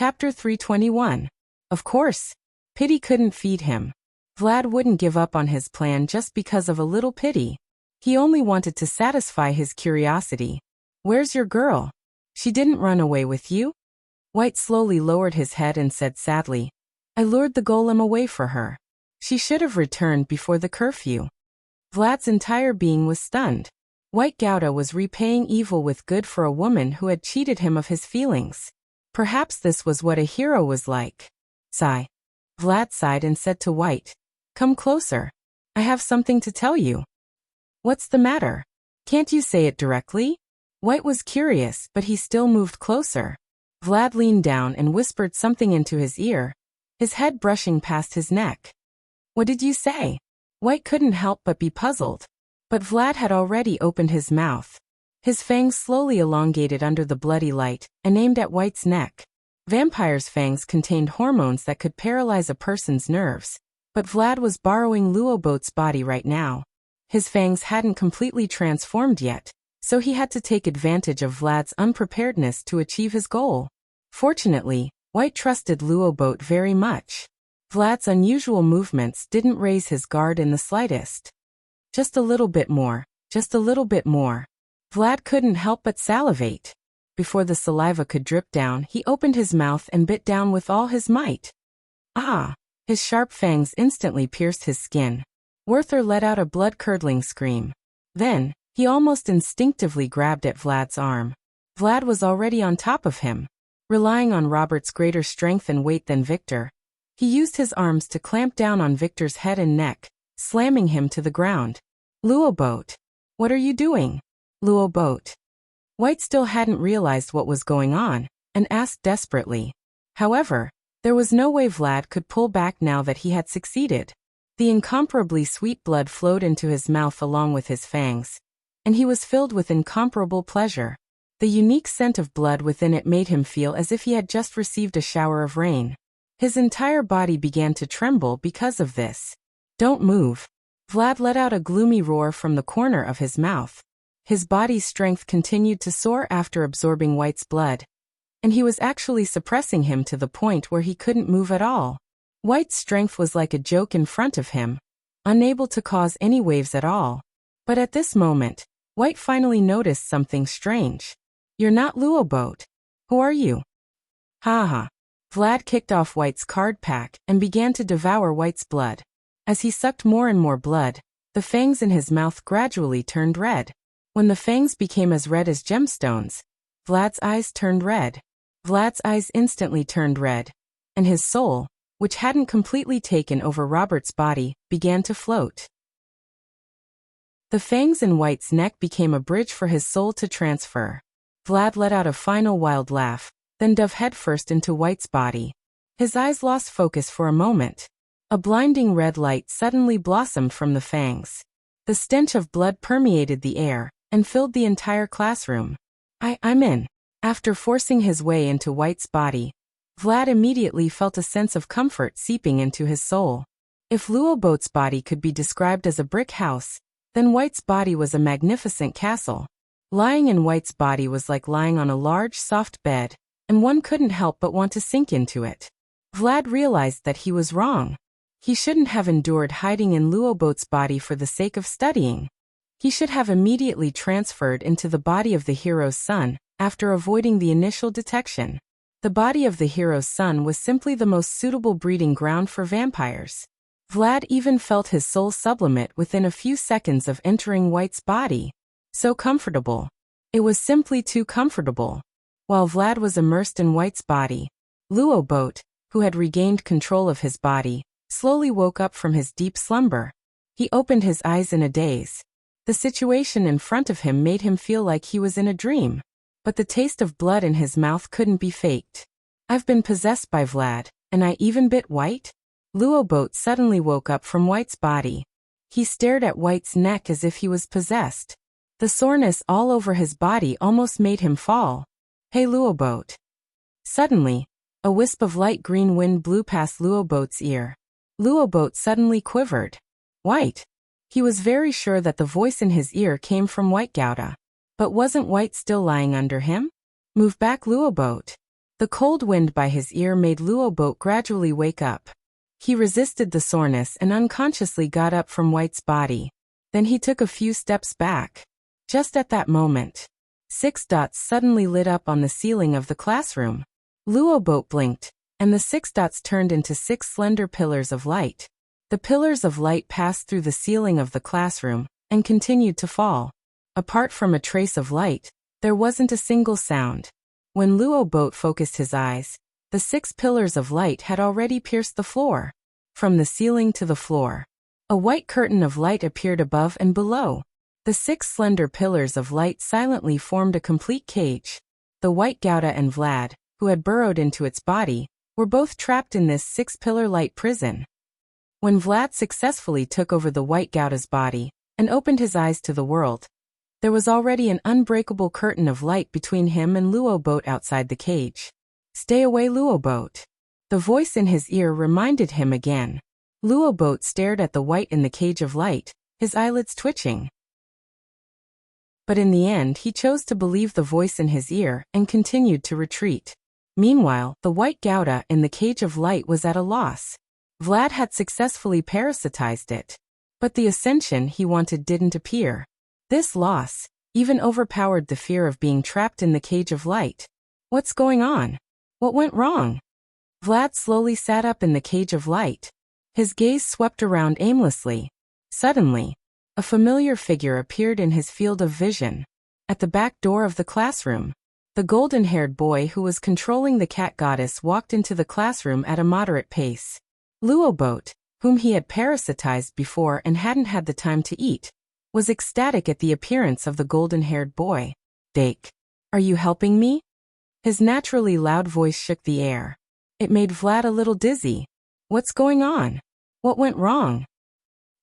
Chapter 321. Of course. Pity couldn't feed him. Vlad wouldn't give up on his plan just because of a little pity. He only wanted to satisfy his curiosity. Where's your girl? She didn't run away with you? White slowly lowered his head and said sadly, I lured the golem away for her. She should have returned before the curfew. Vlad's entire being was stunned. White Gouda was repaying evil with good for a woman who had cheated him of his feelings. Perhaps this was what a hero was like. Sigh. Vlad sighed and said to White, Come closer. I have something to tell you. What's the matter? Can't you say it directly? White was curious, but he still moved closer. Vlad leaned down and whispered something into his ear, his head brushing past his neck. What did you say? White couldn't help but be puzzled. But Vlad had already opened his mouth. His fangs slowly elongated under the bloody light and aimed at White's neck. Vampire's fangs contained hormones that could paralyze a person's nerves, but Vlad was borrowing Luobote's body right now. His fangs hadn't completely transformed yet, so he had to take advantage of Vlad's unpreparedness to achieve his goal. Fortunately, White trusted Luobote very much. Vlad's unusual movements didn't raise his guard in the slightest. Just a little bit more, just a little bit more. Vlad couldn't help but salivate. Before the saliva could drip down, he opened his mouth and bit down with all his might. Ah! His sharp fangs instantly pierced his skin. Werther let out a blood-curdling scream. Then, he almost instinctively grabbed at Vlad's arm. Vlad was already on top of him. Relying on Robert's greater strength and weight than Victor, he used his arms to clamp down on Victor's head and neck, slamming him to the ground. Luobote. What are you doing? Luobote. White still hadn't realized what was going on, and asked desperately. However, there was no way Vlad could pull back now that he had succeeded. The incomparably sweet blood flowed into his mouth along with his fangs, and he was filled with incomparable pleasure. The unique scent of blood within it made him feel as if he had just received a shower of rain. His entire body began to tremble because of this. Don't move. Vlad let out a gloomy roar from the corner of his mouth. His body's strength continued to soar after absorbing White's blood, and he was actually suppressing him to the point where he couldn't move at all. White's strength was like a joke in front of him, unable to cause any waves at all. But at this moment, White finally noticed something strange. You're not Luobote. Who are you? Ha ha. Vlad kicked off White's card pack and began to devour White's blood. As he sucked more and more blood, the fangs in his mouth gradually turned red. When the fangs became as red as gemstones, Vlad's eyes turned red. Vlad's eyes instantly turned red, and his soul, which hadn't completely taken over Robert's body, began to float. The fangs in White's neck became a bridge for his soul to transfer. Vlad let out a final wild laugh, then dove headfirst into White's body. His eyes lost focus for a moment. A blinding red light suddenly blossomed from the fangs. The stench of blood permeated the air and filled the entire classroom. I'm in. After forcing his way into White's body, Vlad immediately felt a sense of comfort seeping into his soul. If Luobote's body could be described as a brick house, then White's body was a magnificent castle. Lying in White's body was like lying on a large, soft bed, and one couldn't help but want to sink into it. Vlad realized that he was wrong. He shouldn't have endured hiding in Luobote's body for the sake of studying. He should have immediately transferred into the body of the hero's son, after avoiding the initial detection. The body of the hero's son was simply the most suitable breeding ground for vampires. Vlad even felt his soul sublimate within a few seconds of entering White's body. So comfortable. It was simply too comfortable. While Vlad was immersed in White's body, Luobote, who had regained control of his body, slowly woke up from his deep slumber. He opened his eyes in a daze. The situation in front of him made him feel like he was in a dream. But the taste of blood in his mouth couldn't be faked. I've been possessed by Vlad, and I even bit White? Luobote suddenly woke up from White's body. He stared at White's neck as if he was possessed. The soreness all over his body almost made him fall. Hey Luobote. Suddenly, a wisp of light green wind blew past Luobote's ear. Luobote suddenly quivered. White. He was very sure that the voice in his ear came from White Gouda. But wasn't White still lying under him? Move back, Luobote. The cold wind by his ear made Luoboat gradually wake up. He resisted the soreness and unconsciously got up from White's body. Then he took a few steps back. Just at that moment, 6 dots suddenly lit up on the ceiling of the classroom. Luoboat blinked, and the 6 dots turned into 6 slender pillars of light. The pillars of light passed through the ceiling of the classroom and continued to fall. Apart from a trace of light, there wasn't a single sound. When Luoboat focused his eyes, the 6 pillars of light had already pierced the floor. From the ceiling to the floor, a white curtain of light appeared above and below. The 6 slender pillars of light silently formed a complete cage. The White Gouda and Vlad, who had burrowed into its body, were both trapped in this 6-pillar light prison. When Vlad successfully took over the White Gouda's body and opened his eyes to the world, there was already an unbreakable curtain of light between him and Luoboat outside the cage. "Stay away, Luoboat." The voice in his ear reminded him again. Luoboat stared at the white in the cage of light, his eyelids twitching. But in the end he chose to believe the voice in his ear and continued to retreat. Meanwhile, the White Gouda in the cage of light was at a loss. Vlad had successfully parasitized it. But the ascension he wanted didn't appear. This loss even overpowered the fear of being trapped in the cage of light. What's going on? What went wrong? Vlad slowly sat up in the cage of light. His gaze swept around aimlessly. Suddenly, a familiar figure appeared in his field of vision. At the back door of the classroom, the golden-haired boy who was controlling the cat goddess walked into the classroom at a moderate pace. Luoboat, whom he had parasitized before and hadn't had the time to eat, was ecstatic at the appearance of the golden-haired boy. "Dake, are you helping me?" His naturally loud voice shook the air. It made Vlad a little dizzy. What's going on? What went wrong?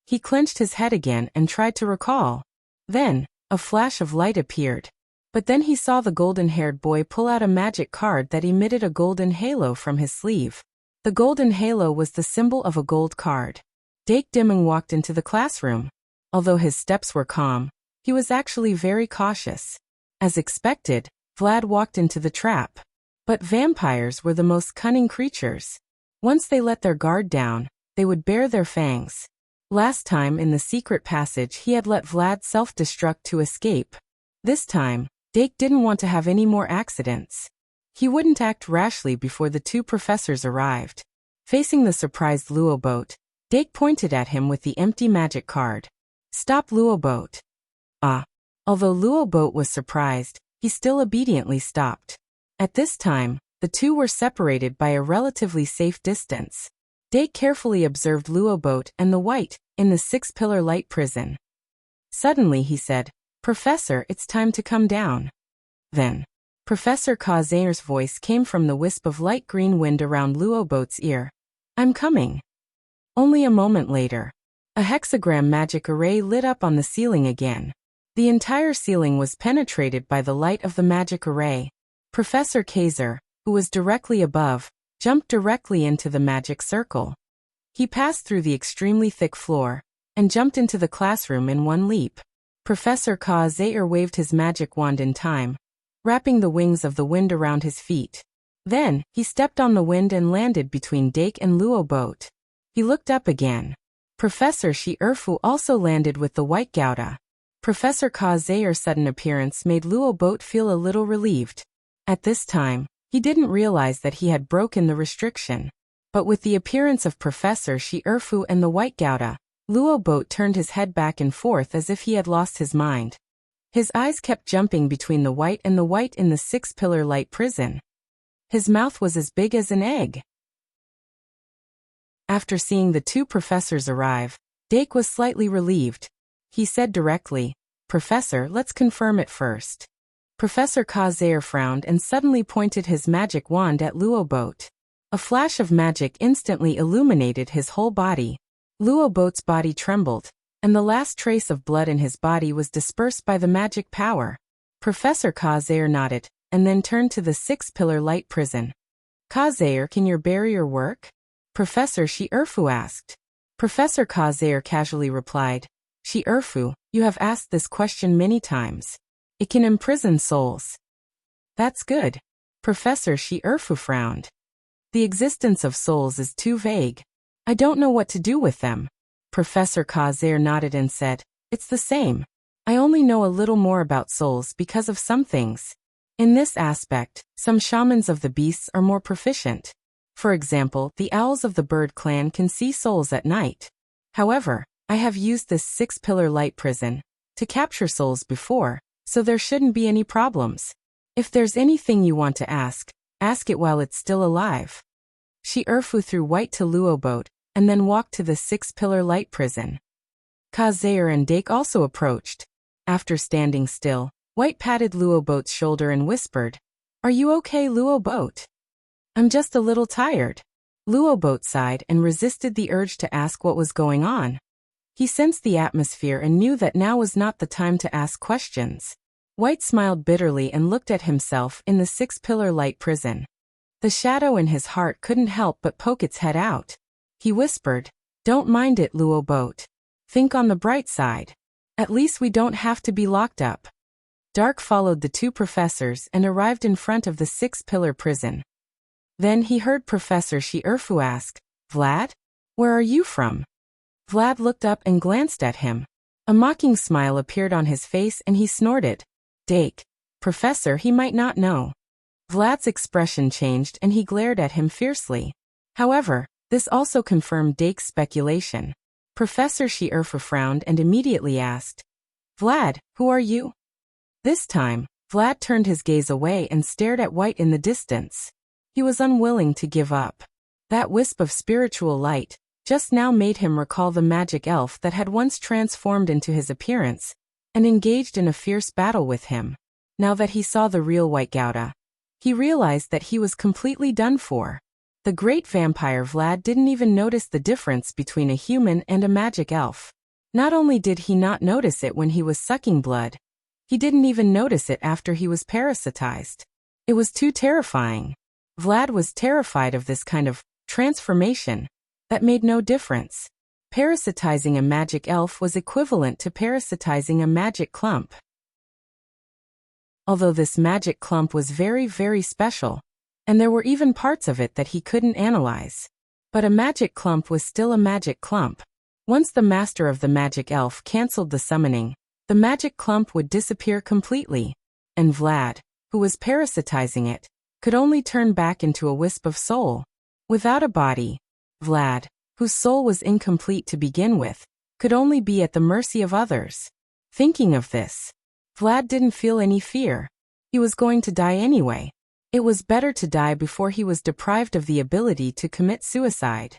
He clenched his head again and tried to recall. Then, a flash of light appeared. But then he saw the golden-haired boy pull out a magic card that emitted a golden halo from his sleeve. The golden halo was the symbol of a gold card. Dake Dimming walked into the classroom. Although his steps were calm, he was actually very cautious. As expected, Vlad walked into the trap. But vampires were the most cunning creatures. Once they let their guard down, they would bare their fangs. Last time in the secret passage he had let Vlad self-destruct to escape. This time, Dake didn't want to have any more accidents. He wouldn't act rashly before the 2 professors arrived. Facing the surprised Luoboat, Dake pointed at him with the empty magic card. "Stop, Luoboat." Although Luoboat was surprised, he still obediently stopped. At this time, the 2 were separated by a relatively safe distance. Dake carefully observed Luoboat and the white in the 6-pillar light prison. Suddenly he said, "Professor, it's time to come down." Then, Professor Kazer's voice came from the wisp of light green wind around Luoboat's ear. "I'm coming." Only a moment later, a hexagram magic array lit up on the ceiling again. The entire ceiling was penetrated by the light of the magic array. Professor Kazer, who was directly above, jumped directly into the magic circle. He passed through the extremely thick floor and jumped into the classroom in one leap. Professor Kazer waved his magic wand in time, wrapping the wings of the wind around his feet. Then, he stepped on the wind and landed between Dake and Luoboat. He looked up again. Professor Shi-Erfu also landed with the White Gouda. Professor Kazer's sudden appearance made Luoboat feel a little relieved. At this time, he didn't realize that he had broken the restriction. But with the appearance of Professor Shi-Erfu and the White Gouda, Luoboat turned his head back and forth as if he had lost his mind. His eyes kept jumping between the white and the white in the 6-pillar light prison. His mouth was as big as an egg. After seeing the 2 professors arrive, Dake was slightly relieved. He said directly, "Professor, let's confirm it first." Professor Kazer frowned and suddenly pointed his magic wand at Luoboat. A flash of magic instantly illuminated his whole body. Luoboat's body trembled, and the last trace of blood in his body was dispersed by the magic power. Professor Kazer nodded, and then turned to the 6-pillar light prison. "Kazer, can your barrier work?" Professor Shi-Erfu asked. Professor Kazer casually replied, "Shi-Erfu, you have asked this question many times. It can imprison souls." "That's good." Professor Shi-Erfu frowned. The existence of souls is too vague. I don't know what to do with them. Professor Ka-Zar nodded and said, it's the same. I only know a little more about souls because of some things. In this aspect, some shamans of the beasts are more proficient. For example, the owls of the bird clan can see souls at night. However, I have used this 6-pillar light prison to capture souls before, so there shouldn't be any problems. If there's anything you want to ask it while it's still alive. Shi-Erfu threw White to Luo boat, and then walked to the 6-pillar light prison. Ka-Zar and Dake also approached. After standing still, White patted Luo boat's shoulder and whispered, "Are you okay, Luo boat?" "I'm just a little tired." Luo boat sighed and resisted the urge to ask what was going on. He sensed the atmosphere and knew that now was not the time to ask questions. White smiled bitterly and looked at himself in the 6-pillar light prison. The shadow in his heart couldn't help but poke its head out. He whispered, "Don't mind it, Luo boat. Think on the bright side. At least we don't have to be locked up." Dark followed the two professors and arrived in front of the 6-pillar prison. Then he heard Professor Shi-Erfu ask, "Vlad? Where are you from?" Vlad looked up and glanced at him. A mocking smile appeared on his face and he snorted, "Dake. Professor, he might not know." Vlad's expression changed and he glared at him fiercely. However, this also confirmed Dake's speculation. Professor Shi-Erfu frowned and immediately asked, "Vlad, who are you?" This time, Vlad turned his gaze away and stared at White in the distance. He was unwilling to give up. That wisp of spiritual light just now made him recall the magic elf that had once transformed into his appearance and engaged in a fierce battle with him. Now that he saw the real White Gouda, he realized that he was completely done for. The great vampire Vlad didn't even notice the difference between a human and a magic elf. Not only did he not notice it when he was sucking blood, he didn't even notice it after he was parasitized. It was too terrifying. Vlad was terrified of this kind of transformation that made no difference. Parasitizing a magic elf was equivalent to parasitizing a magic clump. Although this magic clump was very, very special, and there were even parts of it that he couldn't analyze. But a magic clump was still a magic clump. Once the master of the magic elf cancelled the summoning, the magic clump would disappear completely, and Vlad, who was parasitizing it, could only turn back into a wisp of soul. Without a body, Vlad, whose soul was incomplete to begin with, could only be at the mercy of others. Thinking of this, Vlad didn't feel any fear. He was going to die anyway. It was better to die before he was deprived of the ability to commit suicide.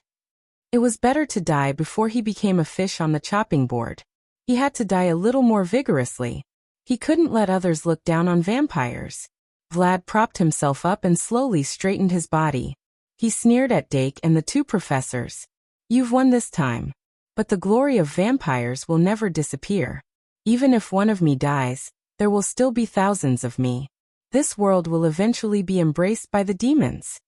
It was better to die before he became a fish on the chopping board. He had to die a little more vigorously. He couldn't let others look down on vampires. Vlad propped himself up and slowly straightened his body. He sneered at Dake and the two professors. "You've won this time. But the glory of vampires will never disappear. Even if one of me dies, there will still be thousands of me. This world will eventually be embraced by the demons."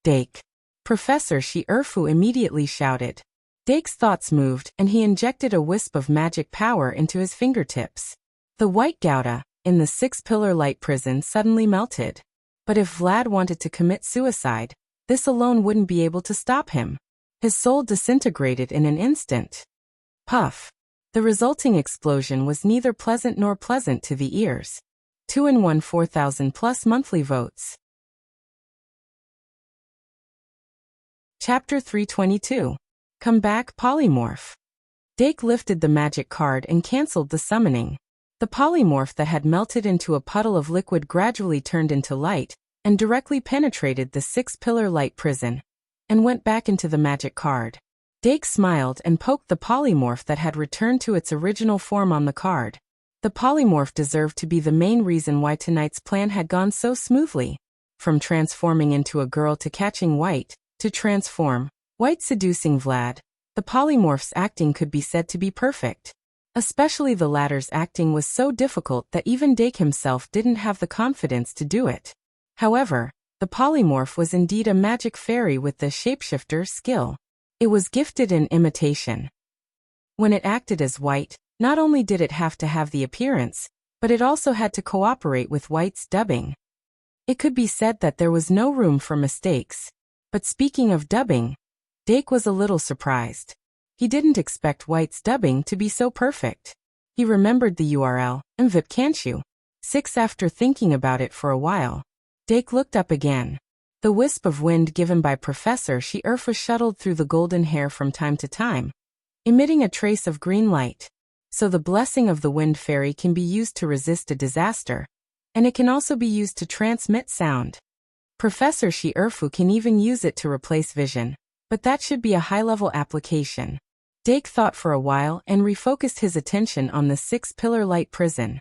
"Dake!" Professor Shi-Erfu immediately shouted. Dake's thoughts moved and he injected a wisp of magic power into his fingertips. The White Gouda in the 6-pillar light prison suddenly melted. But if Vlad wanted to commit suicide, this alone wouldn't be able to stop him. His soul disintegrated in an instant. Puff! The resulting explosion was neither pleasant nor pleasant to the ears. 2-in-1 4,000 plus monthly votes. Chapter 322. Come back, Polymorph. Dake lifted the magic card and cancelled the summoning. The polymorph that had melted into a puddle of liquid gradually turned into light and directly penetrated the 6-pillar light prison and went back into the magic card. Dake smiled and poked the polymorph that had returned to its original form on the card. The polymorph deserved to be the main reason why tonight's plan had gone so smoothly. From transforming into a girl to catching White, to transform, White seducing Vlad, the polymorph's acting could be said to be perfect. Especially the latter's acting was so difficult that even Dake himself didn't have the confidence to do it. However, the polymorph was indeed a magic fairy with the shapeshifter skill. It was gifted in imitation. When it acted as White, not only did it have to have the appearance, but it also had to cooperate with White's dubbing. It could be said that there was no room for mistakes. But speaking of dubbing, Dake was a little surprised. He didn't expect White's dubbing to be so perfect. He remembered the URL, "Mvip can't you?" 6 After thinking about it for a while, Dake looked up again. The wisp of wind given by Professor Sheerfa shuttled through the golden hair from time to time, emitting a trace of green light. So the blessing of the wind fairy can be used to resist a disaster, and it can also be used to transmit sound. Professor Sheerfu can even use it to replace vision, but that should be a high-level application. Dake thought for a while and refocused his attention on the 6-pillar light prison.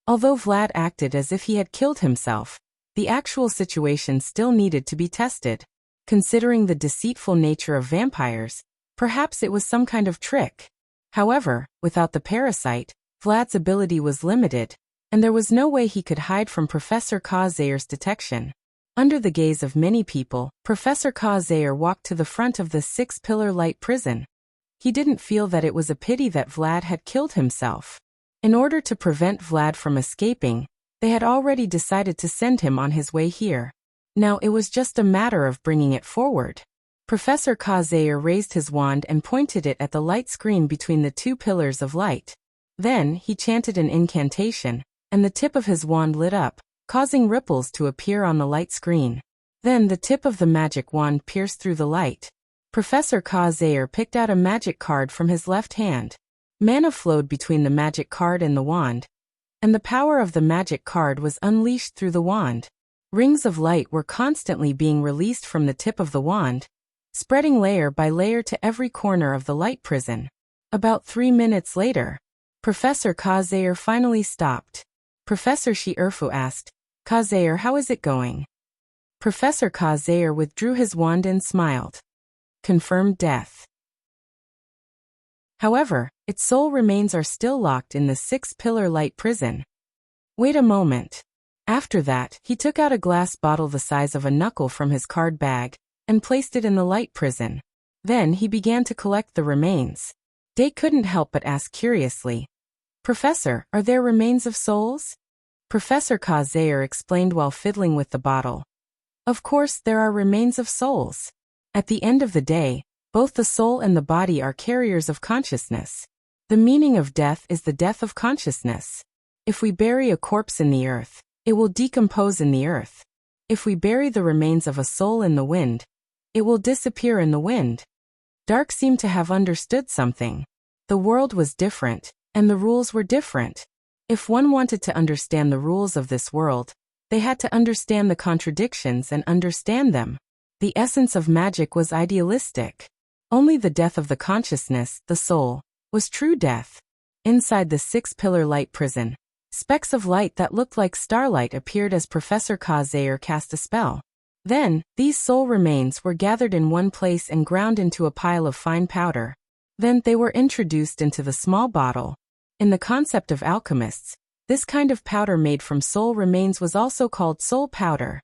Although Vlad acted as if he had killed himself, the actual situation still needed to be tested. Considering the deceitful nature of vampires, perhaps it was some kind of trick. However, without the parasite, Vlad's ability was limited, and there was no way he could hide from Professor Ka-Zayer's detection. Under the gaze of many people, Professor Ka-Zayer walked to the front of the 6-pillar light prison. He didn't feel that it was a pity that Vlad had killed himself. In order to prevent Vlad from escaping, they had already decided to send him on his way here. Now it was just a matter of bringing it forward. Professor Ka-Zayer raised his wand and pointed it at the light screen between the 2 pillars of light. Then, he chanted an incantation, and the tip of his wand lit up, causing ripples to appear on the light screen. Then the tip of the magic wand pierced through the light. Professor Ka-Zayer picked out a magic card from his left hand. Mana flowed between the magic card and the wand, and the power of the magic card was unleashed through the wand. Rings of light were constantly being released from the tip of the wand, spreading layer by layer to every corner of the light prison. About 3 minutes later, Professor Ka-Zayer finally stopped. Professor Sheerfu asked, "Ka-Zayer, how is it going?" Professor Ka-Zayer withdrew his wand and smiled. Confirmed death. However, its soul remains are still locked in the 6-pillar light prison. Wait a moment. After that, he took out a glass bottle the size of a knuckle from his card bag and placed it in the light prison. Then he began to collect the remains. Dake couldn't help but ask curiously, "Professor, are there remains of souls?" Professor Ka-Zayer explained while fiddling with the bottle. "Of course there are remains of souls. At the end of the day, both the soul and the body are carriers of consciousness. The meaning of death is the death of consciousness. If we bury a corpse in the earth, it will decompose in the earth. If we bury the remains of a soul in the wind, it will disappear in the wind." Dark seemed to have understood something. The world was different, and the rules were different. If one wanted to understand the rules of this world, they had to understand the contradictions and understand them. The essence of magic was idealistic. Only the death of the consciousness, the soul, was true death. Inside the 6-pillar light prison, specks of light that looked like starlight appeared as Professor Ka-Zayer cast a spell. Then, these soul remains were gathered in one place and ground into a pile of fine powder. Then they were introduced into the small bottle. In the concept of alchemists, this kind of powder made from soul remains was also called soul powder.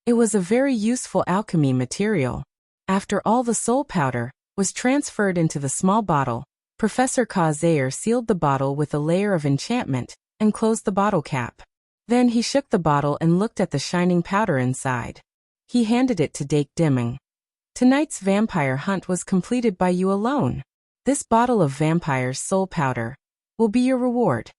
It was a very useful alchemy material. After all the soul powder was transferred into the small bottle, Professor Ka-Zayer sealed the bottle with a layer of enchantment and closed the bottle cap. Then he shook the bottle and looked at the shining powder inside. He handed it to Dake Dimming. "Tonight's vampire hunt was completed by you alone. This bottle of vampire's soul powder will be your reward."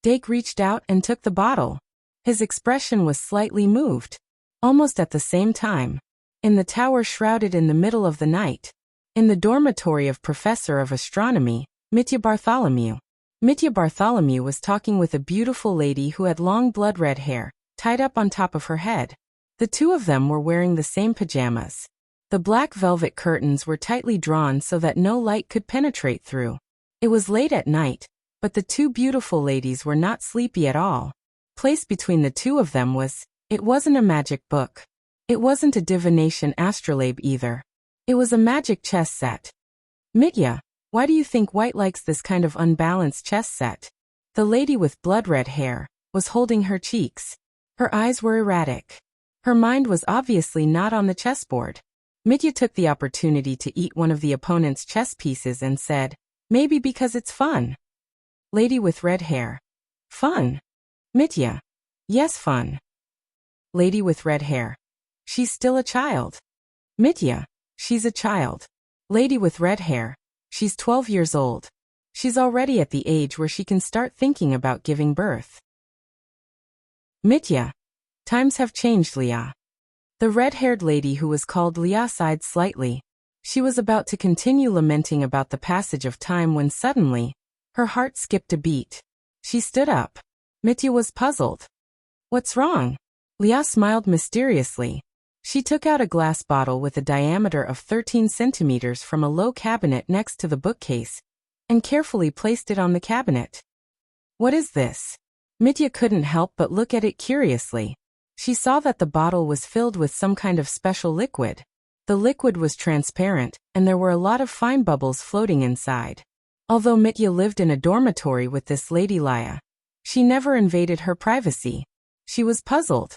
Dake reached out and took the bottle. His expression was slightly moved. Almost at the same time, in the tower shrouded in the middle of the night, in the dormitory of Professor of Astronomy, Mitya Bartholomew. Mitya Bartholomew was talking with a beautiful lady who had long blood-red hair, tied up on top of her head. The two of them were wearing the same pajamas. The black velvet curtains were tightly drawn so that no light could penetrate through. It was late at night, but the two beautiful ladies were not sleepy at all. Placed between the two of them it wasn't a magic book. It wasn't a divination astrolabe either. It was a magic chess set. "Mitya, why do you think White likes this kind of unbalanced chess set?" The lady with blood-red hair was holding her cheeks. Her eyes were erratic. Her mind was obviously not on the chessboard. Mitya took the opportunity to eat one of the opponent's chess pieces and said, "Maybe because it's fun." Lady with red hair. "Fun? Mitya." "Yes, fun." Lady with red hair. She's still a child. Mitya. She's a child. Lady with red hair. She's 12 years old. She's already at the age where she can start thinking about giving birth. Mitya. Times have changed, Leah. The red-haired lady who was called Leah sighed slightly. She was about to continue lamenting about the passage of time when suddenly, her heart skipped a beat. She stood up. Mitya was puzzled. What's wrong? Leah smiled mysteriously. She took out a glass bottle with a diameter of 13 centimeters from a low cabinet next to the bookcase, and carefully placed it on the cabinet. What is this? Mitya couldn't help but look at it curiously. She saw that the bottle was filled with some kind of special liquid. The liquid was transparent, and there were a lot of fine bubbles floating inside. Although Mitya lived in a dormitory with this lady Leah, she never invaded her privacy. She was puzzled.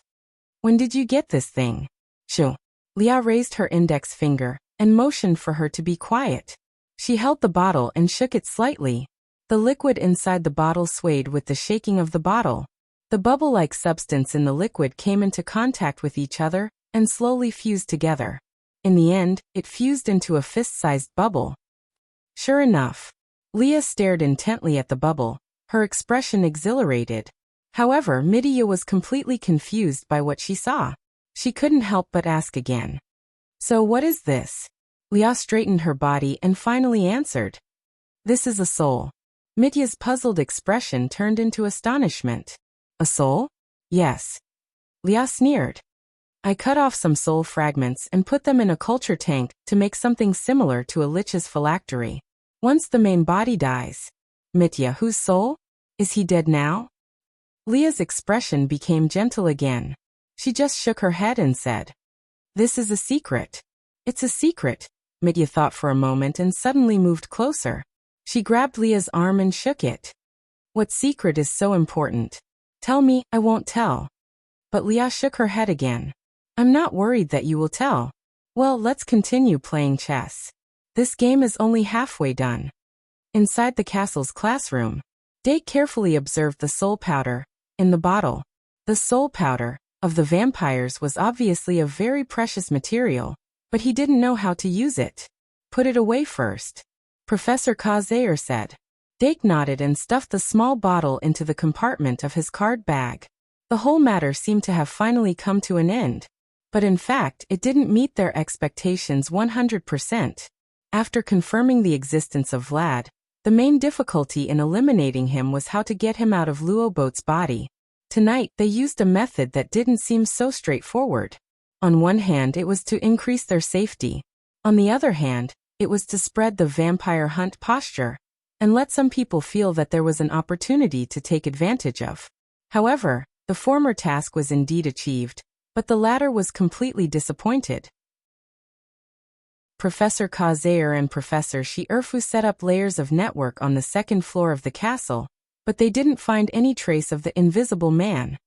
When did you get this thing? Shoo. Leah raised her index finger and motioned for her to be quiet. She held the bottle and shook it slightly. The liquid inside the bottle swayed with the shaking of the bottle. The bubble-like substance in the liquid came into contact with each other and slowly fused together. In the end, it fused into a fist-sized bubble. Sure enough. Leah stared intently at the bubble, her expression exhilarated. However, Mitya was completely confused by what she saw. She couldn't help but ask again. So what is this? Leah straightened her body and finally answered. This is a soul. Mitya's puzzled expression turned into astonishment. A soul? Yes. Leah sneered. I cut off some soul fragments and put them in a culture tank to make something similar to a lich's phylactery. Once the main body dies. Mitya, whose soul? Is he dead now? Leah's expression became gentle again. She just shook her head and said, This is a secret. It's a secret. Mitya thought for a moment and suddenly moved closer. She grabbed Leah's arm and shook it. What secret is so important? Tell me, I won't tell. But Leah shook her head again. I'm not worried that you will tell. Well, let's continue playing chess. This game is only halfway done. Inside the castle's classroom, Dake carefully observed the soul powder in the bottle. The soul powder of the vampires was obviously a very precious material, but he didn't know how to use it. Put it away first, Professor Kazair said. Dake nodded and stuffed the small bottle into the compartment of his card bag. The whole matter seemed to have finally come to an end. But in fact, it didn't meet their expectations 100%. After confirming the existence of Vlad, the main difficulty in eliminating him was how to get him out of Luobot's body. Tonight, they used a method that didn't seem so straightforward. On one hand, it was to increase their safety. On the other hand, it was to spread the vampire hunt posture and let some people feel that there was an opportunity to take advantage of. However, the former task was indeed achieved, but the latter was completely disappointed. Professor Kazair and Professor Shierfu set up layers of network on the second floor of the castle, but they didn't find any trace of the invisible man.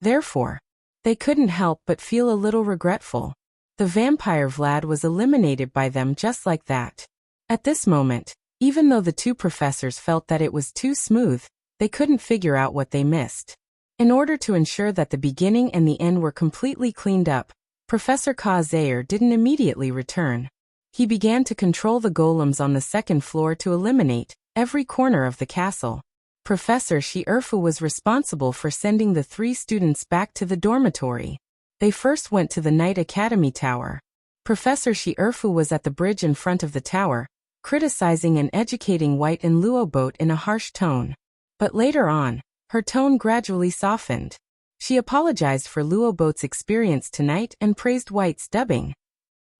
Therefore, they couldn't help but feel a little regretful. The vampire Vlad was eliminated by them just like that. At this moment, even though the two professors felt that it was too smooth, they couldn't figure out what they missed. In order to ensure that the beginning and the end were completely cleaned up, Professor Kazair didn't immediately return. He began to control the golems on the second floor to eliminate every corner of the castle. Professor Shierfu was responsible for sending the 3 students back to the dormitory. They first went to the Night Academy Tower. Professor Shierfu was at the bridge in front of the tower, criticizing and educating White and Luobot in a harsh tone. But later on, her tone gradually softened. She apologized for Luobot's experience tonight and praised White's dubbing.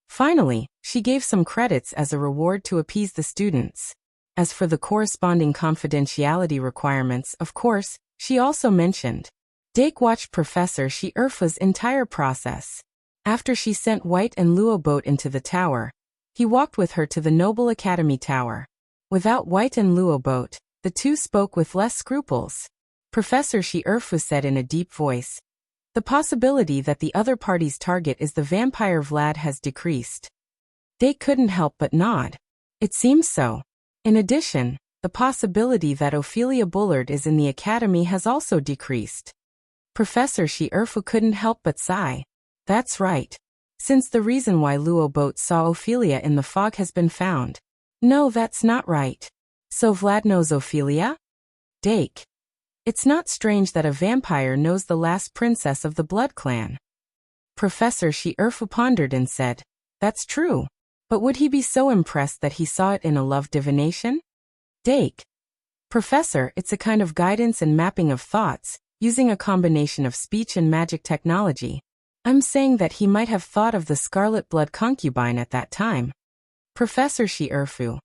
Finally, she gave some credits as a reward to appease the students. As for the corresponding confidentiality requirements, of course, she also mentioned. Dake watched Professor Shierfu's entire process. After she sent White and Luobot into the tower, he walked with her to the Noble Academy Tower. Without White and Luobot, the two spoke with less scruples. Professor Shierfu said in a deep voice, "The possibility that the other party's target is the vampire Vlad has decreased." Dake couldn't help but nod. It seems so. In addition, the possibility that Ophelia Bullard is in the academy has also decreased. Professor Shierfu couldn't help but sigh. That's right. Since the reason why Luo boat saw Ophelia in the fog has been found. No, that's not right. So Vlad knows Ophelia? Dake. It's not strange that a vampire knows the last princess of the Blood Clan. Professor Shierfu pondered and said, that's true. But would he be so impressed that he saw it in a love divination? Dake. Professor, it's a kind of guidance and mapping of thoughts, using a combination of speech and magic technology. I'm saying that he might have thought of the Scarlet Blood concubine at that time. Professor Shierfu.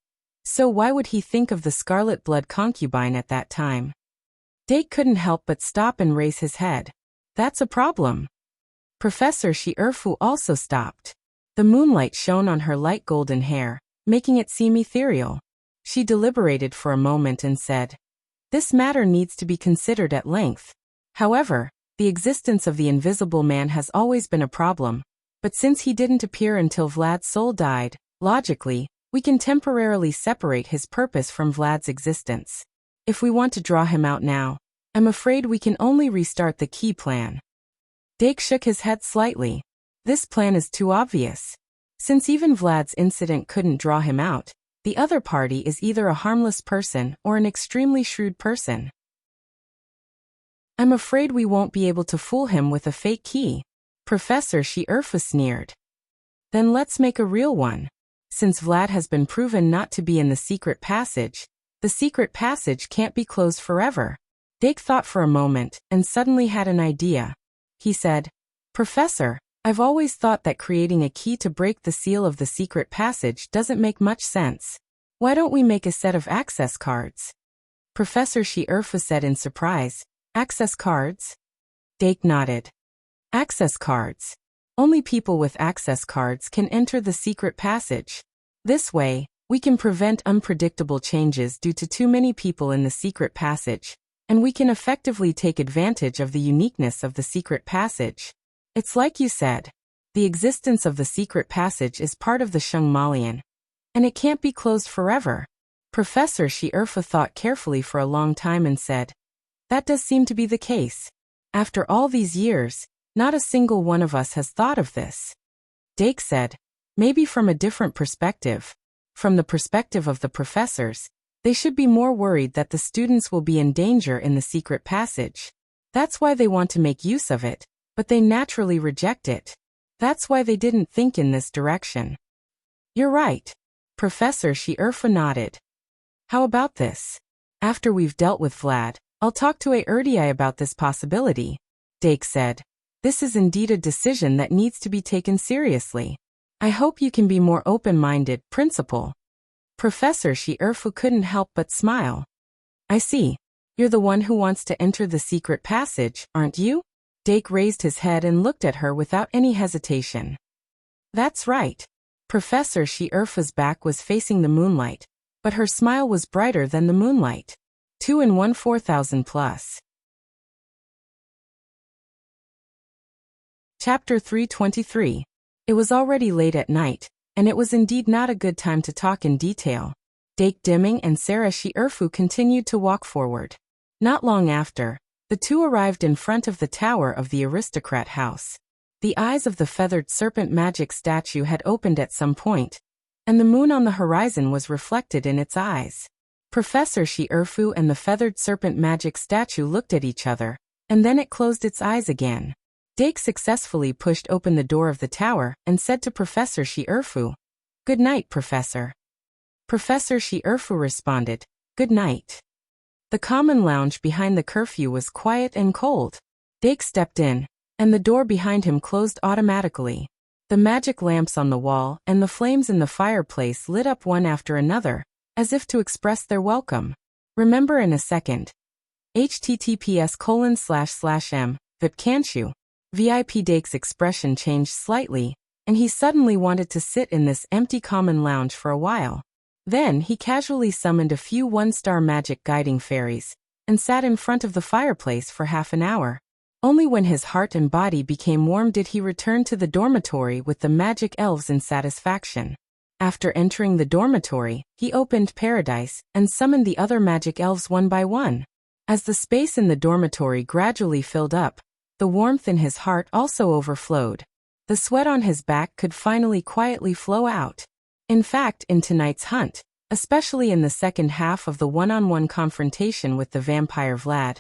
So why would he think of the Scarlet Blood concubine at that time? Dake couldn't help but stop and raise his head. That's a problem. Professor Shierfu also stopped. The moonlight shone on her light golden hair, making it seem ethereal. She deliberated for a moment and said, this matter needs to be considered at length. However, the existence of the Invisible Man has always been a problem, but since he didn't appear until Vlad's soul died, logically, we can temporarily separate his purpose from Vlad's existence. If we want to draw him out now, I'm afraid we can only restart the key plan. Dake shook his head slightly. This plan is too obvious. Since even Vlad's incident couldn't draw him out, the other party is either a harmless person or an extremely shrewd person. I'm afraid we won't be able to fool him with a fake key. Professor Shierfu sneered. Then let's make a real one. Since Vlad has been proven not to be in the secret passage, the secret passage can't be closed forever. Dake thought for a moment and suddenly had an idea. He said, Professor, I've always thought that creating a key to break the seal of the secret passage doesn't make much sense. Why don't we make a set of access cards? Professor Shierfu said in surprise, access cards? Dake nodded. Access cards. Only people with access cards can enter the secret passage. This way, we can prevent unpredictable changes due to too many people in the secret passage, and we can effectively take advantage of the uniqueness of the secret passage. It's like you said. The existence of the secret passage is part of the Shungmalian, and it can't be closed forever. Professor Shierfu thought carefully for a long time and said, that does seem to be the case. After all these years, not a single one of us has thought of this. Dake said, maybe from a different perspective. From the perspective of the professors, they should be more worried that the students will be in danger in the secret passage. That's why they want to make use of it, but they naturally reject it. That's why they didn't think in this direction. You're right. Professor Shierfu nodded. How about this? After we've dealt with Vlad, I'll talk to Erdii about this possibility. Dake said, this is indeed a decision that needs to be taken seriously. I hope you can be more open-minded, Principal. Professor Shierfu couldn't help but smile. I see. You're the one who wants to enter the secret passage, aren't you? Dake raised his head and looked at her without any hesitation. That's right. Professor Shierfu's back was facing the moonlight, but her smile was brighter than the moonlight. 2 in 1 4,000 plus. Chapter 323. It was already late at night, and it was indeed not a good time to talk in detail. Dake Dimming and Sarah Shierfu continued to walk forward. Not long after, the two arrived in front of the tower of the aristocrat house. The eyes of the feathered serpent magic statue had opened at some point, and the moon on the horizon was reflected in its eyes. Professor Shierfu and the feathered serpent magic statue looked at each other, and then it closed its eyes again. Dake successfully pushed open the door of the tower and said to Professor Shierfu, Good night, Professor. Professor Shierfu responded, Good night. The common lounge behind the curfew was quiet and cold. Dake stepped in, and the door behind him closed automatically. The magic lamps on the wall and the flames in the fireplace lit up one after another, as if to express their welcome. Remember in a second. https://m, VIP can't you? VIP Dake's expression changed slightly, and he suddenly wanted to sit in this empty common lounge for a while. Then he casually summoned a few one-star magic guiding fairies, and sat in front of the fireplace for half an hour. Only when his heart and body became warm did he return to the dormitory with the magic elves in satisfaction. After entering the dormitory, he opened Paradise and summoned the other magic elves one by one. As the space in the dormitory gradually filled up, The warmth in his heart also overflowed. The sweat on his back could finally quietly flow out. In fact, in tonight's hunt, especially in the second half of the one-on-one confrontation with the vampire Vlad,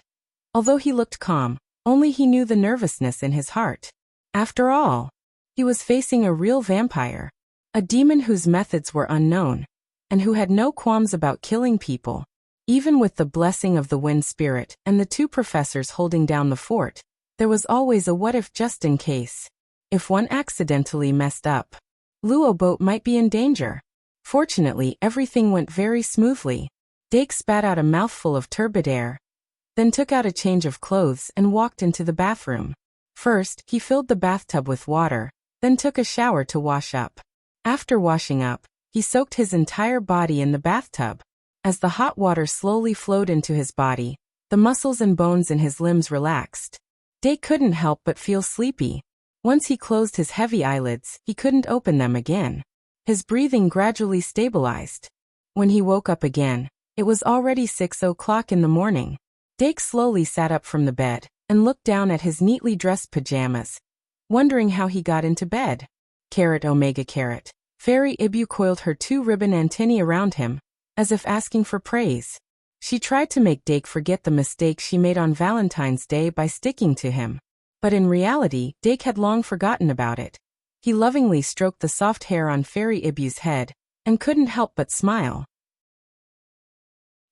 although he looked calm, only he knew the nervousness in his heart. After all, he was facing a real vampire, a demon whose methods were unknown, and who had no qualms about killing people. Even with the blessing of the wind spirit and the two professors holding down the fort, there was always a what-if just in case. If one accidentally messed up, Luoboat might be in danger. Fortunately, everything went very smoothly. Dake spat out a mouthful of turbid air, then took out a change of clothes and walked into the bathroom. First, he filled the bathtub with water, then took a shower to wash up. After washing up, he soaked his entire body in the bathtub. As the hot water slowly flowed into his body, the muscles and bones in his limbs relaxed. Dake couldn't help but feel sleepy. Once he closed his heavy eyelids, he couldn't open them again. His breathing gradually stabilized. When he woke up again, it was already 6 o'clock in the morning. Dake slowly sat up from the bed and looked down at his neatly dressed pajamas, wondering how he got into bed. Carat Omega Carat. Fairy Ibu coiled her 2-ribbon antennae around him, as if asking for praise. She tried to make Dake forget the mistake she made on Valentine's Day by sticking to him. But in reality, Dake had long forgotten about it. He lovingly stroked the soft hair on Fairy Ibu's head, and couldn't help but smile.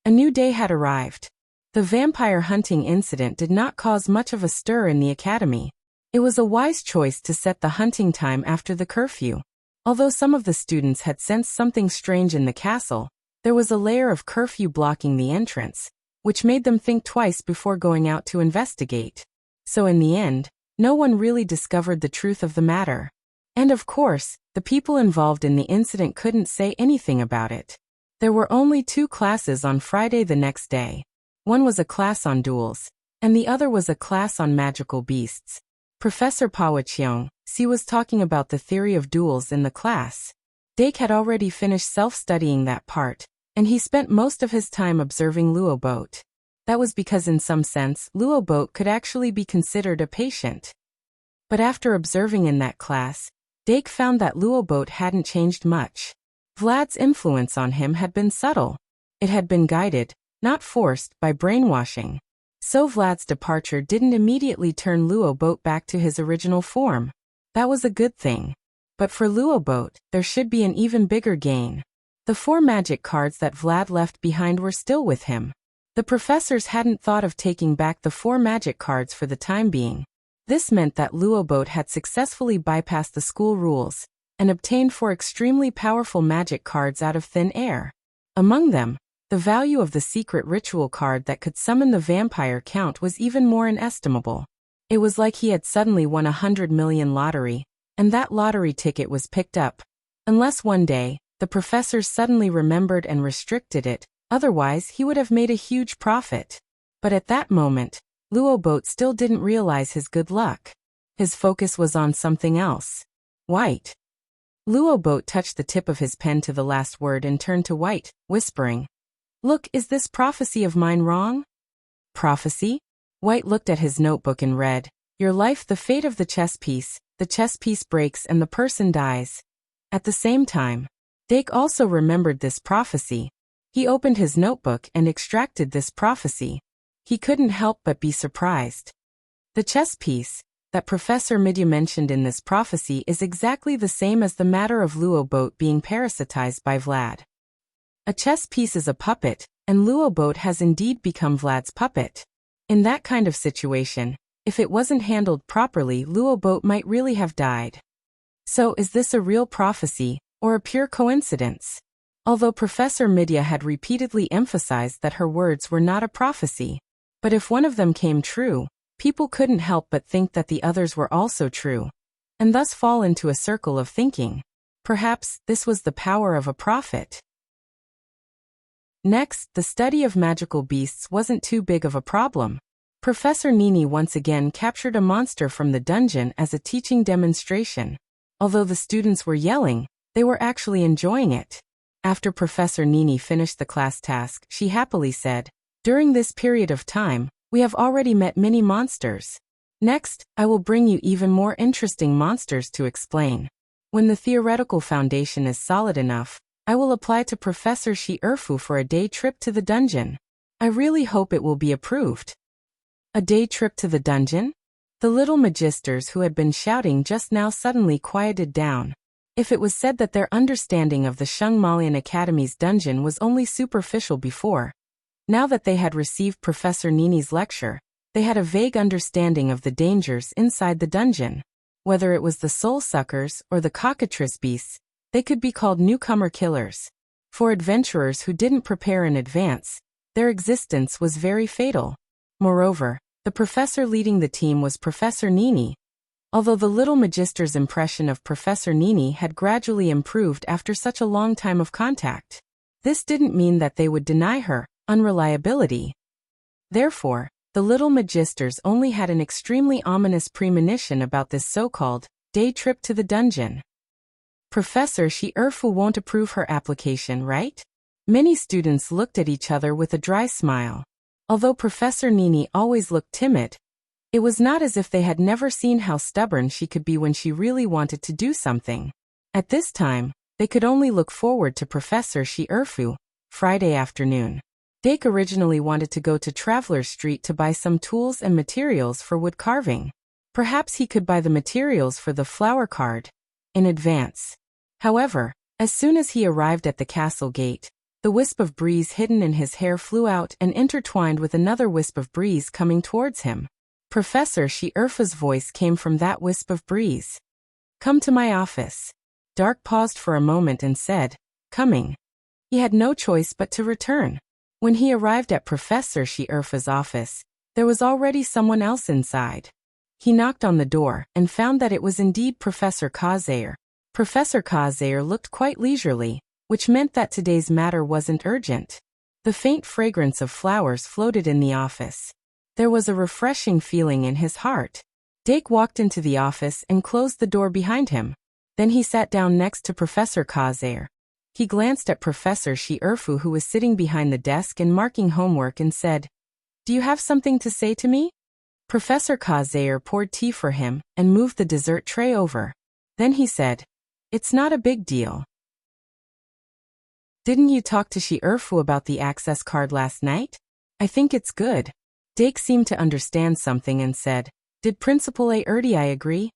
A new day had arrived. The vampire hunting incident did not cause much of a stir in the academy. It was a wise choice to set the hunting time after the curfew. Although some of the students had sensed something strange in the castle, there was a layer of curfew blocking the entrance, which made them think twice before going out to investigate. So in the end, no one really discovered the truth of the matter. And of course, the people involved in the incident couldn't say anything about it. There were only 2 classes on Friday the next day. One was a class on duels, and the other was a class on magical beasts. Professor Pawachiong, Si was talking about the theory of duels in the class. Dake had already finished self-studying that part, and he spent most of his time observing Luoboat. That was because in some sense, Luoboat could actually be considered a patient. But after observing in that class, Dake found that Luoboat hadn't changed much. Vlad's influence on him had been subtle. It had been guided, not forced, by brainwashing. So Vlad's departure didn't immediately turn Luoboat back to his original form. That was a good thing. But for Luoboat, there should be an even bigger gain. The 4 magic cards that Vlad left behind were still with him. The professors hadn't thought of taking back the 4 magic cards for the time being. This meant that Luoboat had successfully bypassed the school rules and obtained 4 extremely powerful magic cards out of thin air. Among them, the value of the secret ritual card that could summon the vampire count was even more inestimable. It was like he had suddenly won 100 million lottery, and that lottery ticket was picked up. Unless one day, the professors suddenly remembered and restricted it, otherwise he would have made a huge profit. But at that moment, Luoboat still didn't realize his good luck. His focus was on something else. White. Luoboat touched the tip of his pen to the last word and turned to White, whispering, "Look, is this prophecy of mine wrong?" Prophecy? White looked at his notebook and read, "Your life, the fate of the chess piece breaks and the person dies." At the same time, Dake also remembered this prophecy. He opened his notebook and extracted this prophecy. He couldn't help but be surprised. The chess piece that Professor Midya mentioned in this prophecy is exactly the same as the matter of Luoboat being parasitized by Vlad. A chess piece is a puppet, and Luoboat has indeed become Vlad's puppet. In that kind of situation, if it wasn't handled properly, Luoboat might really have died. So is this a real prophecy, or a pure coincidence? Although Professor Midya had repeatedly emphasized that her words were not a prophecy. But if one of them came true, people couldn't help but think that the others were also true, and thus fall into a circle of thinking. Perhaps this was the power of a prophet. Next, the study of magical beasts wasn't too big of a problem. Professor Nini once again captured a monster from the dungeon as a teaching demonstration. Although the students were yelling, they were actually enjoying it. After Professor Nini finished the class task, she happily said, "During this period of time, we have already met many monsters. Next, I will bring you even more interesting monsters to explain. When the theoretical foundation is solid enough, I will apply to Professor Shi-Erfu for a day trip to the dungeon. I really hope it will be approved. A day trip to the dungeon? The little magisters who had been shouting just now suddenly quieted down. If it was said that their understanding of the Shungmalian Academy's dungeon was only superficial before, now that they had received Professor Nini's lecture, they had a vague understanding of the dangers inside the dungeon. Whether it was the soul-suckers or the cockatrice beasts, they could be called newcomer killers. For adventurers who didn't prepare in advance, their existence was very fatal. Moreover, the professor leading the team was Professor Nini. Although the little magister's impression of Professor Nini had gradually improved after such a long time of contact, this didn't mean that they would deny her unreliability. Therefore, the little magisters only had an extremely ominous premonition about this so-called day trip to the dungeon. Professor Shi-Erfu won't approve her application, right? Many students looked at each other with a dry smile. Although Professor Nini always looked timid, it was not as if they had never seen how stubborn she could be when she really wanted to do something. At this time, they could only look forward to Professor Shi-Erfu. Friday afternoon. Dake originally wanted to go to Traveler's Street to buy some tools and materials for wood carving. Perhaps he could buy the materials for the flower card in advance. However, as soon as he arrived at the castle gate, the wisp of breeze hidden in his hair flew out and intertwined with another wisp of breeze coming towards him. Professor Shi-Erfu's voice came from that wisp of breeze. "Come to my office." Dark paused for a moment and said, "Coming." He had no choice but to return. When he arrived at Professor Shi-Erfu's office, there was already someone else inside. He knocked on the door and found that it was indeed Professor Kazair. Professor Kazair looked quite leisurely, which meant that today's matter wasn't urgent. The faint fragrance of flowers floated in the office. There was a refreshing feeling in his heart. Dake walked into the office and closed the door behind him. Then he sat down next to Professor Kazair. He glanced at Professor Shi-Erfu, who was sitting behind the desk and marking homework, and said, "Do you have something to say to me?" Professor Kazair poured tea for him and moved the dessert tray over. Then he said, "It's not a big deal. Didn't you talk to Shi-Erfu about the access card last night? I think it's good." Dake seemed to understand something and said, "Did Principal Erdii agree?"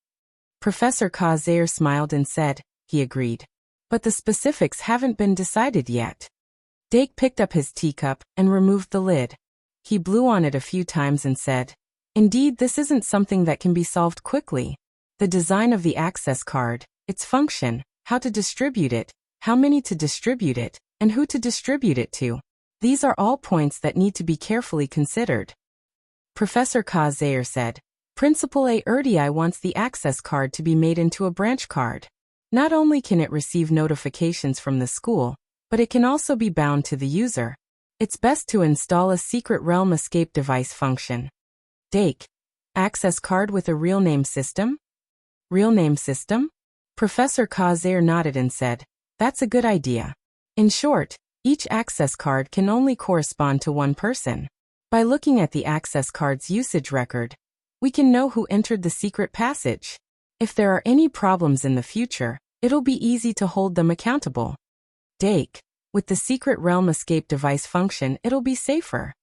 Professor Kazair smiled and said, "He agreed. But the specifics haven't been decided yet." Dake picked up his teacup and removed the lid. He blew on it a few times and said, "Indeed, this isn't something that can be solved quickly. The design of the access card, its function, how to distribute it, how many to distribute it, and who to distribute it to. These are all points that need to be carefully considered." Professor Kazair said, "Principal Erdii wants the access card to be made into a branch card. Not only can it receive notifications from the school, but it can also be bound to the user. It's best to install a secret realm escape device function." Dake. Access card with a real name system? Real name system? Professor Kazair nodded and said, "That's a good idea. In short, each access card can only correspond to one person. By looking at the access card's usage record, we can know who entered the secret passage. If there are any problems in the future, it'll be easy to hold them accountable." Dake. With the secret realm escape device function, it'll be safer.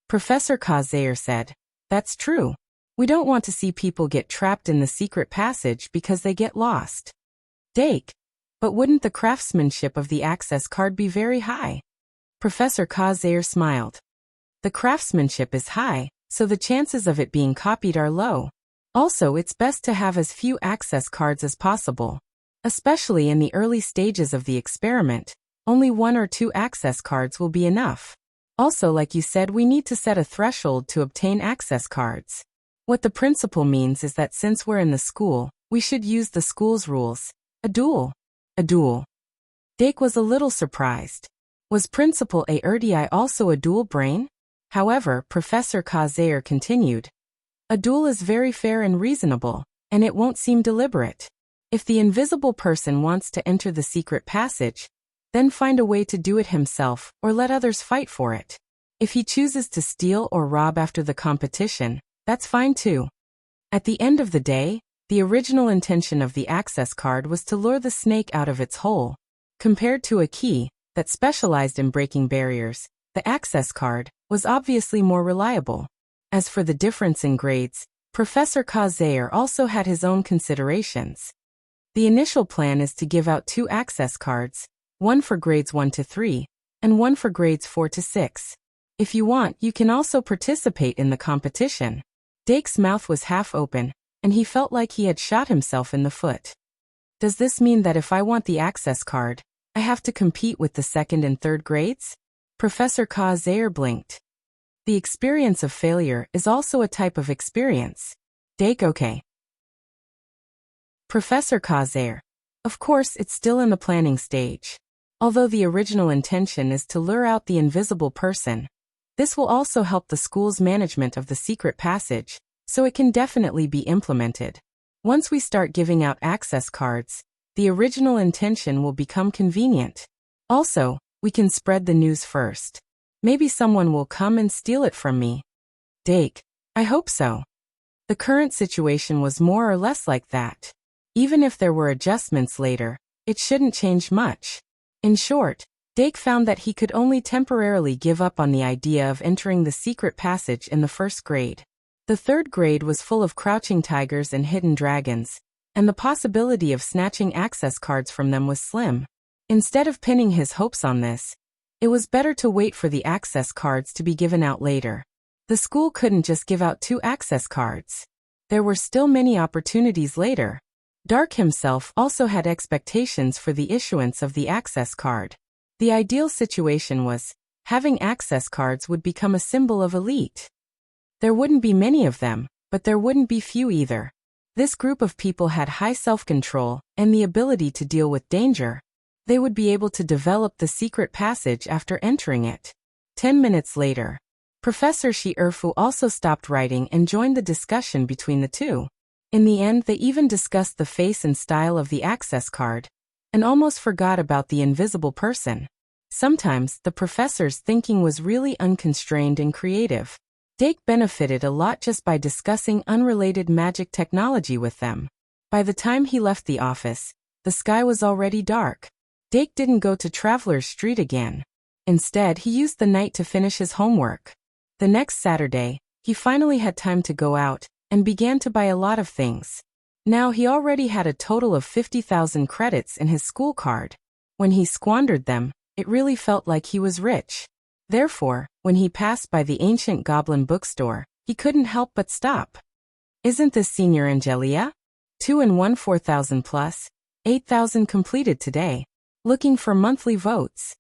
Professor Kazair said, "That's true. We don't want to see people get trapped in the secret passage because they get lost." Dake. But wouldn't the craftsmanship of the access card be very high? Professor Kazair smiled. The craftsmanship is high, so the chances of it being copied are low. Also, it's best to have as few access cards as possible. Especially in the early stages of the experiment, only 1 or 2 access cards will be enough. Also, like you said, we need to set a threshold to obtain access cards. What the principal means is that since we're in the school, we should use the school's rules. A duel. A duel. Dake was a little surprised. Was Principal Erdii also a dual brain? However, Professor Kazair continued, "A duel is very fair and reasonable, and it won't seem deliberate. If the invisible person wants to enter the secret passage, then find a way to do it himself or let others fight for it. If he chooses to steal or rob after the competition, that's fine too." At the end of the day, the original intention of the access card was to lure the snake out of its hole. Compared to a key that specialized in breaking barriers, the access card was obviously more reliable. As for the difference in grades, Professor Kazair also had his own considerations. The initial plan is to give out 2 access cards, one for grades 1 to 3, and one for grades 4 to 6. If you want, you can also participate in the competition. Dake's mouth was half open, and he felt like he had shot himself in the foot. Does this mean that if I want the access card, I have to compete with the 2nd and 3rd grades? Professor Kazair blinked. The experience of failure is also a type of experience. Dake, okay. Professor Kazair. Of course, it's still in the planning stage. Although the original intention is to lure out the invisible person, this will also help the school's management of the secret passage, so it can definitely be implemented. Once we start giving out access cards, the original intention will become convenient. Also, we can spread the news first. Maybe someone will come and steal it from me. Dake, I hope so. The current situation was more or less like that. Even if there were adjustments later, it shouldn't change much. In short, Dake found that he could only temporarily give up on the idea of entering the secret passage in the 1st grade. The 3rd grade was full of crouching tigers and hidden dragons, and the possibility of snatching access cards from them was slim. Instead of pinning his hopes on this, it was better to wait for the access cards to be given out later. The school couldn't just give out 2 access cards. There were still many opportunities later. Dark himself also had expectations for the issuance of the access card. The ideal situation was, having access cards would become a symbol of elite. There wouldn't be many of them, but there wouldn't be few either. This group of people had high self-control and the ability to deal with danger. They would be able to develop the secret passage after entering it. 10 minutes later, Professor Shi-Erfu also stopped writing and joined the discussion between the two. In the end, they even discussed the face and style of the access card, and almost forgot about the invisible person. Sometimes, the professor's thinking was really unconstrained and creative. Dake benefited a lot just by discussing unrelated magic technology with them. By the time he left the office, the sky was already dark. Dake didn't go to Traveler's Street again. Instead, he used the night to finish his homework. The next Saturday, he finally had time to go out, and began to buy a lot of things. Now he already had a total of 50,000 credits in his school card. When he squandered them, it really felt like he was rich. Therefore, when he passed by the ancient goblin bookstore, he couldn't help but stop. Isn't this Senior Angelia? 2 and 1 4,000 plus, 8,000 completed today. Looking for monthly votes.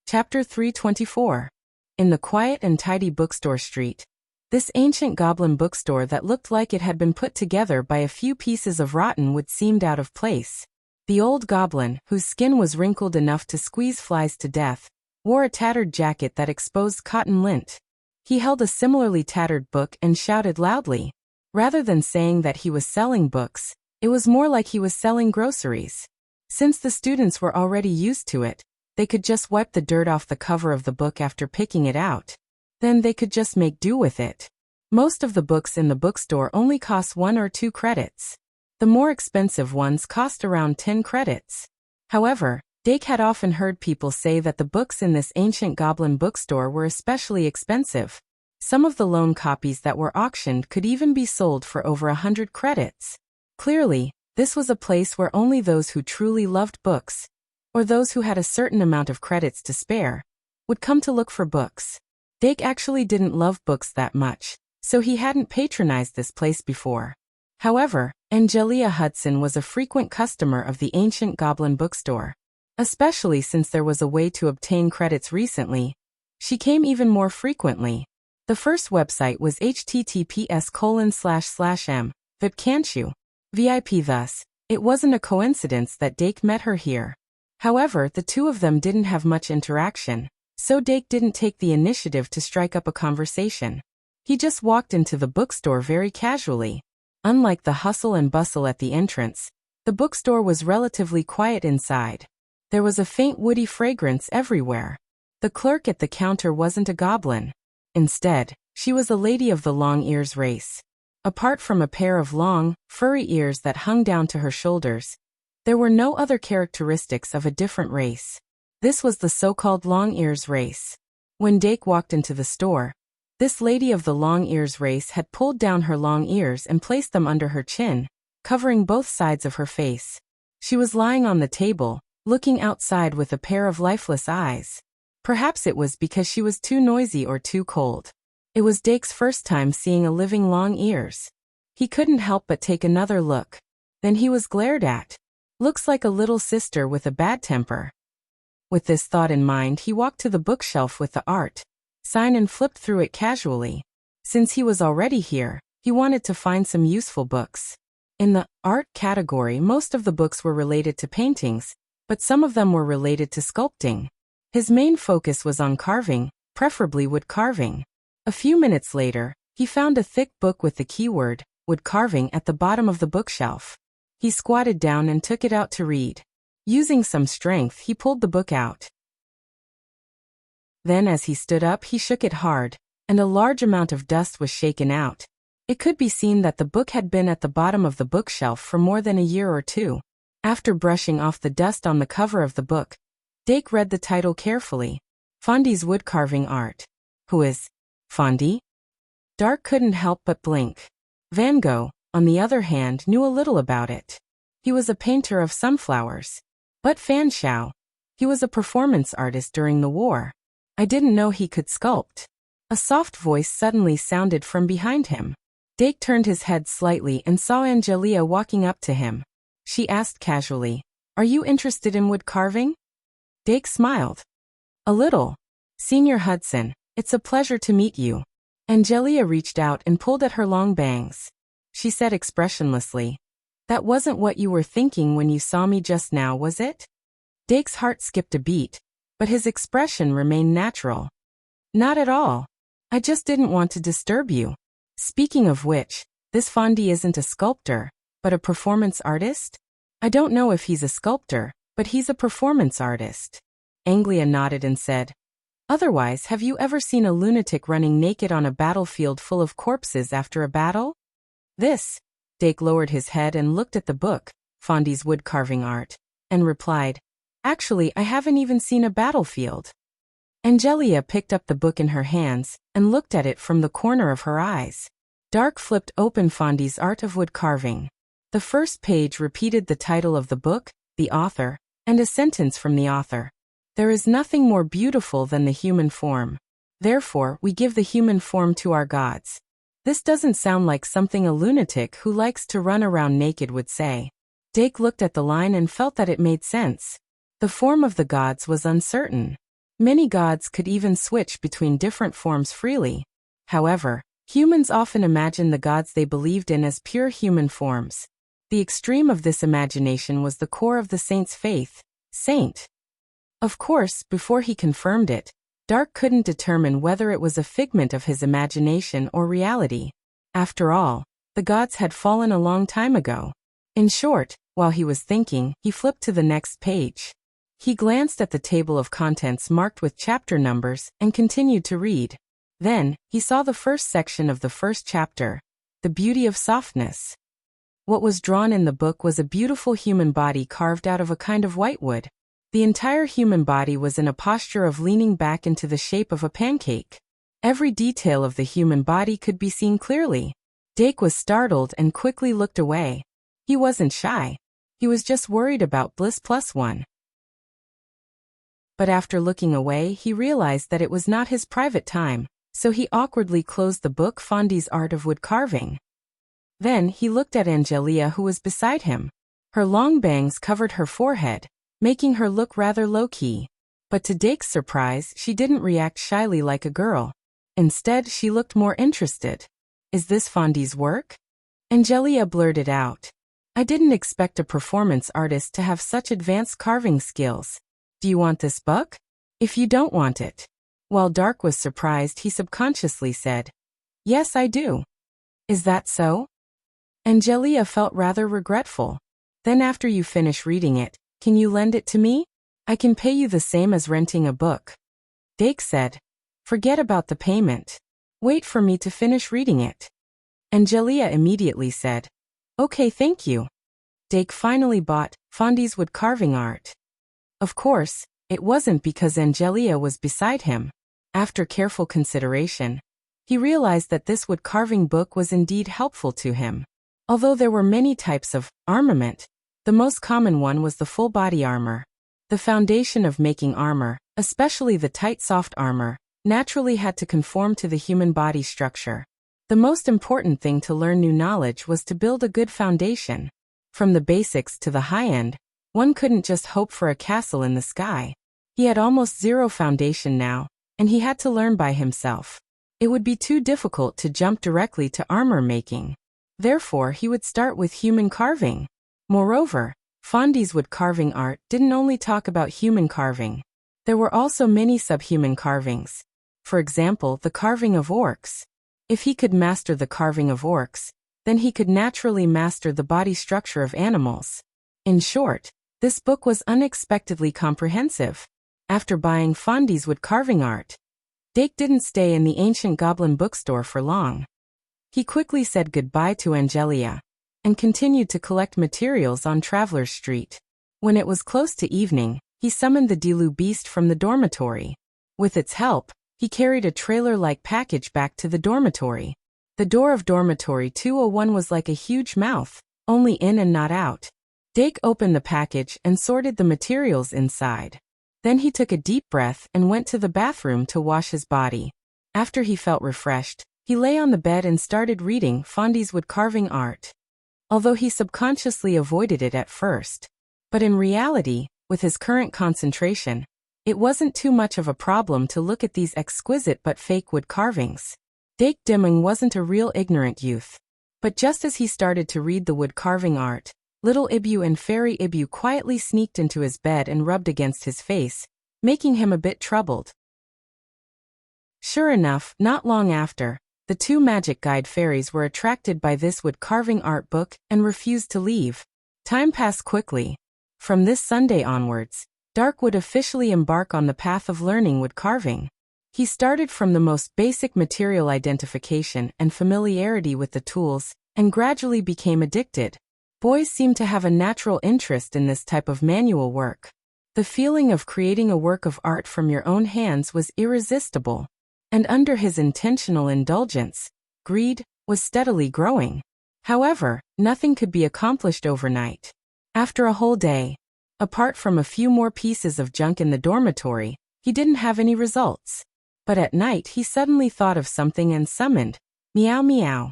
Chapter 324. In the quiet and tidy bookstore street. This ancient goblin bookstore that looked like it had been put together by a few pieces of rotten wood seemed out of place. The old goblin, whose skin was wrinkled enough to squeeze flies to death, wore a tattered jacket that exposed cotton lint. He held a similarly tattered book and shouted loudly. Rather than saying that he was selling books, it was more like he was selling groceries. Since the students were already used to it, they could just wipe the dirt off the cover of the book after picking it out. Then they could just make do with it. Most of the books in the bookstore only cost 1 or 2 credits. The more expensive ones cost around 10 credits. However, Dake had often heard people say that the books in this ancient goblin bookstore were especially expensive. Some of the loan copies that were auctioned could even be sold for over 100 credits. Clearly, this was a place where only those who truly loved books, or those who had a certain amount of credits to spare, would come to look for books. Dake actually didn't love books that much, so he hadn't patronized this place before. However, Angelia Hudson was a frequent customer of the ancient goblin bookstore. Especially since there was a way to obtain credits recently, she came even more frequently. The first website was https://m, VIP can't you? VIP thus, it wasn't a coincidence that Dake met her here. However, the two of them didn't have much interaction, so Dake didn't take the initiative to strike up a conversation. He just walked into the bookstore very casually. Unlike the hustle and bustle at the entrance, the bookstore was relatively quiet inside. There was a faint woody fragrance everywhere. The clerk at the counter wasn't a goblin. Instead, She was a lady of the long ears race. Apart from a pair of long, furry ears that hung down to her shoulders, there were no other characteristics of a different race. This was the so-called long ears race. When Dake walked into the store, this lady of the long ears race had pulled down her long ears and placed them under her chin, covering both sides of her face. She was lying on the table, looking outside with a pair of lifeless eyes. Perhaps it was because she was too noisy or too cold. It was Dake's first time seeing a living long ears. He couldn't help but take another look. Then he was glared at. Looks like a little sister with a bad temper. With this thought in mind, he walked to the bookshelf with the art sign and flipped through it casually. Since he was already here, he wanted to find some useful books. In the art category, most of the books were related to paintings, but some of them were related to sculpting. His main focus was on carving, preferably wood carving. A few minutes later, he found a thick book with the keyword, wood carving, at the bottom of the bookshelf. He squatted down and took it out to read. Using some strength, he pulled the book out. Then as he stood up, he shook it hard, and a large amount of dust was shaken out. It could be seen that the book had been at the bottom of the bookshelf for more than a year or two. After brushing off the dust on the cover of the book, Dake read the title carefully. Fondy's Wood Carving Art. Who is Fondy? Dark couldn't help but blink. Van Gogh, on the other hand, knew a little about it. He was a painter of sunflowers. But Fanshawe, he was a performance artist during the war. I didn't know he could sculpt. A soft voice suddenly sounded from behind him. Dake turned his head slightly and saw Angelia walking up to him. She asked casually, "Are you interested in wood carving?" Dake smiled. "A little. Senior Hudson, it's a pleasure to meet you." Angelia reached out and pulled at her long bangs. She said expressionlessly, "That wasn't what you were thinking when you saw me just now, was it?" Dake's heart skipped a beat, but his expression remained natural. "Not at all. I just didn't want to disturb you. Speaking of which, this Fondy isn't a sculptor, but a performance artist? I don't know if he's a sculptor, but he's a performance artist." Anglia nodded and said, "Otherwise, have you ever seen a lunatic running naked on a battlefield full of corpses after a battle?" Dake lowered his head and looked at the book, Fondy's Wood Carving Art, and replied, "Actually, I haven't even seen a battlefield." Angelia picked up the book in her hands and looked at it from the corner of her eyes. Dark flipped open Fondy's Art of Wood Carving. The first page repeated the title of the book, the author, and a sentence from the author. "There is nothing more beautiful than the human form. Therefore, we give the human form to our gods." This doesn't sound like something a lunatic who likes to run around naked would say. Dake looked at the line and felt that it made sense. The form of the gods was uncertain. Many gods could even switch between different forms freely. However, humans often imagined the gods they believed in as pure human forms. The extreme of this imagination was the core of the saint's faith, Saint. Of course, before he confirmed it, Dark couldn't determine whether it was a figment of his imagination or reality. After all, the gods had fallen a long time ago. In short, while he was thinking, he flipped to the next page. He glanced at the table of contents marked with chapter numbers and continued to read. Then, he saw the first section of the first chapter, The Beauty of Softness. What was drawn in the book was a beautiful human body carved out of a kind of whitewood. The entire human body was in a posture of leaning back into the shape of a pancake. Every detail of the human body could be seen clearly. Dake was startled and quickly looked away. He wasn't shy. He was just worried about Bliss Plus One. But after looking away, he realized that it was not his private time, so he awkwardly closed the book Fondy's Art of Wood Carving. Then he looked at Angelia, who was beside him. Her long bangs covered her forehead, making her look rather low-key. But to Dake's surprise, she didn't react shyly like a girl. Instead, she looked more interested. "Is this Fondy's work?" Angelia blurted out. "I didn't expect a performance artist to have such advanced carving skills. Do you want this book? If you don't want it." While Dark was surprised, he subconsciously said, "Yes, I do." "Is that so?" Angelia felt rather regretful. "Then after you finish reading it, can you lend it to me? I can pay you the same as renting a book." Dake said, "Forget about the payment. Wait for me to finish reading it. Angelia immediately said, Okay, thank you. Dake finally bought Fondy's wood carving art. Of course, it wasn't because Angelia was beside him. After careful consideration, he realized that this wood carving book was indeed helpful to him. Although there were many types of armament, the most common one was the full body armor. The foundation of making armor, especially the tight soft armor, naturally had to conform to the human body structure. The most important thing to learn new knowledge was to build a good foundation. From the basics to the high end, one couldn't just hope for a castle in the sky. He had almost zero foundation now, and he had to learn by himself. It would be too difficult to jump directly to armor making. Therefore, he would start with human carving. Moreover, Fondy's wood carving art didn't only talk about human carving. There were also many subhuman carvings. For example, the carving of orcs. If he could master the carving of orcs, then he could naturally master the body structure of animals. In short, this book was unexpectedly comprehensive. After buying Fondy's wood carving art, Dake didn't stay in the ancient goblin bookstore for long. He quickly said goodbye to Angelia and continued to collect materials on Traveler's Street. When it was close to evening, he summoned the Dilu beast from the dormitory. With its help, he carried a trailer-like package back to the dormitory. The door of dormitory 201 was like a huge mouth, only in and not out. Dake opened the package and sorted the materials inside. Then he took a deep breath and went to the bathroom to wash his body. After he felt refreshed, he lay on the bed and started reading Fondy's wood carving art. Although he subconsciously avoided it at first. But in reality, with his current concentration, it wasn't too much of a problem to look at these exquisite but fake wood carvings. Dake Dimming wasn't a real ignorant youth. But just as he started to read the wood carving art, little Ibu and Fairy Ibu quietly sneaked into his bed and rubbed against his face, making him a bit troubled. Sure enough, not long after, the two magic guide fairies were attracted by this wood carving art book and refused to leave. Time passed quickly. From this Sunday onwards, Dark would officially embark on the path of learning wood carving. He started from the most basic material identification and familiarity with the tools, and gradually became addicted. Boys seem to have a natural interest in this type of manual work. The feeling of creating a work of art from your own hands was irresistible. And under his intentional indulgence, greed was steadily growing. However, nothing could be accomplished overnight. After a whole day, apart from a few more pieces of junk in the dormitory, he didn't have any results. But at night he suddenly thought of something and summoned, Meow Meow.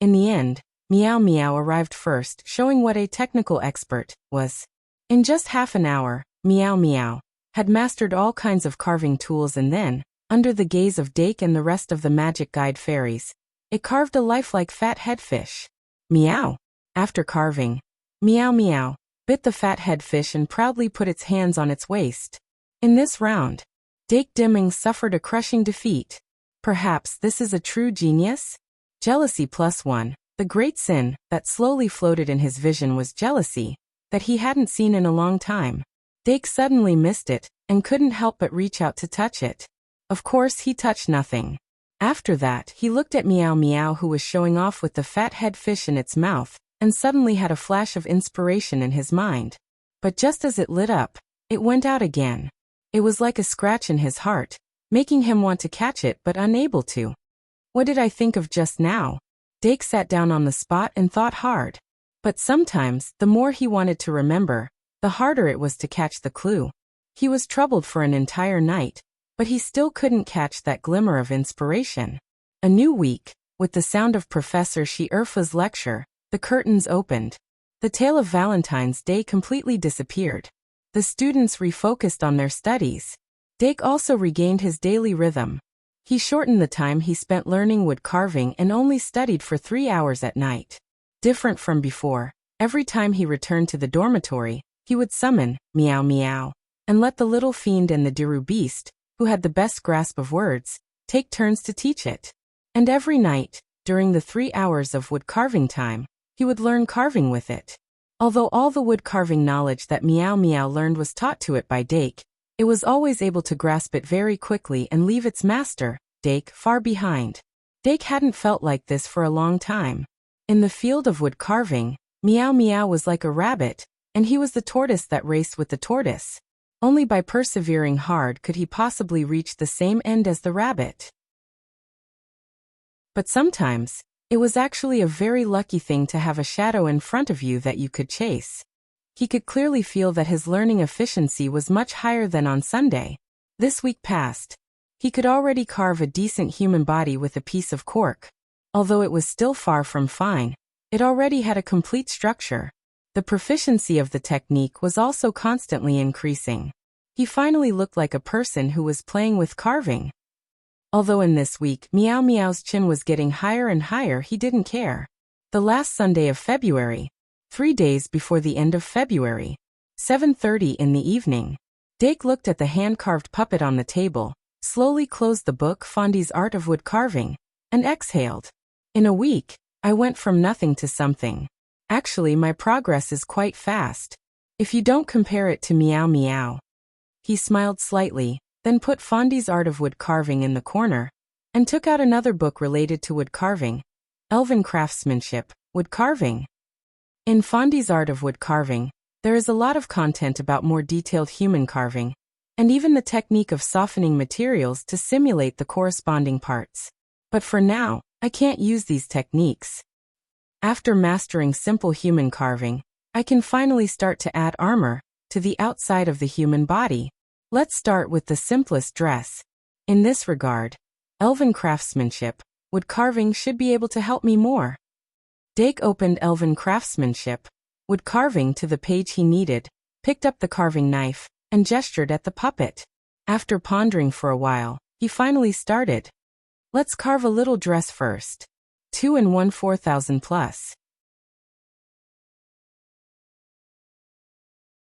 In the end, Meow Meow arrived first, showing what a technical expert was. In just half an hour, Meow Meow had mastered all kinds of carving tools, and then, under the gaze of Dake and the rest of the magic guide fairies, it carved a lifelike fat head fish. Meow. After carving, Meow Meow bit the fat head fish and proudly put its hands on its waist. In this round, Dake Dimming suffered a crushing defeat. Perhaps this is a true genius? Jealousy +1. The great sin that slowly floated in his vision was jealousy, that he hadn't seen in a long time. Dake suddenly missed it, and couldn't help but reach out to touch it. Of course, he touched nothing. After that, he looked at Meow Meow, who was showing off with the fat head fish in its mouth, and suddenly had a flash of inspiration in his mind. But just as it lit up, it went out again. It was like a scratch in his heart, making him want to catch it but unable to. What did I think of just now? Dake sat down on the spot and thought hard. But sometimes, the more he wanted to remember, the harder it was to catch the clue. He was troubled for an entire night, but he still couldn't catch that glimmer of inspiration. A new week, with the sound of Professor Shirfa's lecture, the curtains opened. The tale of Valentine's Day completely disappeared. The students refocused on their studies. Dake also regained his daily rhythm. He shortened the time he spent learning wood carving and only studied for 3 hours at night. Different from before, every time he returned to the dormitory, he would summon Meow Meow and let the little fiend and the Diru beast, who had the best grasp of words, take turns to teach it. And every night, during the 3 hours of wood carving time, he would learn carving with it. Although all the wood carving knowledge that Meow Meow learned was taught to it by Dake, it was always able to grasp it very quickly and leave its master, Dake, far behind. Dake hadn't felt like this for a long time. In the field of wood carving, Meow Meow was like a rabbit, and he was the tortoise that raced with the tortoise. Only by persevering hard could he possibly reach the same end as the rabbit. But sometimes, it was actually a very lucky thing to have a shadow in front of you that you could chase. He could clearly feel that his learning efficiency was much higher than on Sunday. This week passed. He could already carve a decent human body with a piece of cork. Although it was still far from fine, it already had a complete structure. The proficiency of the technique was also constantly increasing. He finally looked like a person who was playing with carving. Although in this week Meow Meow's chin was getting higher and higher, he didn't care. The last Sunday of February, 3 days before the end of February, 7:30 in the evening, Dake looked at the hand-carved puppet on the table, slowly closed the book Fondy's Art of Wood Carving, and exhaled. In a week, I went from nothing to something. Actually, my progress is quite fast. If you don't compare it to Meow Meow. He smiled slightly, then put Fondy's Art of Wood Carving in the corner, and took out another book related to wood carving, Elven Craftsmanship, Wood Carving. In Fondy's Art of Wood Carving, there is a lot of content about more detailed human carving, and even the technique of softening materials to simulate the corresponding parts. But for now, I can't use these techniques. After mastering simple human carving, I can finally start to add armor to the outside of the human body. Let's start with the simplest dress. In this regard, Elven Craftsmanship, Wood Carving should be able to help me more. Dake opened Elven Craftsmanship, Wood Carving to the page he needed, picked up the carving knife, and gestured at the puppet. After pondering for a while, he finally started. Let's carve a little dress first. 2 1/4 thousand plus.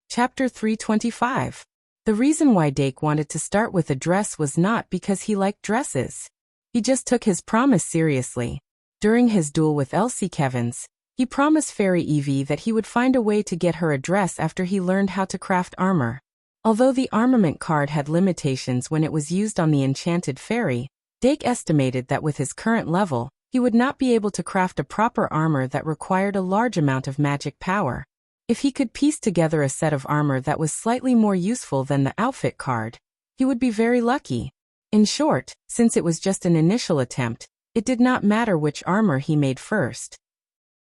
Chapter 325. The reason why Dake wanted to start with a dress was not because he liked dresses. He just took his promise seriously. During his duel with Elsie Kevins, he promised Fairy Evie that he would find a way to get her a dress after he learned how to craft armor. Although the armament card had limitations when it was used on the enchanted fairy, Dake estimated that with his current level, he would not be able to craft a proper armor that required a large amount of magic power. If he could piece together a set of armor that was slightly more useful than the outfit card, he would be very lucky. In short, since it was just an initial attempt, it did not matter which armor he made first.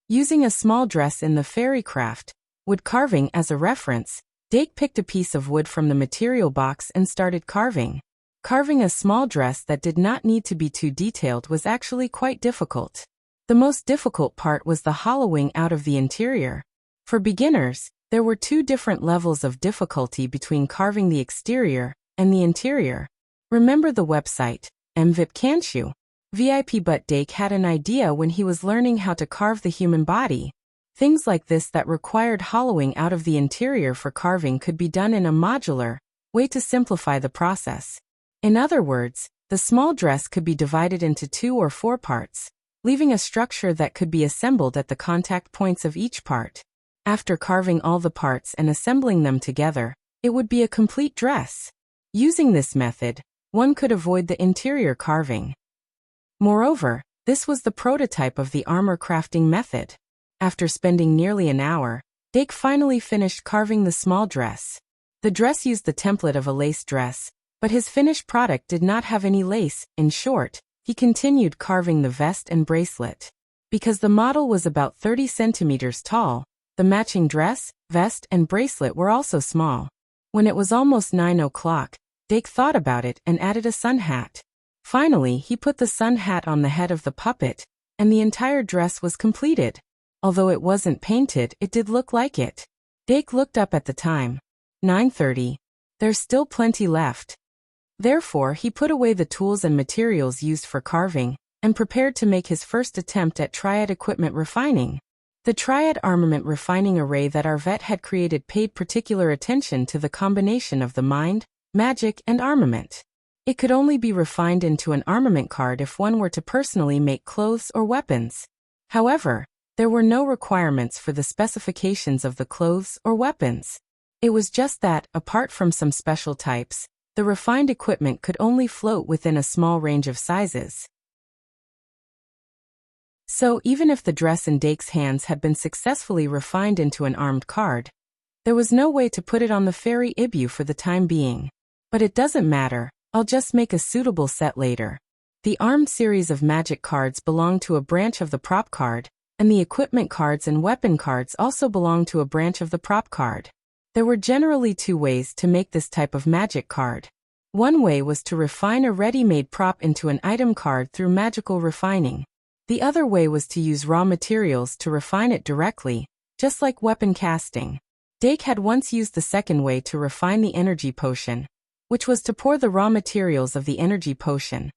Using a small dress in the fairy craft, wood carving as a reference, Dake picked a piece of wood from the material box and started carving. Carving a small dress that did not need to be too detailed was actually quite difficult. The most difficult part was the hollowing out of the interior. For beginners, there were 2 different levels of difficulty between carving the exterior and the interior. Remember the website, MVIP can't you? VIP. But Dake had an idea when he was learning how to carve the human body. Things like this that required hollowing out of the interior for carving could be done in a modular way to simplify the process. In other words, the small dress could be divided into 2 or 4 parts, leaving a structure that could be assembled at the contact points of each part. After carving all the parts and assembling them together, it would be a complete dress. Using this method, one could avoid the interior carving. Moreover, this was the prototype of the armor crafting method. After spending nearly an hour, Dake finally finished carving the small dress. The dress used the template of a lace dress, but his finished product did not have any lace. In short, he continued carving the vest and bracelet. Because the model was about 30 centimeters tall, the matching dress, vest, and bracelet were also small. When it was almost 9 o'clock, Dake thought about it and added a sun hat. Finally, he put the sun hat on the head of the puppet, and the entire dress was completed. Although it wasn't painted, it did look like it. Dake looked up at the time. 9:30. There's still plenty left. Therefore, he put away the tools and materials used for carving, and prepared to make his first attempt at Triad equipment refining. The Triad armament refining array that our vet had created paid particular attention to the combination of the mind, magic, and armament. It could only be refined into an armament card if one were to personally make clothes or weapons. However, there were no requirements for the specifications of the clothes or weapons. It was just that, apart from some special types, the refined equipment could only float within a small range of sizes. So even if the dress in Dake's hands had been successfully refined into an armed card, there was no way to put it on the fairy Ibu for the time being. But it doesn't matter, I'll just make a suitable set later. The armed series of magic cards belong to a branch of the prop card, and the equipment cards and weapon cards also belong to a branch of the prop card. There were generally two ways to make this type of magic card. One way was to refine a ready-made prop into an item card through magical refining. The other way was to use raw materials to refine it directly, just like weapon casting. Dake had once used the second way to refine the energy potion, which was to pour the raw materials of the energy potion,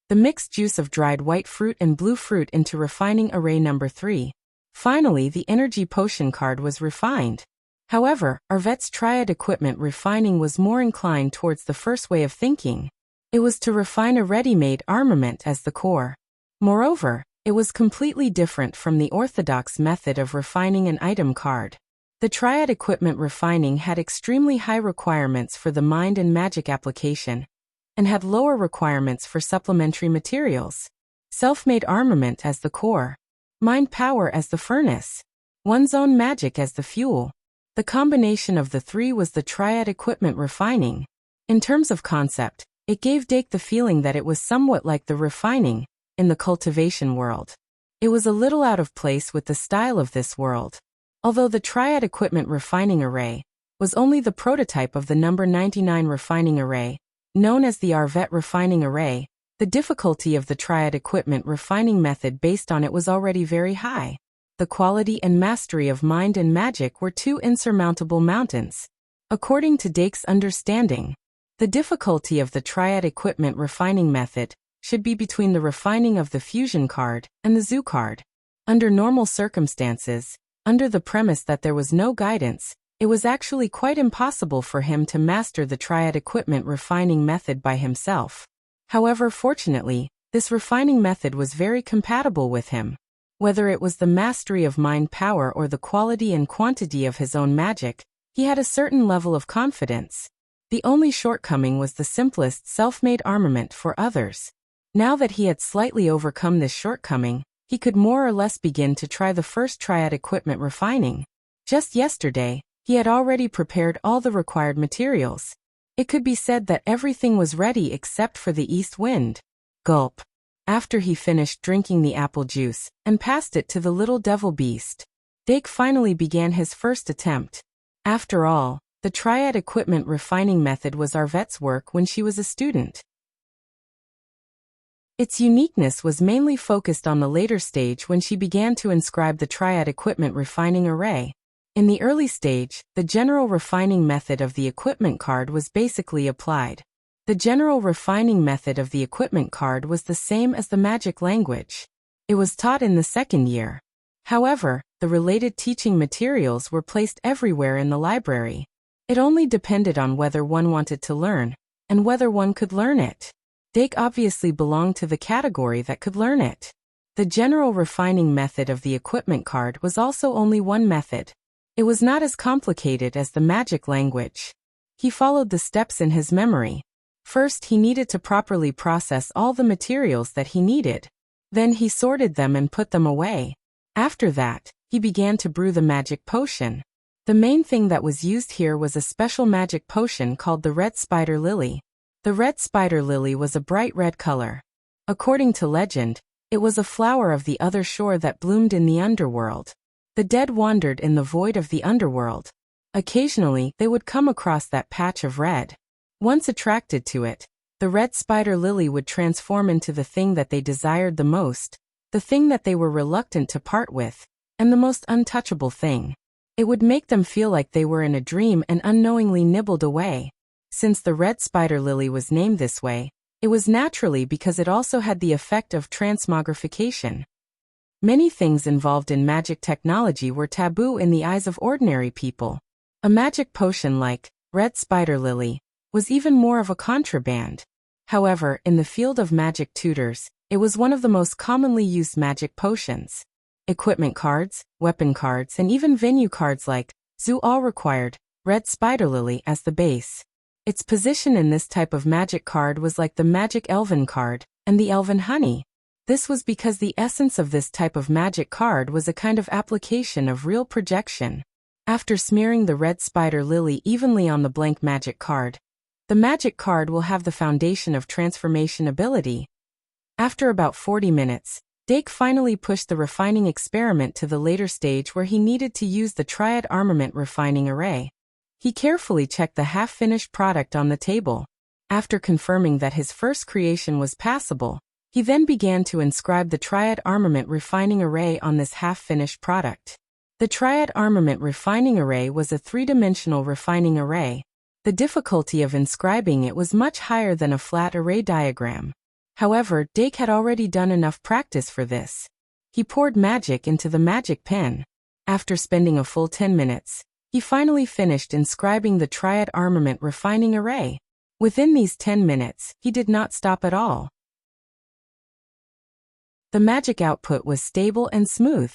the mixed juice of dried white fruit and blue fruit, into refining array number 3. Finally, the energy potion card was refined. However, Arvet's triad equipment refining was more inclined towards the first way of thinking. It was to refine a ready-made armament as the core. Moreover, it was completely different from the orthodox method of refining an item card. The triad equipment refining had extremely high requirements for the mind and magic application, and had lower requirements for supplementary materials. Self-made armament as the core, mind power as the furnace, one's own magic as the fuel. The combination of the three was the triad equipment refining. In terms of concept, it gave Dake the feeling that it was somewhat like the refining in the cultivation world. It was a little out of place with the style of this world. Although the triad equipment refining array was only the prototype of the number 99 refining array, known as the Arvet refining array, the difficulty of the triad equipment refining method based on it was already very high. The quality and mastery of mind and magic were two insurmountable mountains. According to Dake's understanding, the difficulty of the triad equipment refining method should be between the refining of the fusion card and the zoo card. Under normal circumstances, under the premise that there was no guidance, it was actually quite impossible for him to master the triad equipment refining method by himself. However, fortunately, this refining method was very compatible with him. Whether it was the mastery of mind power or the quality and quantity of his own magic, he had a certain level of confidence. The only shortcoming was the simplest self-made armament for others. Now that he had slightly overcome this shortcoming, he could more or less begin to try the first triad equipment refining. Just yesterday, he had already prepared all the required materials. It could be said that everything was ready except for the east wind. Gulp. After he finished drinking the apple juice and passed it to the little devil beast, Dake finally began his first attempt. After all, the triad equipment refining method was Arvet's work when she was a student. Its uniqueness was mainly focused on the later stage when she began to inscribe the triad equipment refining array. In the early stage, the general refining method of the equipment card was basically applied. The general refining method of the equipment card was the same as the magic language. It was taught in the second year. However, the related teaching materials were placed everywhere in the library. It only depended on whether one wanted to learn, and whether one could learn it. Dake obviously belonged to the category that could learn it. The general refining method of the equipment card was also only one method. It was not as complicated as the magic language. He followed the steps in his memory. First, he needed to properly process all the materials that he needed. Then he sorted them and put them away. After that, he began to brew the magic potion. The main thing that was used here was a special magic potion called the red spider lily. The red spider lily was a bright red color. According to legend, it was a flower of the other shore that bloomed in the underworld. The dead wandered in the void of the underworld. Occasionally, they would come across that patch of red. Once attracted to it, the red spider lily would transform into the thing that they desired the most, the thing that they were reluctant to part with, and the most untouchable thing. It would make them feel like they were in a dream and unknowingly nibbled away. Since the red spider lily was named this way, it was naturally because it also had the effect of transmogrification. Many things involved in magic technology were taboo in the eyes of ordinary people. A magic potion like red spider lily was even more of a contraband. However, in the field of magic tutors, it was one of the most commonly used magic potions. Equipment cards, weapon cards, and even venue cards like zoo all required red spider lily as the base. Its position in this type of magic card was like the magic elven card and the elven honey. This was because the essence of this type of magic card was a kind of application of real projection. After smearing the red spider lily evenly on the blank magic card, the magic card will have the foundation of transformation ability. After about 40 minutes, Dake finally pushed the refining experiment to the later stage where he needed to use the Triad Armament refining array. He carefully checked the half-finished product on the table. After confirming that his first creation was passable, he then began to inscribe the Triad Armament refining array on this half-finished product. The Triad Armament refining array was a three-dimensional refining array. The difficulty of inscribing it was much higher than a flat array diagram. However, Dake had already done enough practice for this. He poured magic into the magic pen. After spending a full 10 minutes, he finally finished inscribing the Triad Armament refining array. Within these 10 minutes, he did not stop at all. The magic output was stable and smooth.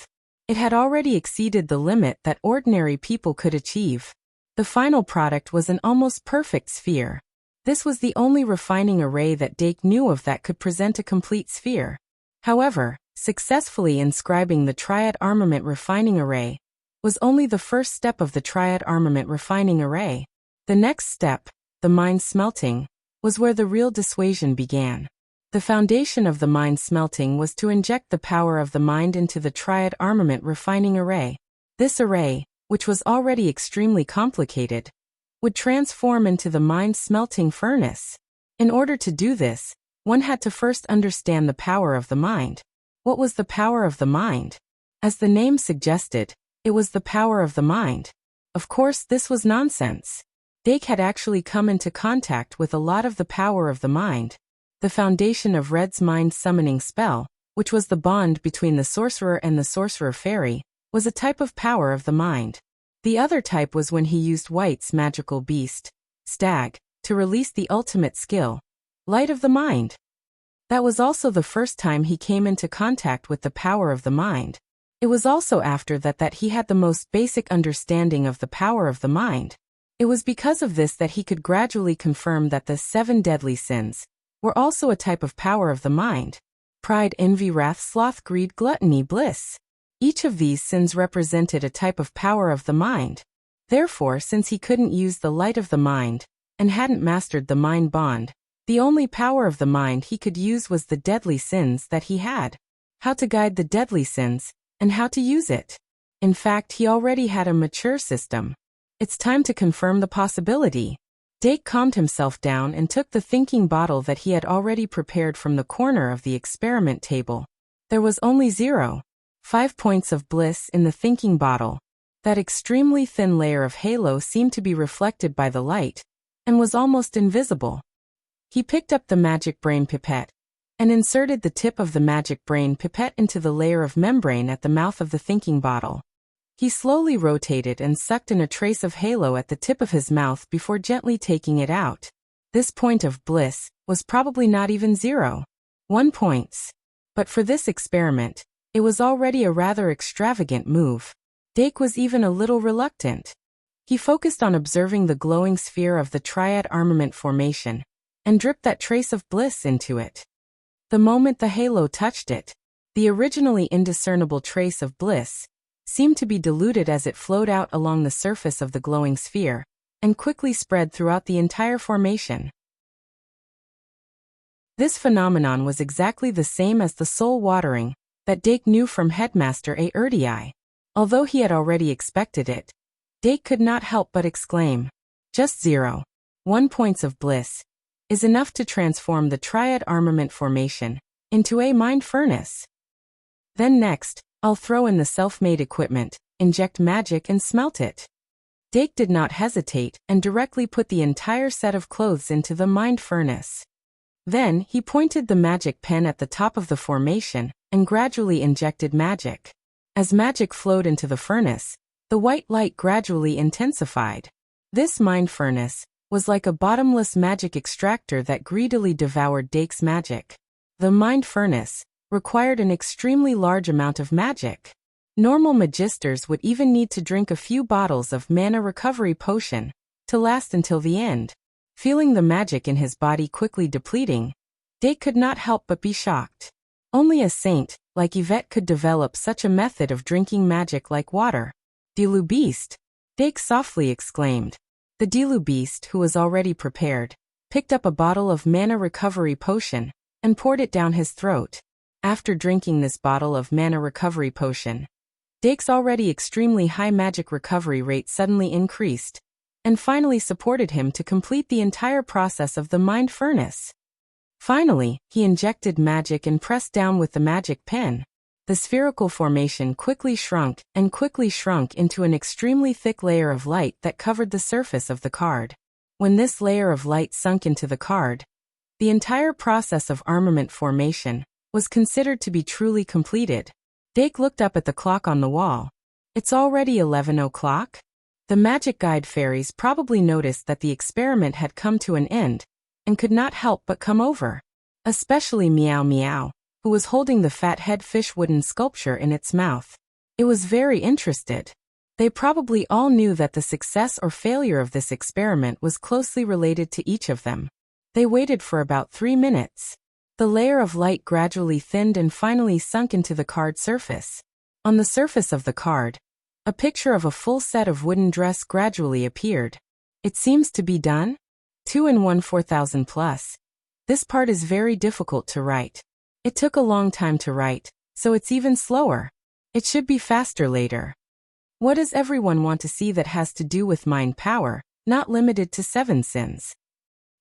It had already exceeded the limit that ordinary people could achieve. The final product was an almost perfect sphere. This was the only refining array that Dake knew of that could present a complete sphere. However, successfully inscribing the Triad Armament refining array was only the first step of the Triad Armament refining array. The next step, the mind smelting, was where the real dissuasion began. The foundation of the mind smelting was to inject the power of the mind into the Triad Armament refining array. This array, which was already extremely complicated, would transform into the mind-smelting furnace. In order to do this, one had to first understand the power of the mind. What was the power of the mind? As the name suggested, it was the power of the mind. Of course, this was nonsense. Dake had actually come into contact with a lot of the power of the mind. The foundation of Red's mind-summoning spell, which was the bond between the sorcerer and the sorcerer fairy, was a type of power of the mind. The other type was when he used White's magical beast, Stag, to release the ultimate skill, Light of the Mind. That was also the first time he came into contact with the power of the mind. It was also after that he had the most basic understanding of the power of the mind. It was because of this that he could gradually confirm that the 7 deadly sins were also a type of power of the mind. Pride, envy, wrath, sloth, greed, gluttony, bliss. Each of these sins represented a type of power of the mind. Therefore, since he couldn't use the light of the mind, and hadn't mastered the mind bond, the only power of the mind he could use was the deadly sins that he had. How to guide the deadly sins, and how to use it. In fact, he already had a mature system. It's time to confirm the possibility. Dake calmed himself down and took the thinking bottle that he had already prepared from the corner of the experiment table. There was only 0.5 points of bliss in the thinking bottle. That extremely thin layer of halo seemed to be reflected by the light, and was almost invisible. He picked up the magic brain pipette, and inserted the tip of the magic brain pipette into the layer of membrane at the mouth of the thinking bottle. He slowly rotated and sucked in a trace of halo at the tip of his mouth before gently taking it out. This point of bliss was probably not even 0.1 points. But for this experiment, it was already a rather extravagant move. Dake was even a little reluctant. He focused on observing the glowing sphere of the Triad Armament formation, and dripped that trace of bliss into it. The moment the halo touched it, the originally indiscernible trace of bliss seemed to be diluted as it flowed out along the surface of the glowing sphere, and quickly spread throughout the entire formation. This phenomenon was exactly the same as the soul watering that Dake knew from Headmaster Aerdi. Although he had already expected it, Dake could not help but exclaim, "Just 0.1 points of bliss is enough to transform the Triad Armament formation into a mind furnace. Then next, I'll throw in the self-made equipment, inject magic and smelt it." Dake did not hesitate and directly put the entire set of clothes into the mind furnace. Then, he pointed the magic pen at the top of the formation and gradually injected magic. As magic flowed into the furnace, the white light gradually intensified. This mind furnace was like a bottomless magic extractor that greedily devoured Dake's magic. The mind furnace required an extremely large amount of magic. Normal magisters would even need to drink a few bottles of mana recovery potion to last until the end. Feeling the magic in his body quickly depleting, Dake could not help but be shocked. Only a saint, like Yvette, could develop such a method of drinking magic like water. Dilu beast! Dake softly exclaimed. The Dilu beast, who was already prepared, picked up a bottle of mana recovery potion and poured it down his throat. After drinking this bottle of mana recovery potion, Dake's already extremely high magic recovery rate suddenly increased, and finally supported him to complete the entire process of the mind furnace. Finally, he injected magic and pressed down with the magic pen. The spherical formation quickly shrunk into an extremely thick layer of light that covered the surface of the card. When this layer of light sunk into the card, the entire process of armament formation was considered to be truly completed. Dake looked up at the clock on the wall. It's already 11 o'clock? The magic guide fairies probably noticed that the experiment had come to an end, and could not help but come over. Especially Meow Meow, who was holding the fat head fish wooden sculpture in its mouth. It was very interested. They probably all knew that the success or failure of this experiment was closely related to each of them. They waited for about 3 minutes. The layer of light gradually thinned and finally sunk into the card surface. On the surface of the card, a picture of a full set of wooden dress gradually appeared. It seems to be done? 2 in 1 4000 plus. This part is very difficult to write. It took a long time to write, so it's even slower. It should be faster later. What does everyone want to see that has to do with mind power, not limited to 7 sins?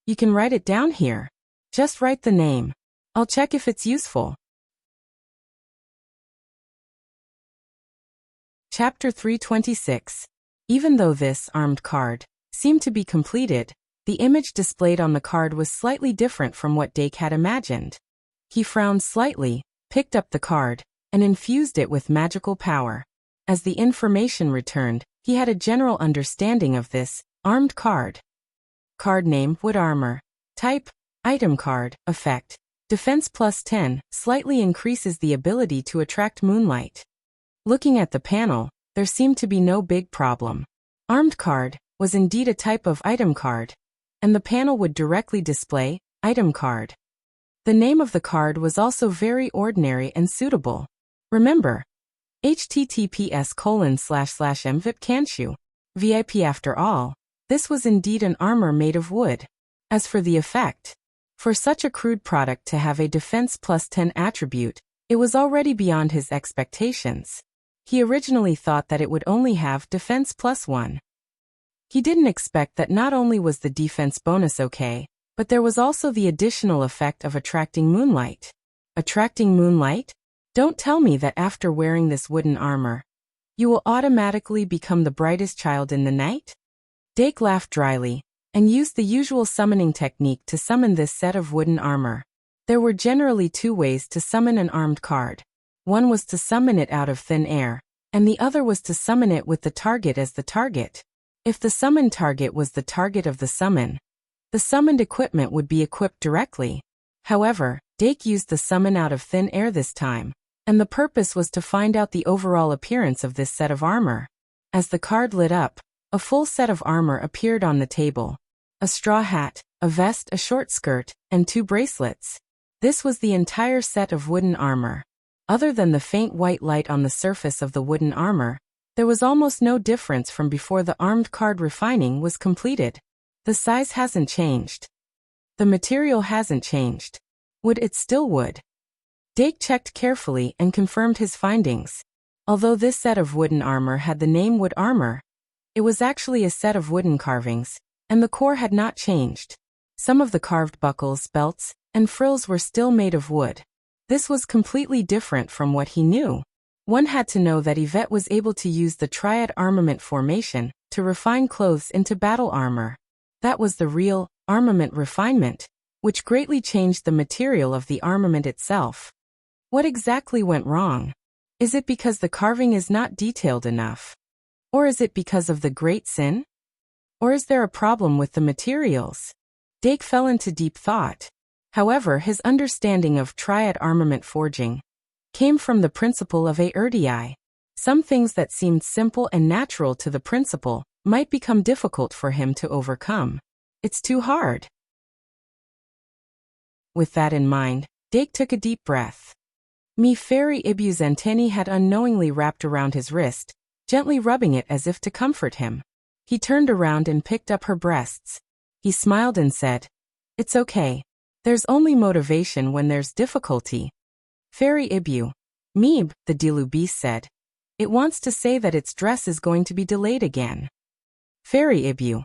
You can write it down here. Just write the name. I'll check if it's useful. Chapter 326. Even though this armed card seemed to be completed, the image displayed on the card was slightly different from what Dake had imagined. He frowned slightly, picked up the card, and infused it with magical power. As the information returned, he had a general understanding of this armed card. Card name: Wood Armor. Type: Item card. Effect: Defense plus 10, slightly increases the ability to attract moonlight. Looking at the panel, there seemed to be no big problem. Armed card was indeed a type of item card, and the panel would directly display item card. The name of the card was also very ordinary and suitable. Remember, https://mvip can't you? VIP. After all, this was indeed an armor made of wood. As for the effect, for such a crude product to have a defense plus 10 attribute, it was already beyond his expectations. He originally thought that it would only have defense plus 1. He didn't expect that not only was the defense bonus okay, but there was also the additional effect of attracting moonlight. Attracting moonlight? Don't tell me that after wearing this wooden armor, you will automatically become the brightest child in the night? Dake laughed dryly, and used the usual summoning technique to summon this set of wooden armor. There were generally 2 ways to summon an armed card. One was to summon it out of thin air, and the other was to summon it with the target as the target. If the summoned target was the target of the summon, the summoned equipment would be equipped directly. However, Dake used the summon out of thin air this time, and the purpose was to find out the overall appearance of this set of armor. As the card lit up, a full set of armor appeared on the table. A straw hat, a vest, a short skirt, and 2 bracelets. This was the entire set of wooden armor. Other than the faint white light on the surface of the wooden armor, there was almost no difference from before the armed card refining was completed. The size hasn't changed. The material hasn't changed. Wood, it's still wood. Dake checked carefully and confirmed his findings. Although this set of wooden armor had the name Wood Armor, it was actually a set of wooden carvings, and the core had not changed. Some of the carved buckles, belts, and frills were still made of wood. This was completely different from what he knew. One had to know that Yvette was able to use the triad armament formation to refine clothes into battle armor. That was the real armament refinement, which greatly changed the material of the armament itself. What exactly went wrong? Is it because the carving is not detailed enough? Or is it because of the great sin? Or is there a problem with the materials? Dake fell into deep thought. However, his understanding of triad armament forging came from the principle of ARDI. Some things that seemed simple and natural to the principle might become difficult for him to overcome. It's too hard. With that in mind, Dake took a deep breath. Me Fairy Ibu's antennae had unknowingly wrapped around his wrist, gently rubbing it as if to comfort him. He turned around and picked up her breasts. He smiled and said, "It's okay. There's only motivation when there's difficulty." Fairy Ibu. Meeb, the Dilu beast said. "It wants to say that its dress is going to be delayed again." Fairy Ibu.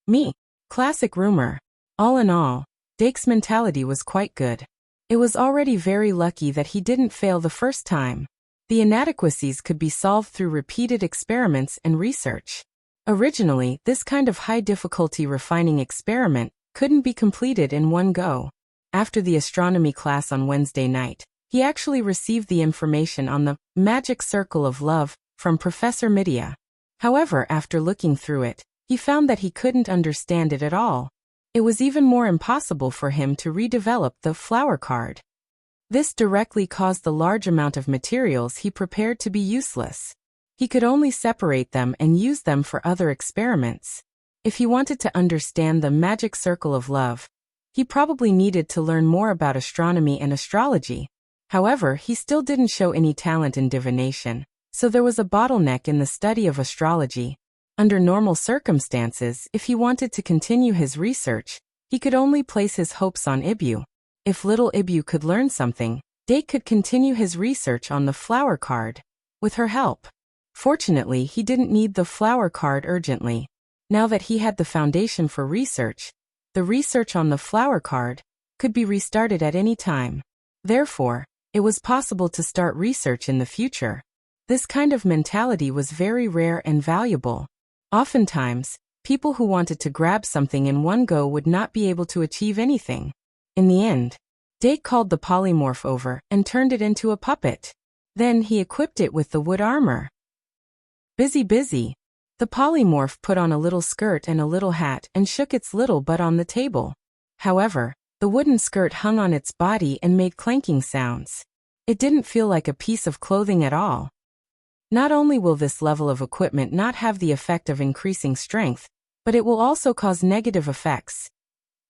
Me. Classic rumor. All in all, Dake's mentality was quite good. It was already very lucky that he didn't fail the first time. The inadequacies could be solved through repeated experiments and research. Originally, this kind of high-difficulty refining experiment couldn't be completed in one go. After the astronomy class on Wednesday night, he actually received the information on the magic circle of love from Professor Midia. However, after looking through it, he found that he couldn't understand it at all. It was even more impossible for him to redevelop the flower card. This directly caused the large amount of materials he prepared to be useless. He could only separate them and use them for other experiments. If he wanted to understand the magic circle of love, he probably needed to learn more about astronomy and astrology. However, he still didn't show any talent in divination, so there was a bottleneck in the study of astrology. Under normal circumstances, if he wanted to continue his research, he could only place his hopes on Ibu. If little Ibu could learn something, Dake could continue his research on the flower card. With her help. Fortunately, he didn't need the flower card urgently. Now that he had the foundation for research, the research on the flower card could be restarted at any time. Therefore, it was possible to start research in the future. This kind of mentality was very rare and valuable. Oftentimes, people who wanted to grab something in one go would not be able to achieve anything. In the end, Dake called the polymorph over and turned it into a puppet. Then he equipped it with the wood armor. Busy. The polymorph put on a little skirt and a little hat and shook its little butt on the table. However, the wooden skirt hung on its body and made clanking sounds. It didn't feel like a piece of clothing at all. Not only will this level of equipment not have the effect of increasing strength, but it will also cause negative effects.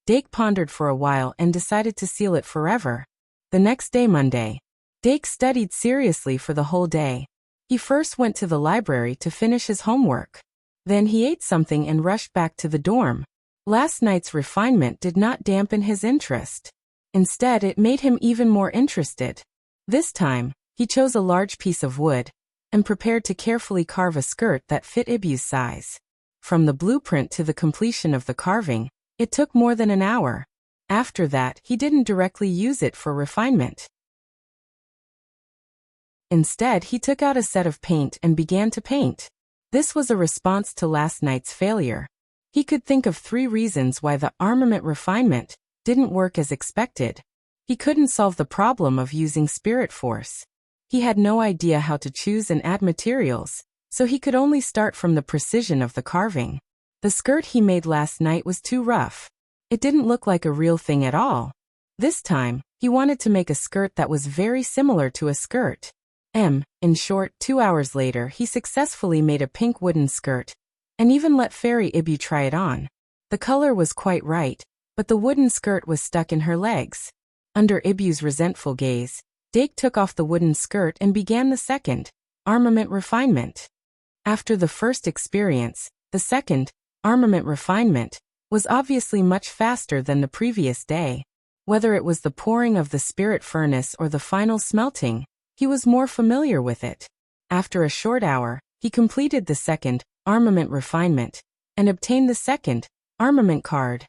Dake pondered for a while and decided to seal it forever. The next day, Monday, Dake studied seriously for the whole day. He first went to the library to finish his homework. Then he ate something and rushed back to the dorm. Last night's refinement did not dampen his interest. Instead, it made him even more interested. This time, he chose a large piece of wood and prepared to carefully carve a skirt that fit Ibu's size. From the blueprint to the completion of the carving, it took more than an hour. After that, he didn't directly use it for refinement. Instead, he took out a set of paint and began to paint. This was a response to last night's failure. He could think of 3 reasons why the armament refinement didn't work as expected. He couldn't solve the problem of using spirit force. He had no idea how to choose and add materials, so he could only start from the precision of the carving. The skirt he made last night was too rough. It didn't look like a real thing at all. This time, he wanted to make a skirt that was very similar to a skirt. In short, 2 hours later, he successfully made a pink wooden skirt, and even let Fairy Ibu try it on. The color was quite right, but the wooden skirt was stuck in her legs. Under Ibu's resentful gaze, Dake took off the wooden skirt and began the second, armament refinement. After the first experience, the second, armament refinement, was obviously much faster than the previous day. Whether it was the pouring of the spirit furnace or the final smelting, he was more familiar with it. After a short hour, he completed the second, armament refinement, and obtained the second, armament card.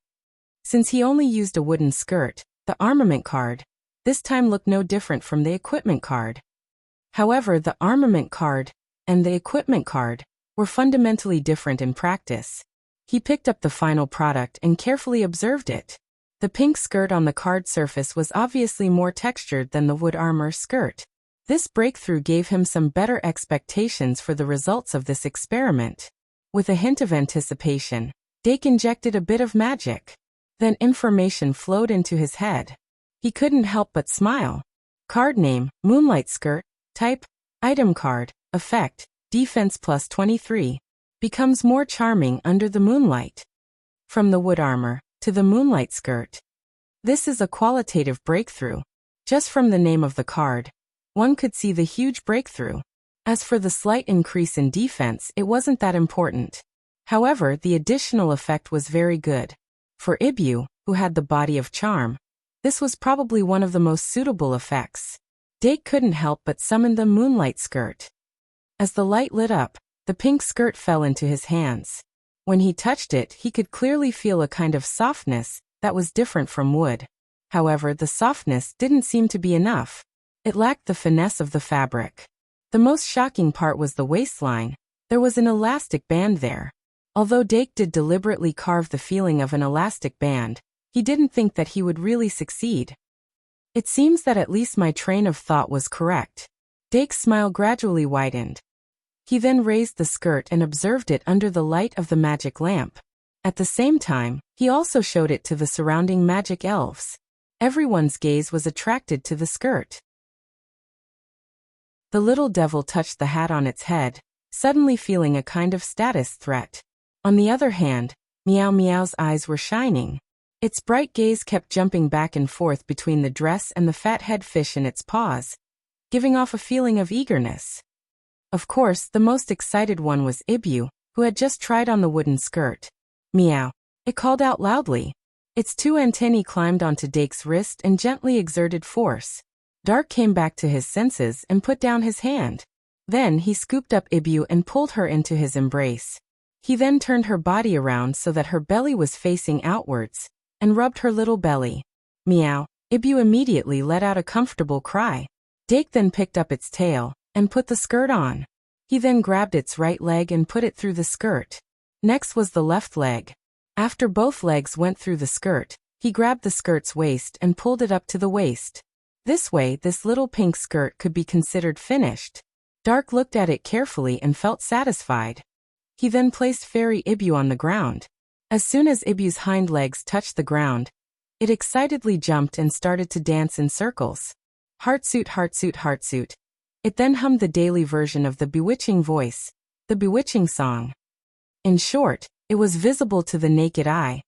Since he only used a wooden skirt, the armament card this time looked no different from the equipment card. However, the armament card and the equipment card were fundamentally different in practice. He picked up the final product and carefully observed it. The pink skirt on the card surface was obviously more textured than the wood armor skirt. This breakthrough gave him some better expectations for the results of this experiment. With a hint of anticipation, Dake injected a bit of magic. Then information flowed into his head. He couldn't help but smile. Card name, Moonlight Skirt. Type, Item Card. Effect, Defense plus 23. Becomes more charming under the moonlight. From the wood armor to the moonlight skirt. This is a qualitative breakthrough. Just from the name of the card, one could see the huge breakthrough. As for the slight increase in defense, it wasn't that important. However, the additional effect was very good. For Ibu, who had the body of charm, this was probably one of the most suitable effects. Dake couldn't help but summon the moonlight skirt. As the light lit up, the pink skirt fell into his hands. When he touched it, he could clearly feel a kind of softness that was different from wood. However, the softness didn't seem to be enough. It lacked the finesse of the fabric. The most shocking part was the waistline. There was an elastic band there. Although Dake did deliberately carve the feeling of an elastic band, he didn't think that he would really succeed. It seems that at least my train of thought was correct. Dake's smile gradually widened. He then raised the skirt and observed it under the light of the magic lamp. At the same time, he also showed it to the surrounding magic elves. Everyone's gaze was attracted to the skirt. The little devil touched the hat on its head, suddenly feeling a kind of status threat. On the other hand, Meow Meow's eyes were shining. Its bright gaze kept jumping back and forth between the dress and the fat head fish in its paws, giving off a feeling of eagerness. Of course, the most excited one was Ibu, who had just tried on the wooden skirt. Meow! It called out loudly. Its two antennae climbed onto Dake's wrist and gently exerted force. Dark came back to his senses and put down his hand. Then he scooped up Ibu and pulled her into his embrace. He then turned her body around so that her belly was facing outwards, and rubbed her little belly. Meow! Ibu immediately let out a comfortable cry. Dake then picked up its tail and put the skirt on. He then grabbed its right leg and put it through the skirt. Next was the left leg. After both legs went through the skirt, he grabbed the skirt's waist and pulled it up to the waist. This way, this little pink skirt could be considered finished. Dark looked at it carefully and felt satisfied. He then placed Fairy Ibu on the ground. As soon as Ibu's hind legs touched the ground, it excitedly jumped and started to dance in circles. Heartsuit, heartsuit, heartsuit. It then hummed the daily version of the bewitching voice, the bewitching song. In short, it was visible to the naked eye.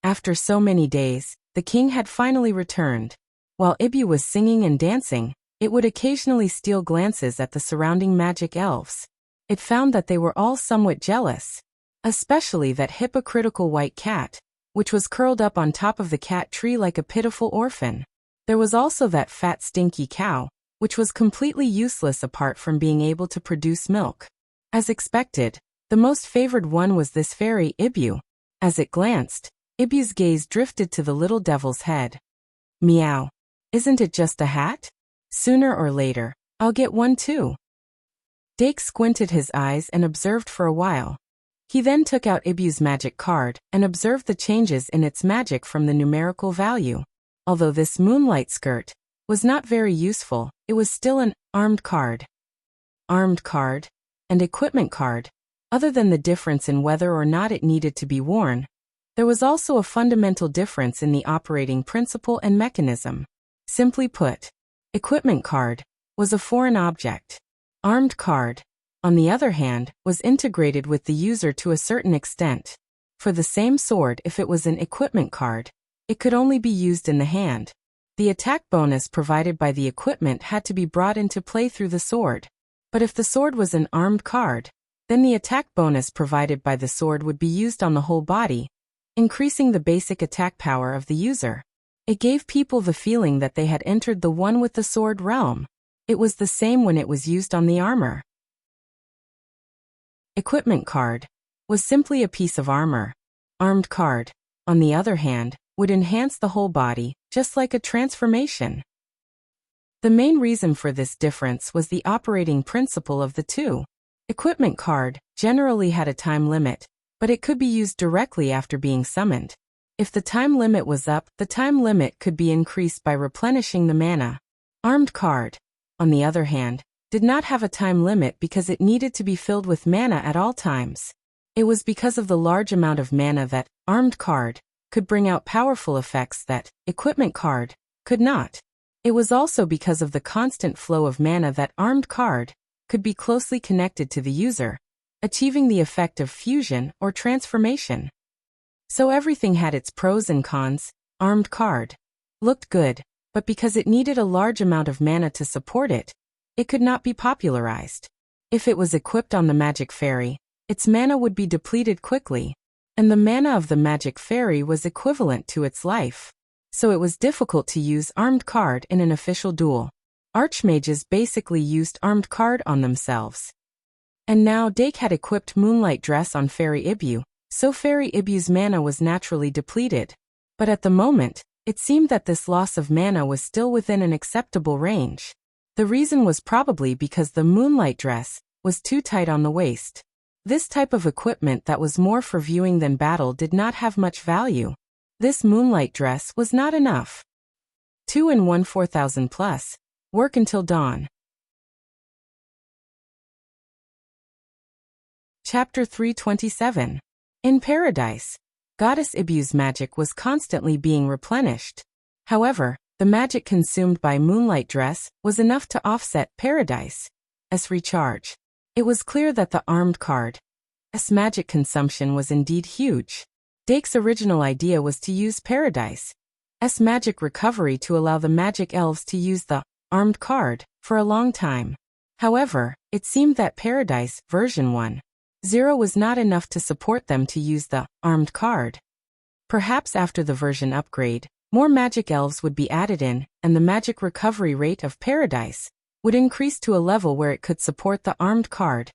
After so many days, the king had finally returned. While Ibu was singing and dancing, it would occasionally steal glances at the surrounding magic elves. It found that they were all somewhat jealous, especially that hypocritical white cat, which was curled up on top of the cat tree like a pitiful orphan. There was also that fat stinky cow, which was completely useless apart from being able to produce milk. As expected, the most favored one was this fairy Ibu. As it glanced, Ibu's gaze drifted to the little devil's head. Meow! Isn't it just a hat? Sooner or later, I'll get one too. Dake squinted his eyes and observed for a while. He then took out Ibu's magic card and observed the changes in its magic from the numerical value. Although this moonlight skirt was not very useful, it was still an armed card. Armed card and equipment card. Other than the difference in whether or not it needed to be worn, there was also a fundamental difference in the operating principle and mechanism. Simply put, equipment card was a foreign object. Armed card, on the other hand, was integrated with the user to a certain extent. For the same sword, if it was an equipment card, it could only be used in the hand. The attack bonus provided by the equipment had to be brought into play through the sword. But if the sword was an armed card, then the attack bonus provided by the sword would be used on the whole body, increasing the basic attack power of the user. It gave people the feeling that they had entered the one with the sword realm. It was the same when it was used on the armor. Equipment card was simply a piece of armor. Armed card, on the other hand, would enhance the whole body, just like a transformation. The main reason for this difference was the operating principle of the two. Equipment card generally had a time limit, but it could be used directly after being summoned. If the time limit was up, the time limit could be increased by replenishing the mana. Armed card, on the other hand, did not have a time limit because it needed to be filled with mana at all times. It was because of the large amount of mana that armed card could bring out powerful effects that equipment card could not. It was also because of the constant flow of mana that armed card could be closely connected to the user, achieving the effect of fusion or transformation. So everything had its pros and cons. Armed card looked good, but because it needed a large amount of mana to support it, it could not be popularized. If it was equipped on the magic fairy, its mana would be depleted quickly, and the mana of the magic fairy was equivalent to its life. So it was difficult to use armed card in an official duel. Archmages basically used armed card on themselves. And now Dake had equipped Moonlight Dress on Fairy Ibu, so Fairy Ibu's mana was naturally depleted. But at the moment, it seemed that this loss of mana was still within an acceptable range. The reason was probably because the Moonlight Dress was too tight on the waist. This type of equipment that was more for viewing than battle did not have much value. This Moonlight Dress was not enough. 2-in-1 4000 plus. Work until dawn. Chapter 327. In Paradise. Goddess Ibu's magic was constantly being replenished. However, the magic consumed by Moonlight Dress was enough to offset Paradise's recharge. It was clear that the armed card's magic consumption was indeed huge. Dake's original idea was to use Paradise's magic recovery to allow the magic elves to use the armed card for a long time. However, it seemed that Paradise version 1.0 was not enough to support them to use the armed card. Perhaps after the version upgrade, more magic elves would be added in, and the magic recovery rate of Paradise would increase to a level where it could support the armed card's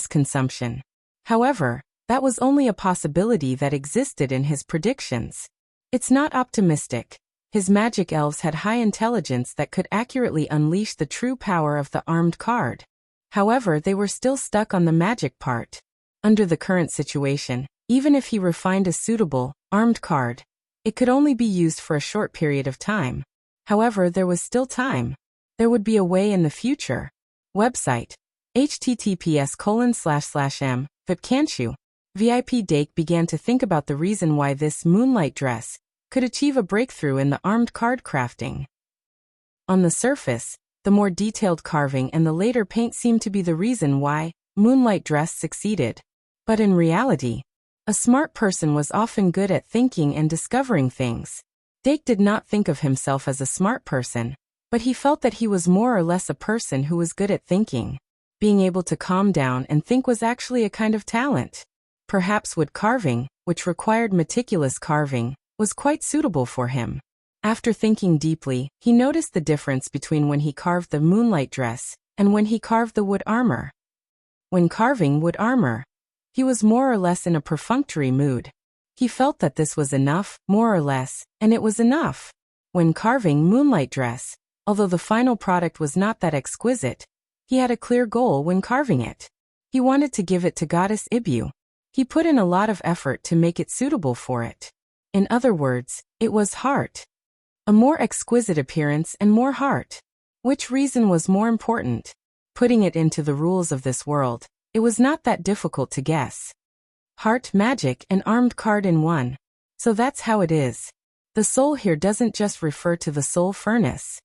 consumption. However, that was only a possibility that existed in his predictions. It's not optimistic. His magic elves had high intelligence that could accurately unleash the true power of the armed card. However, they were still stuck on the magic part. Under the current situation, even if he refined a suitable armed card, it could only be used for a short period of time. However, there was still time. There would be a way in the future. Website. https://m.vipcanchu. VIP Dake began to think about the reason why this Moonlight Dress could achieve a breakthrough in the armed card crafting. On the surface, the more detailed carving and the later paint seemed to be the reason why Moonlight Dress succeeded. But in reality, a smart person was often good at thinking and discovering things. Dake did not think of himself as a smart person, but he felt that he was more or less a person who was good at thinking. Being able to calm down and think was actually a kind of talent. Perhaps wood carving, which required meticulous carving, was quite suitable for him. After thinking deeply, he noticed the difference between when he carved the Moonlight Dress and when he carved the wood armor. When carving wood armor, he was more or less in a perfunctory mood. He felt that this was enough, more or less, and it was enough. When carving Moonlight Dress, although the final product was not that exquisite, he had a clear goal when carving it. He wanted to give it to Goddess Ibu. He put in a lot of effort to make it suitable for it. In other words, it was heart. A more exquisite appearance and more heart. Which reason was more important? Putting it into the rules of this world, it was not that difficult to guess. Heart, magic, and armed card in one. So that's how it is. The soul here doesn't just refer to the soul furnace.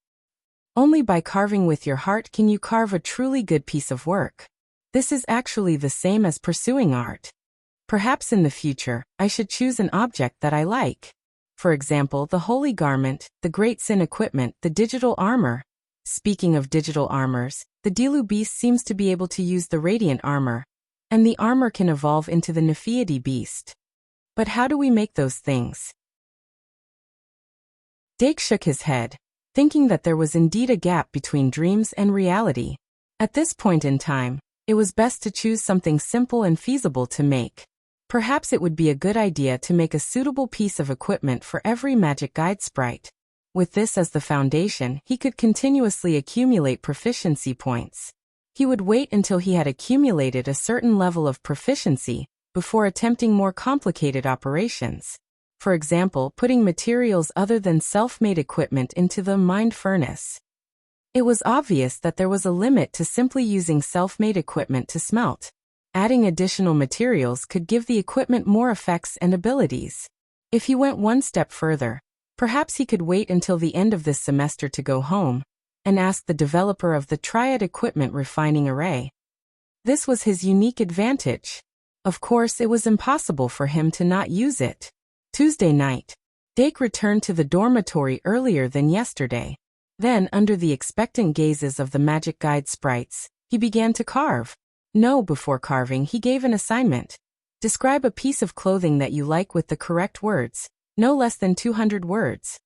Only by carving with your heart can you carve a truly good piece of work. This is actually the same as pursuing art. Perhaps in the future, I should choose an object that I like. For example, the holy garment, the great sin equipment, the digital armor. Speaking of digital armors, the Dilu beast seems to be able to use the radiant armor, and the armor can evolve into the Nephiadi beast. But how do we make those things? Dake shook his head, thinking that there was indeed a gap between dreams and reality. At this point in time, it was best to choose something simple and feasible to make. Perhaps it would be a good idea to make a suitable piece of equipment for every magic guide sprite. With this as the foundation, he could continuously accumulate proficiency points. He would wait until he had accumulated a certain level of proficiency before attempting more complicated operations. For example, putting materials other than self-made equipment into the mind furnace. It was obvious that there was a limit to simply using self-made equipment to smelt. Adding additional materials could give the equipment more effects and abilities. If he went one step further, perhaps he could wait until the end of this semester to go home and ask the developer of the Triad Equipment Refining Array. This was his unique advantage. Of course, it was impossible for him to not use it. Tuesday night. Dake returned to the dormitory earlier than yesterday. Then, under the expectant gazes of the magic guide sprites, he began to carve. Before carving, he gave an assignment. Describe a piece of clothing that you like with the correct words, no less than 200 words.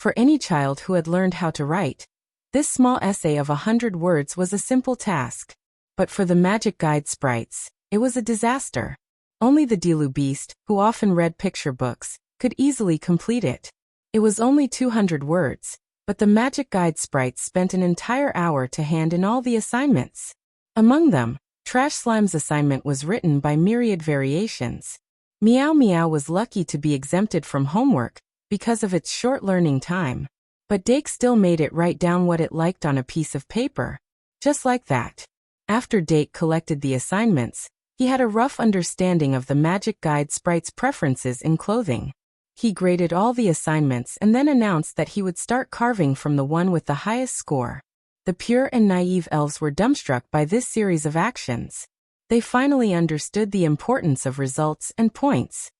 For any child who had learned how to write, this small essay of 100 words was a simple task. But for the magic guide sprites, it was a disaster. Only the Dilu beast, who often read picture books, could easily complete it. It was only 200 words, but the magic guide sprites spent an entire hour to hand in all the assignments. Among them, Trash Slime's assignment was written by myriad variations. Meow Meow was lucky to be exempted from homework because of its short learning time. But Dake still made it write down what it liked on a piece of paper. Just like that. After Dake collected the assignments, he had a rough understanding of the magic guide sprite's preferences in clothing. He graded all the assignments and then announced that he would start carving from the one with the highest score. The pure and naive elves were dumbstruck by this series of actions. They finally understood the importance of results and points.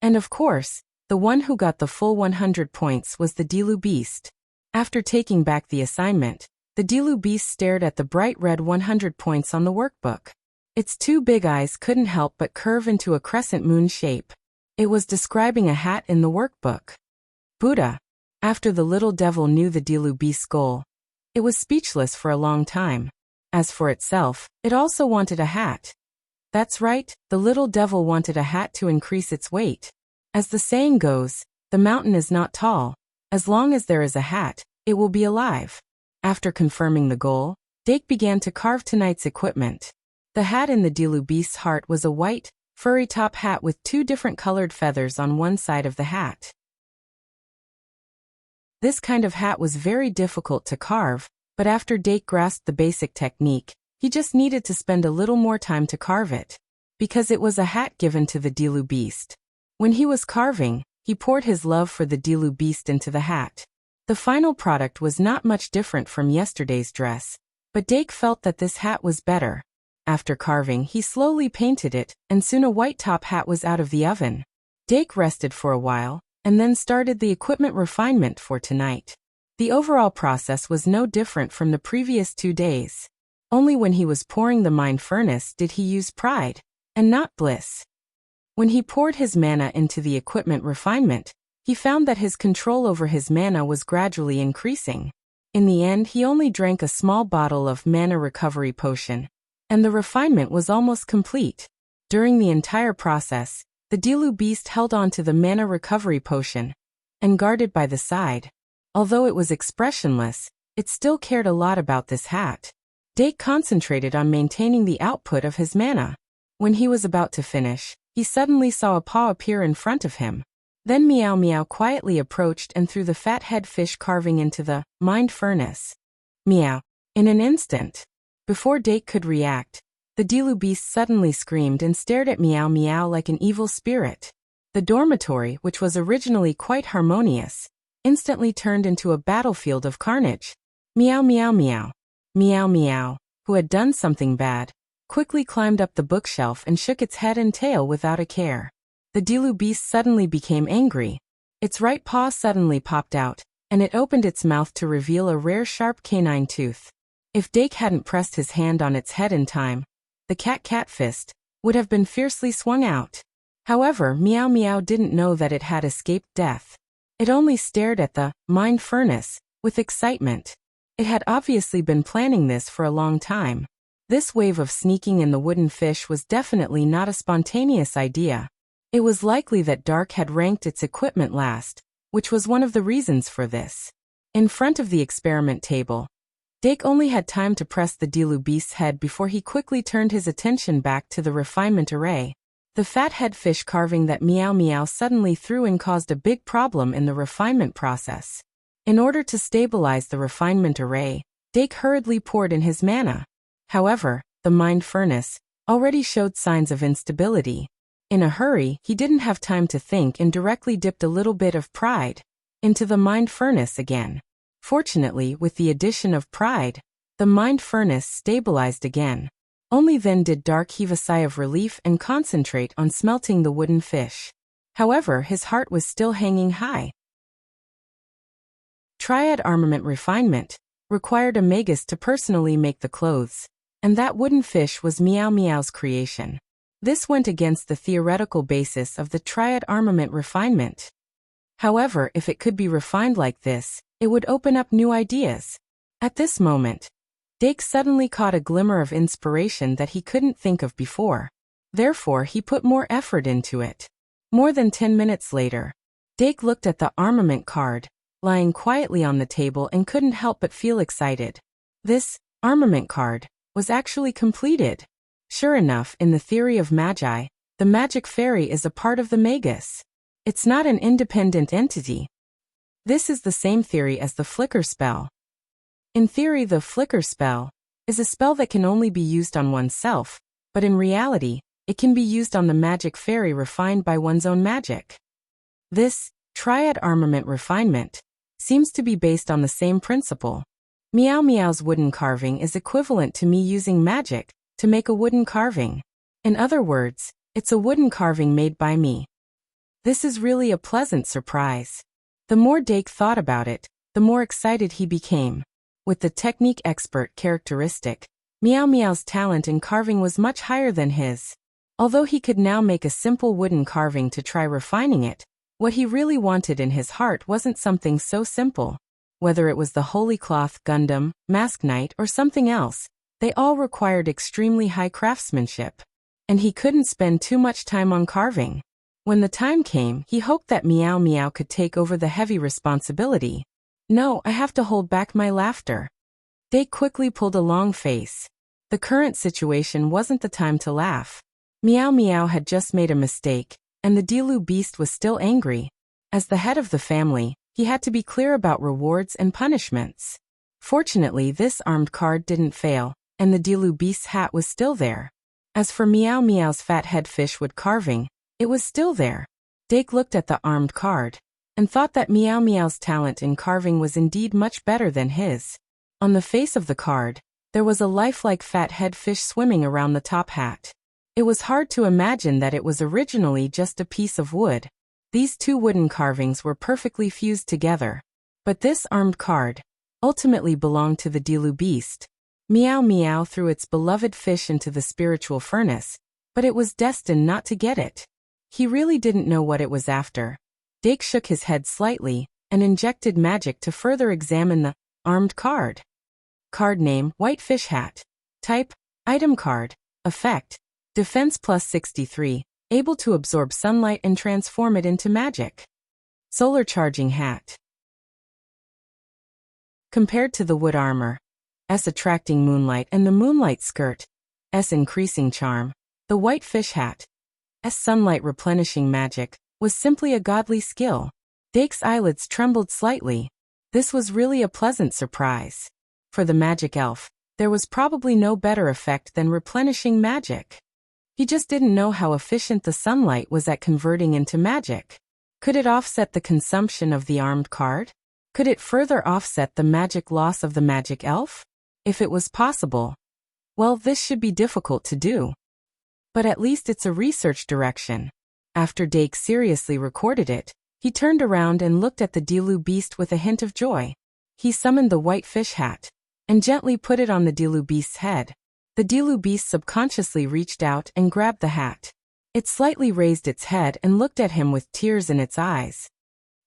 And of course, the one who got the full 100 points was the Dilu beast. After taking back the assignment, the Dilu beast stared at the bright red 100 points on the workbook. Its two big eyes couldn't help but curve into a crescent moon shape. It was describing a hat in the workbook. Buddha. After the little devil knew the Dilu beast's goal, it was speechless for a long time. As for itself, it also wanted a hat. That's right, the little devil wanted a hat to increase its weight. As the saying goes, the mountain is not tall. As long as there is a hat, it will be alive. After confirming the goal, Dake began to carve tonight's equipment. The hat in the Dilu beast's heart was a white, furry top hat with 2 different colored feathers on one side of the hat. This kind of hat was very difficult to carve, but after Dake grasped the basic technique, he just needed to spend a little more time to carve it. Because it was a hat given to the Dilu beast. When he was carving, he poured his love for the Dilu beast into the hat. The final product was not much different from yesterday's dress, but Dake felt that this hat was better. After carving, he slowly painted it, and soon a white top hat was out of the oven. Dake rested for a while, and then started the equipment refinement for tonight. The overall process was no different from the previous 2 days. Only when he was pouring the mind furnace did he use pride, and not bliss. When he poured his mana into the equipment refinement, he found that his control over his mana was gradually increasing. In the end, he only drank a small bottle of mana recovery potion, and the refinement was almost complete. During the entire process, the Dilu beast held on to the mana recovery potion, and guarded by the side. Although it was expressionless, it still cared a lot about this hat. Dake concentrated on maintaining the output of his mana. When he was about to finish, he suddenly saw a paw appear in front of him. Then Meow Meow quietly approached and threw the fathead fish carving into the mind furnace. Meow. In an instant. Before Dake could react, the Dilu beast suddenly screamed and stared at Meow Meow like an evil spirit. The dormitory, which was originally quite harmonious, instantly turned into a battlefield of carnage. Meow Meow Meow. Meow Meow, who had done something bad, quickly climbed up the bookshelf and shook its head and tail without a care. The Dilu beast suddenly became angry. Its right paw suddenly popped out, and it opened its mouth to reveal a rare sharp canine tooth. If Dake hadn't pressed his hand on its head in time, the cat fist would have been fiercely swung out. However, Meow Meow didn't know that it had escaped death. It only stared at the mind furnace with excitement. It had obviously been planning this for a long time. This wave of sneaking in the wooden fish was definitely not a spontaneous idea. It was likely that Dark had ranked its equipment last, which was one of the reasons for this. In front of the experiment table, Dake only had time to press the Dilu beast's head before he quickly turned his attention back to the refinement array. The fathead fish carving that Meow Meow suddenly threw in caused a big problem in the refinement process. In order to stabilize the refinement array, Dake hurriedly poured in his mana. However, the mind furnace already showed signs of instability. In a hurry, he didn't have time to think and directly dipped a little bit of pride into the mind furnace again. Fortunately, with the addition of pride, the mind furnace stabilized again. Only then did Dark heave a sigh of relief and concentrate on smelting the wooden fish. However, his heart was still hanging high. Triad armament refinement required a magus to personally make the clothes, and that wooden fish was Meow Meow's creation. This went against the theoretical basis of the triad armament refinement. However, if it could be refined like this, it would open up new ideas. At this moment, Dake suddenly caught a glimmer of inspiration that he couldn't think of before. Therefore, he put more effort into it. More than 10 minutes later, Dake looked at the armament card, lying quietly on the table, and couldn't help but feel excited. This armament card was actually completed. Sure enough, in the theory of magi, the magic fairy is a part of the magus. It's not an independent entity. This is the same theory as the flicker spell. In theory, the flicker spell is a spell that can only be used on oneself, but in reality, it can be used on the magic fairy refined by one's own magic. This triad armament refinement seems to be based on the same principle. Meow Meow's wooden carving is equivalent to me using magic to make a wooden carving. In other words, it's a wooden carving made by me. This is really a pleasant surprise. The more Dake thought about it, the more excited he became. With the technique expert characteristic, Meow Meow's talent in carving was much higher than his. Although he could now make a simple wooden carving to try refining it, what he really wanted in his heart wasn't something so simple. Whether it was the Holy Cloth, Gundam, Mask Knight, or something else, they all required extremely high craftsmanship. And he couldn't spend too much time on carving. When the time came, he hoped that Meow Meow could take over the heavy responsibility. No, I have to hold back my laughter. Dake quickly pulled a long face. The current situation wasn't the time to laugh. Meow Meow had just made a mistake, and the Dilu beast was still angry. As the head of the family, he had to be clear about rewards and punishments. Fortunately, this armed card didn't fail, and the Dilu beast's hat was still there. As for Meow Meow's fat head fishwood carving, it was still there. Dake looked at the armed card and thought that Meow Meow's talent in carving was indeed much better than his. On the face of the card, there was a lifelike fat head fish swimming around the top hat. It was hard to imagine that it was originally just a piece of wood. These two wooden carvings were perfectly fused together. But this armed card ultimately belonged to the Dilu beast. Meow Meow threw its beloved fish into the spiritual furnace, but it was destined not to get it. He really didn't know what it was after. Dake shook his head slightly and injected magic to further examine the armed card. Card name, White Fish Hat. Type, Item Card. Effect, Defense plus 63, able to absorb sunlight and transform it into magic. Solar Charging Hat. Compared to the wood armor, S attracting moonlight and the moonlight skirt, S increasing charm, the White Fish Hat, S sunlight replenishing magic, was simply a godly skill. Dake's eyelids trembled slightly. This was really a pleasant surprise. For the magic elf, there was probably no better effect than replenishing magic. He just didn't know how efficient the sunlight was at converting into magic. Could it offset the consumption of the armed card? Could it further offset the magic loss of the magic elf? If it was possible, well, this should be difficult to do. But at least it's a research direction. After Dake seriously recorded it, he turned around and looked at the Dilu beast with a hint of joy. He summoned the White Fish Hat and gently put it on the Dilu beast's head. The Dilu beast subconsciously reached out and grabbed the hat. It slightly raised its head and looked at him with tears in its eyes.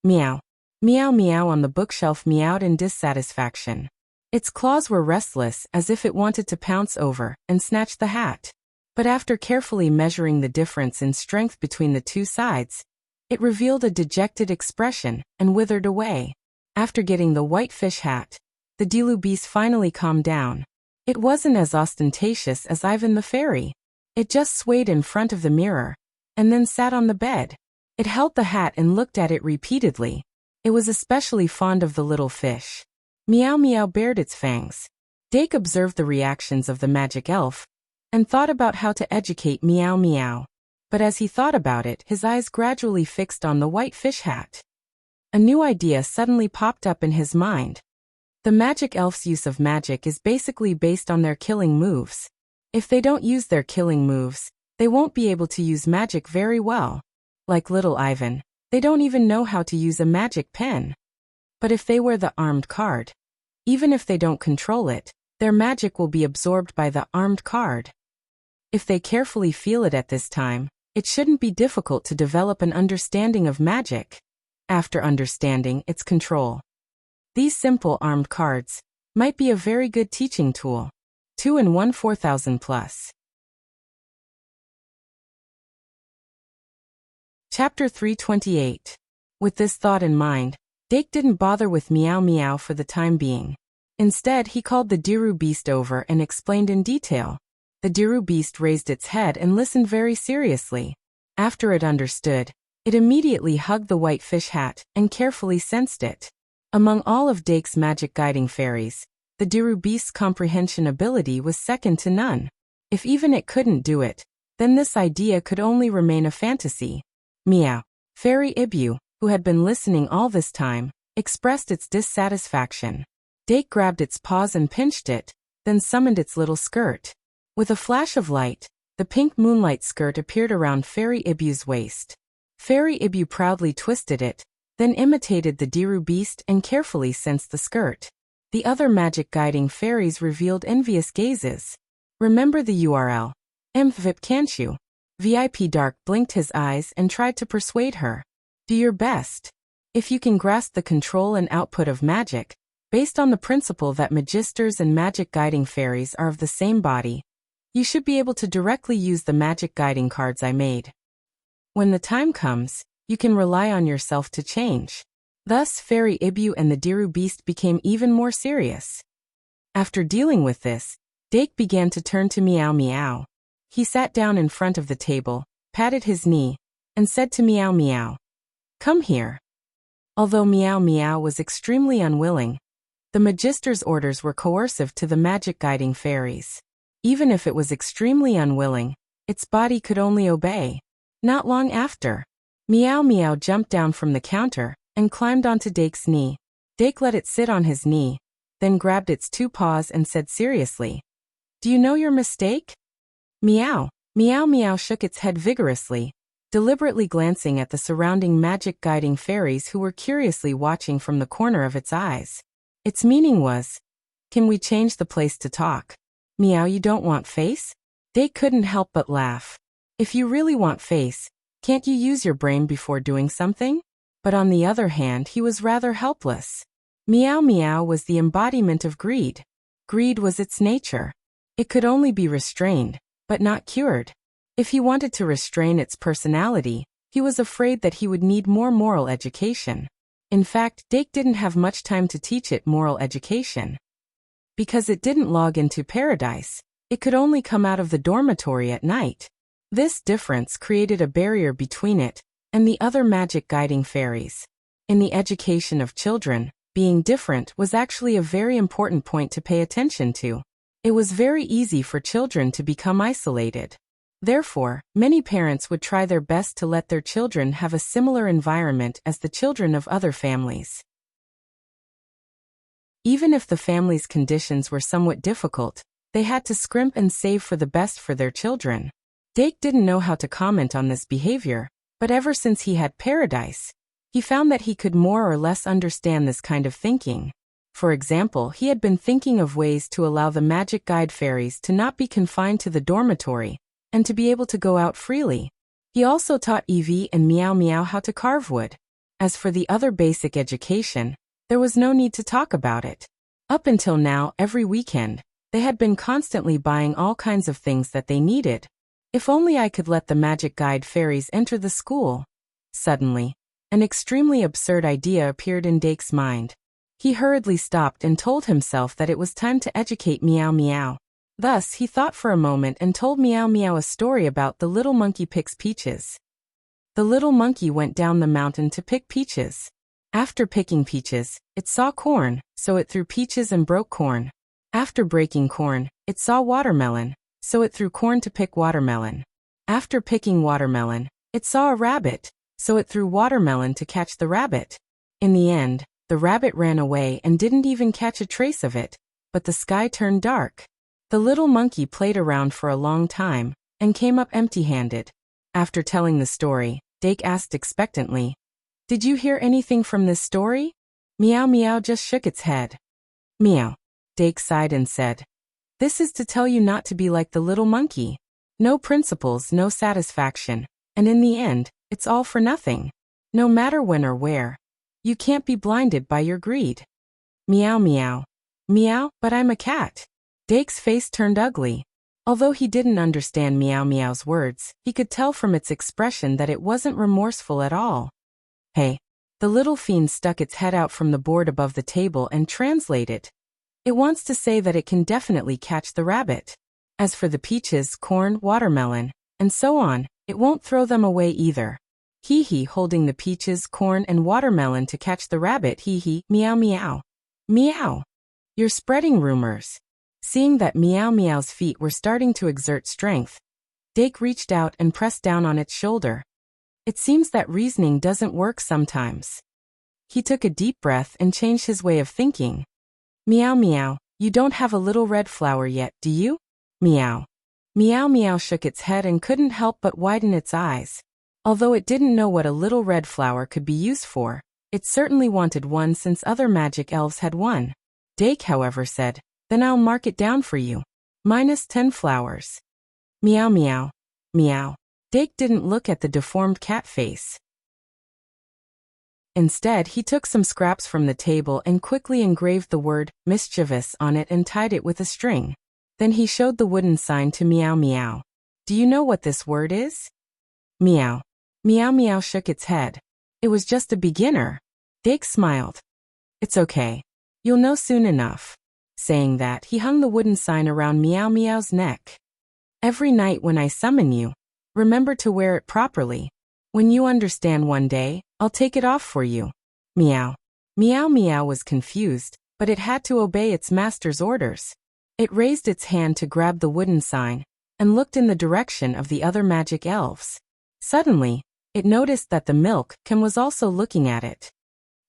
Meow. Meow Meow on the bookshelf meowed in dissatisfaction. Its claws were restless, as if it wanted to pounce over and snatch the hat. But after carefully measuring the difference in strength between the two sides, it revealed a dejected expression and withered away. After getting the White Fish Hat, the Dilu beast finally calmed down. It wasn't as ostentatious as Ivan the Fairy. It just swayed in front of the mirror, and then sat on the bed. It held the hat and looked at it repeatedly. It was especially fond of the little fish. Meow Meow bared its fangs. Dake observed the reactions of the magic elf, and thought about how to educate Meow Meow. But as he thought about it, his eyes gradually fixed on the White Fish Hat. A new idea suddenly popped up in his mind. The magic elf's use of magic is basically based on their killing moves. If they don't use their killing moves, they won't be able to use magic very well. Like little Ivan, they don't even know how to use a magic pen. But if they wear the armed card, even if they don't control it, their magic will be absorbed by the armed card. If they carefully feel it at this time, it shouldn't be difficult to develop an understanding of magic. After understanding its control, these simple armed cards might be a very good teaching tool. 2-in-1 4000 plus. Chapter 328. With this thought in mind, Dake didn't bother with Meow Meow for the time being. Instead, he called the Diru beast over and explained in detail. The Diru beast raised its head and listened very seriously. After it understood, it immediately hugged the white fish hat and carefully sensed it. Among all of Dake's magic guiding fairies, the Diru beast's comprehension ability was second to none. If even it couldn't do it, then this idea could only remain a fantasy. Meow. Fairy Ibu, who had been listening all this time, expressed its dissatisfaction. Dake grabbed its paws and pinched it, then summoned its little skirt. With a flash of light, the pink moonlight skirt appeared around Fairy Ibu's waist. Fairy Ibu proudly twisted it, then imitated the Diru beast and carefully sensed the skirt. The other magic guiding fairies revealed envious gazes. Remember the URL. Vip can't you? VIP Dark blinked his eyes and tried to persuade her. Do your best. If you can grasp the control and output of magic, based on the principle that magisters and magic guiding fairies are of the same body, you should be able to directly use the magic guiding cards I made. When the time comes, you can rely on yourself to change. Thus, Fairy Ibu and the Diru beast became even more serious. After dealing with this, Dake began to turn to Meow Meow. He sat down in front of the table, patted his knee, and said to Meow Meow, "Come here." Although Meow Meow was extremely unwilling, the Magister's orders were coercive to the magic guiding fairies. Even if it was extremely unwilling, its body could only obey. Not long after, Meow Meow jumped down from the counter and climbed onto Dake's knee. Dake let it sit on his knee, then grabbed its two paws and said seriously, "Do you know your mistake?" Meow. Meow Meow shook its head vigorously, deliberately glancing at the surrounding magic guiding fairies who were curiously watching from the corner of its eyes. Its meaning was, "Can we change the place to talk?" Meow, you don't want face? Dake couldn't help but laugh. If you really want face, can't you use your brain before doing something? But on the other hand, he was rather helpless. Meow Meow was the embodiment of greed. Greed was its nature. It could only be restrained, but not cured. If he wanted to restrain its personality, he was afraid that he would need more moral education. In fact, Dake didn't have much time to teach it moral education. Because it didn't log into paradise, it could only come out of the dormitory at night. This difference created a barrier between it and the other magic guiding fairies. In the education of children, being different was actually a very important point to pay attention to. It was very easy for children to become isolated. Therefore, many parents would try their best to let their children have a similar environment as the children of other families. Even if the family's conditions were somewhat difficult, they had to scrimp and save for the best for their children. Dake didn't know how to comment on this behavior, but ever since he had paradise, he found that he could more or less understand this kind of thinking. For example, he had been thinking of ways to allow the magic guide fairies to not be confined to the dormitory, and to be able to go out freely. He also taught Evie and Meow Meow how to carve wood. As for the other basic education, there was no need to talk about it. Up until now, every weekend, they had been constantly buying all kinds of things that they needed. If only I could let the magic guide fairies enter the school. Suddenly, an extremely absurd idea appeared in Dake's mind. He hurriedly stopped and told himself that it was time to educate Meow Meow. Thus, he thought for a moment and told Meow Meow a story about the little monkey picks peaches. The little monkey went down the mountain to pick peaches. After picking peaches, it saw corn, so it threw peaches and broke corn. After breaking corn, it saw watermelon, so it threw corn to pick watermelon. After picking watermelon, it saw a rabbit, so it threw watermelon to catch the rabbit. In the end, the rabbit ran away and didn't even catch a trace of it, but the sky turned dark. The little monkey played around for a long time, and came up empty-handed. After telling the story, Dake asked expectantly. Did you hear anything from this story? Meow Meow just shook its head. Meow. Dake sighed and said. This is to tell you not to be like the little monkey. No principles, no satisfaction. And in the end, it's all for nothing. No matter when or where. You can't be blinded by your greed. Meow Meow. Meow, but I'm a cat. Dake's face turned ugly. Although he didn't understand Meow Meow's words, he could tell from its expression that it wasn't remorseful at all. Hey. The little fiend stuck its head out from the board above the table and translated. It wants to say that it can definitely catch the rabbit. As for the peaches, corn, watermelon, and so on, it won't throw them away either. Hee holding the peaches, corn, and watermelon to catch the rabbit. Hee. Meow Meow. Meow. You're spreading rumors. Seeing that Meow Meow's feet were starting to exert strength, Dake reached out and pressed down on its shoulder. It seems that reasoning doesn't work sometimes. He took a deep breath and changed his way of thinking. Meow Meow, you don't have a little red flower yet, do you? Meow. Meow Meow shook its head and couldn't help but widen its eyes. Although it didn't know what a little red flower could be used for, it certainly wanted one since other magic elves had one. Dake, however, said, Then I'll mark it down for you. -10 flowers. Meow Meow. Meow. Dake didn't look at the deformed cat face. Instead, he took some scraps from the table and quickly engraved the word, mischievous, on it and tied it with a string. Then he showed the wooden sign to Meow Meow. Do you know what this word is? Meow. Meow Meow shook its head. It was just a beginner. Dake smiled. It's okay. You'll know soon enough. Saying that, he hung the wooden sign around Meow Meow's neck. Every night when I summon you, remember to wear it properly. When you understand one day, I'll take it off for you. Meow. Meow Meow was confused, but it had to obey its master's orders. It raised its hand to grab the wooden sign, and looked in the direction of the other magic elves. Suddenly, it noticed that the milk-can was also looking at it.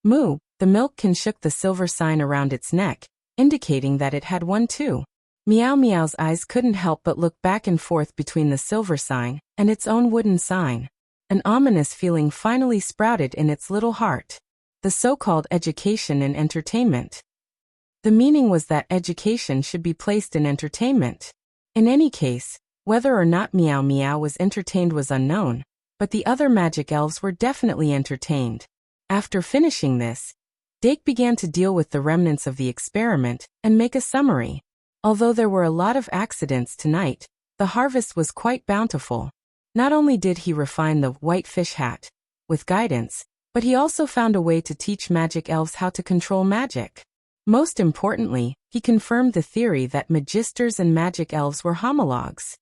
Moo, the milk-can shook the silver sign around its neck, indicating that it had one too. Meow Meow's eyes couldn't help but look back and forth between the silver sign and its own wooden sign. An ominous feeling finally sprouted in its little heart. The so-called education and entertainment. The meaning was that education should be placed in entertainment. In any case, whether or not Meow Meow was entertained was unknown, but the other magic elves were definitely entertained. After finishing this, Dake began to deal with the remnants of the experiment and make a summary. Although there were a lot of accidents tonight, the harvest was quite bountiful. Not only did he refine the white fish hat with guidance, but he also found a way to teach magic elves how to control magic. Most importantly, he confirmed the theory that magisters and magic elves were homologues.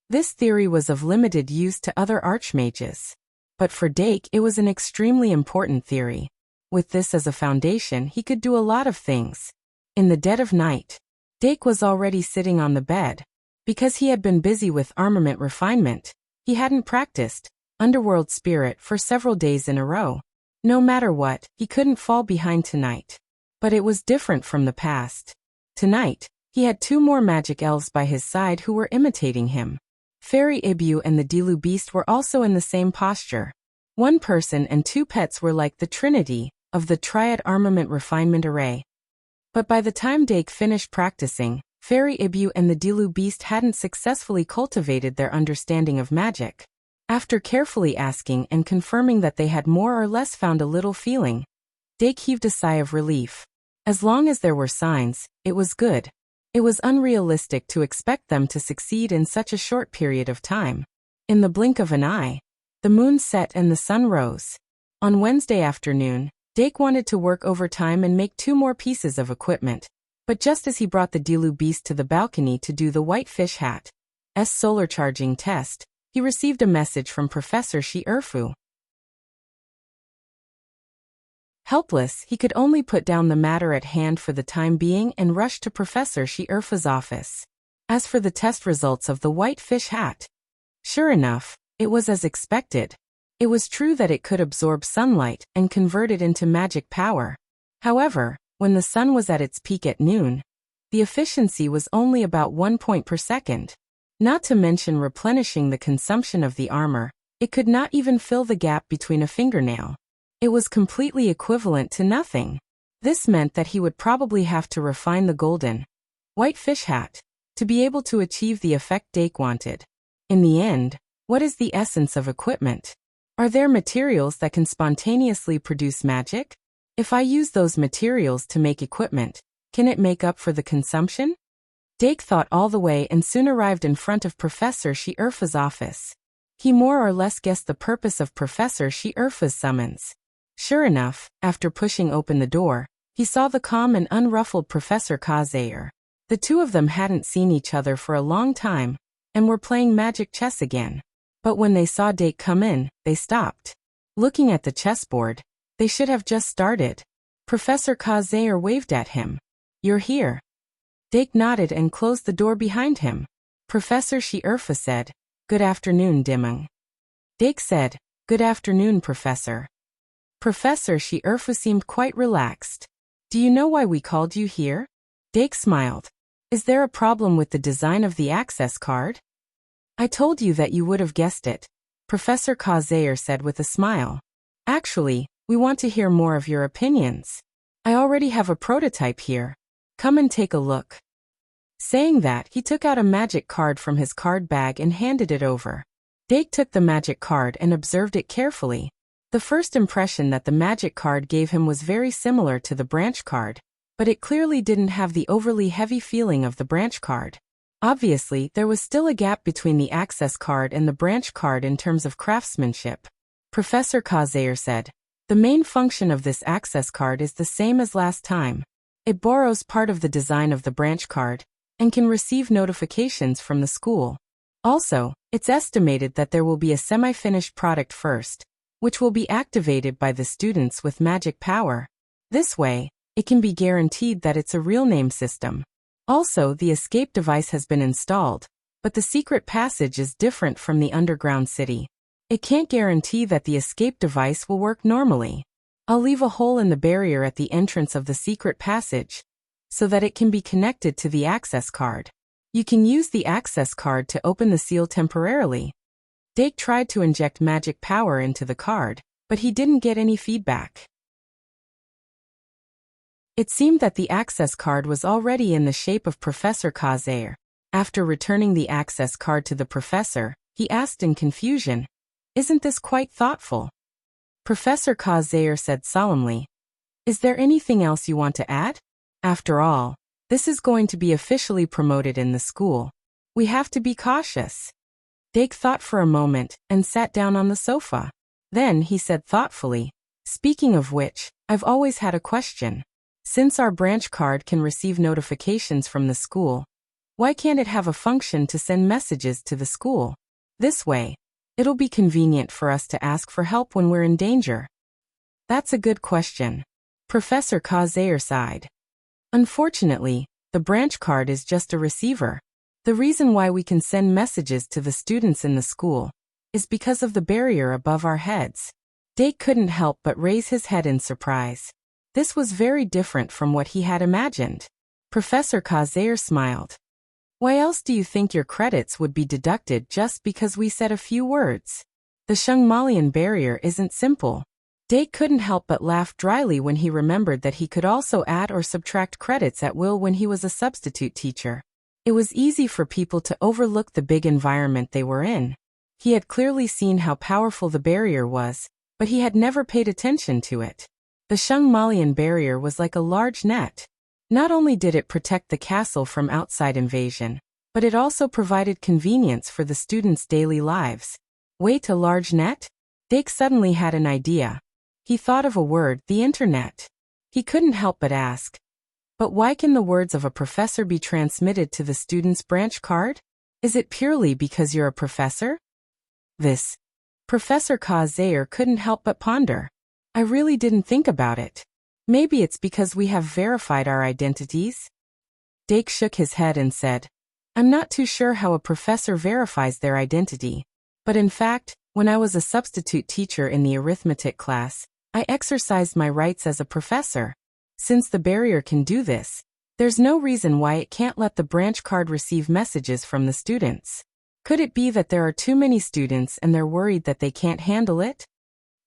This theory was of limited use to other archmages. But for Dake, it was an extremely important theory. With this as a foundation, he could do a lot of things. In the dead of night, Dake was already sitting on the bed. Because he had been busy with armament refinement, he hadn't practiced Underworld Spirit for several days in a row. No matter what, he couldn't fall behind tonight. But it was different from the past. Tonight, he had two more magic elves by his side who were imitating him. Fairy Ibu and the Dilu Beast were also in the same posture. One person and two pets were like the trinity of the Triad Armament Refinement Array. But by the time Dake finished practicing, Fairy Ibu and the Dilu Beast hadn't successfully cultivated their understanding of magic. After carefully asking and confirming that they had more or less found a little feeling, Dake heaved a sigh of relief. As long as there were signs, it was good. It was unrealistic to expect them to succeed in such a short period of time. In the blink of an eye, the moon set and the sun rose. On Wednesday afternoon, Dake wanted to work overtime and make two more pieces of equipment. But just as he brought the Dilu Beast to the balcony to do the white fish hat's solar charging test, he received a message from Professor Shi Erfu. Helpless, he could only put down the matter at hand for the time being and rush to Professor Shi Erfu's office. As for the test results of the white fish hat, sure enough, it was as expected. It was true that it could absorb sunlight and convert it into magic power. However, when the sun was at its peak at noon, the efficiency was only about 1 point per second. Not to mention replenishing the consumption of the armor, It could not even fill the gap between a fingernail. It was completely equivalent to nothing. This meant that he would probably have to refine the golden white fish hat to be able to achieve the effect Dake wanted. In the end, what is the essence of equipment? Are there materials that can spontaneously produce magic? If I use those materials to make equipment, can it make up for the consumption? Dake thought all the way and soon arrived in front of Professor She-Urfa's office. He more or less guessed the purpose of Professor She-Urfa's summons. Sure enough, after pushing open the door, he saw the calm and unruffled Professor Kazair. The two of them hadn't seen each other for a long time, and were playing magic chess again. But when they saw Dake come in, they stopped. Looking at the chessboard, they should have just started. Professor Kazair waved at him. "You're here." Dake nodded and closed the door behind him. Professor She-Urfa said, "Good afternoon, Dimeng." Dake said, "Good afternoon, Professor." Professor She-Urfa seemed quite relaxed. "Do you know why we called you here?" Dake smiled. "Is there a problem with the design of the access card?" "I told you that you would have guessed it," Professor Kazair said with a smile. "Actually, we want to hear more of your opinions. I already have a prototype here. Come and take a look." Saying that, he took out a magic card from his card bag and handed it over. Dake took the magic card and observed it carefully. The first impression that the magic card gave him was very similar to the branch card, but it clearly didn't have the overly heavy feeling of the branch card. Obviously, there was still a gap between the access card and the branch card in terms of craftsmanship. Professor Kazair said, "The main function of this access card is the same as last time. It borrows part of the design of the branch card, and can receive notifications from the school. Also, it's estimated that there will be a semi-finished product first, which will be activated by the students with magic power. This way, it can be guaranteed that it's a real name system. Also, the escape device has been installed, but the secret passage is different from the underground city. It can't guarantee that the escape device will work normally. I'll leave a hole in the barrier at the entrance of the secret passage, so that it can be connected to the access card. You can use the access card to open the seal temporarily." Dake tried to inject magic power into the card, but he didn't get any feedback. It seemed that the access card was already in the shape of Professor Kazair. After returning the access card to the professor, he asked in confusion, "Isn't this quite thoughtful?" Professor Kazair said solemnly, "Is there anything else you want to add? After all, this is going to be officially promoted in the school. We have to be cautious." Dake thought for a moment and sat down on the sofa. Then he said thoughtfully, "Speaking of which, I've always had a question. Since our branch card can receive notifications from the school, why can't it have a function to send messages to the school? This way, it'll be convenient for us to ask for help when we're in danger." "That's a good question." Professor Kazair sighed. "Unfortunately, the branch card is just a receiver. The reason why we can send messages to the students in the school is because of the barrier above our heads." Dake couldn't help but raise his head in surprise. This was very different from what he had imagined. Professor Kazair smiled. "Why else do you think your credits would be deducted just because we said a few words? The Shungmalian barrier isn't simple." Dake couldn't help but laugh dryly when he remembered that he could also add or subtract credits at will when he was a substitute teacher. It was easy for people to overlook the big environment they were in. He had clearly seen how powerful the barrier was, but he had never paid attention to it. The Shungmalian barrier was like a large net. Not only did it protect the castle from outside invasion, but it also provided convenience for the students' daily lives. Wait, a large net? Dake suddenly had an idea. He thought of a word, the internet. He couldn't help but ask, "But why can the words of a professor be transmitted to the student's branch card? Is it purely because you're a professor?" This. Professor Kazair couldn't help but ponder. "I really didn't think about it. Maybe it's because we have verified our identities?" Dake shook his head and said, "I'm not too sure how a professor verifies their identity. But in fact, when I was a substitute teacher in the arithmetic class, I exercised my rights as a professor. Since the barrier can do this, there's no reason why it can't let the branch card receive messages from the students." Could it be that there are too many students and they're worried that they can't handle it?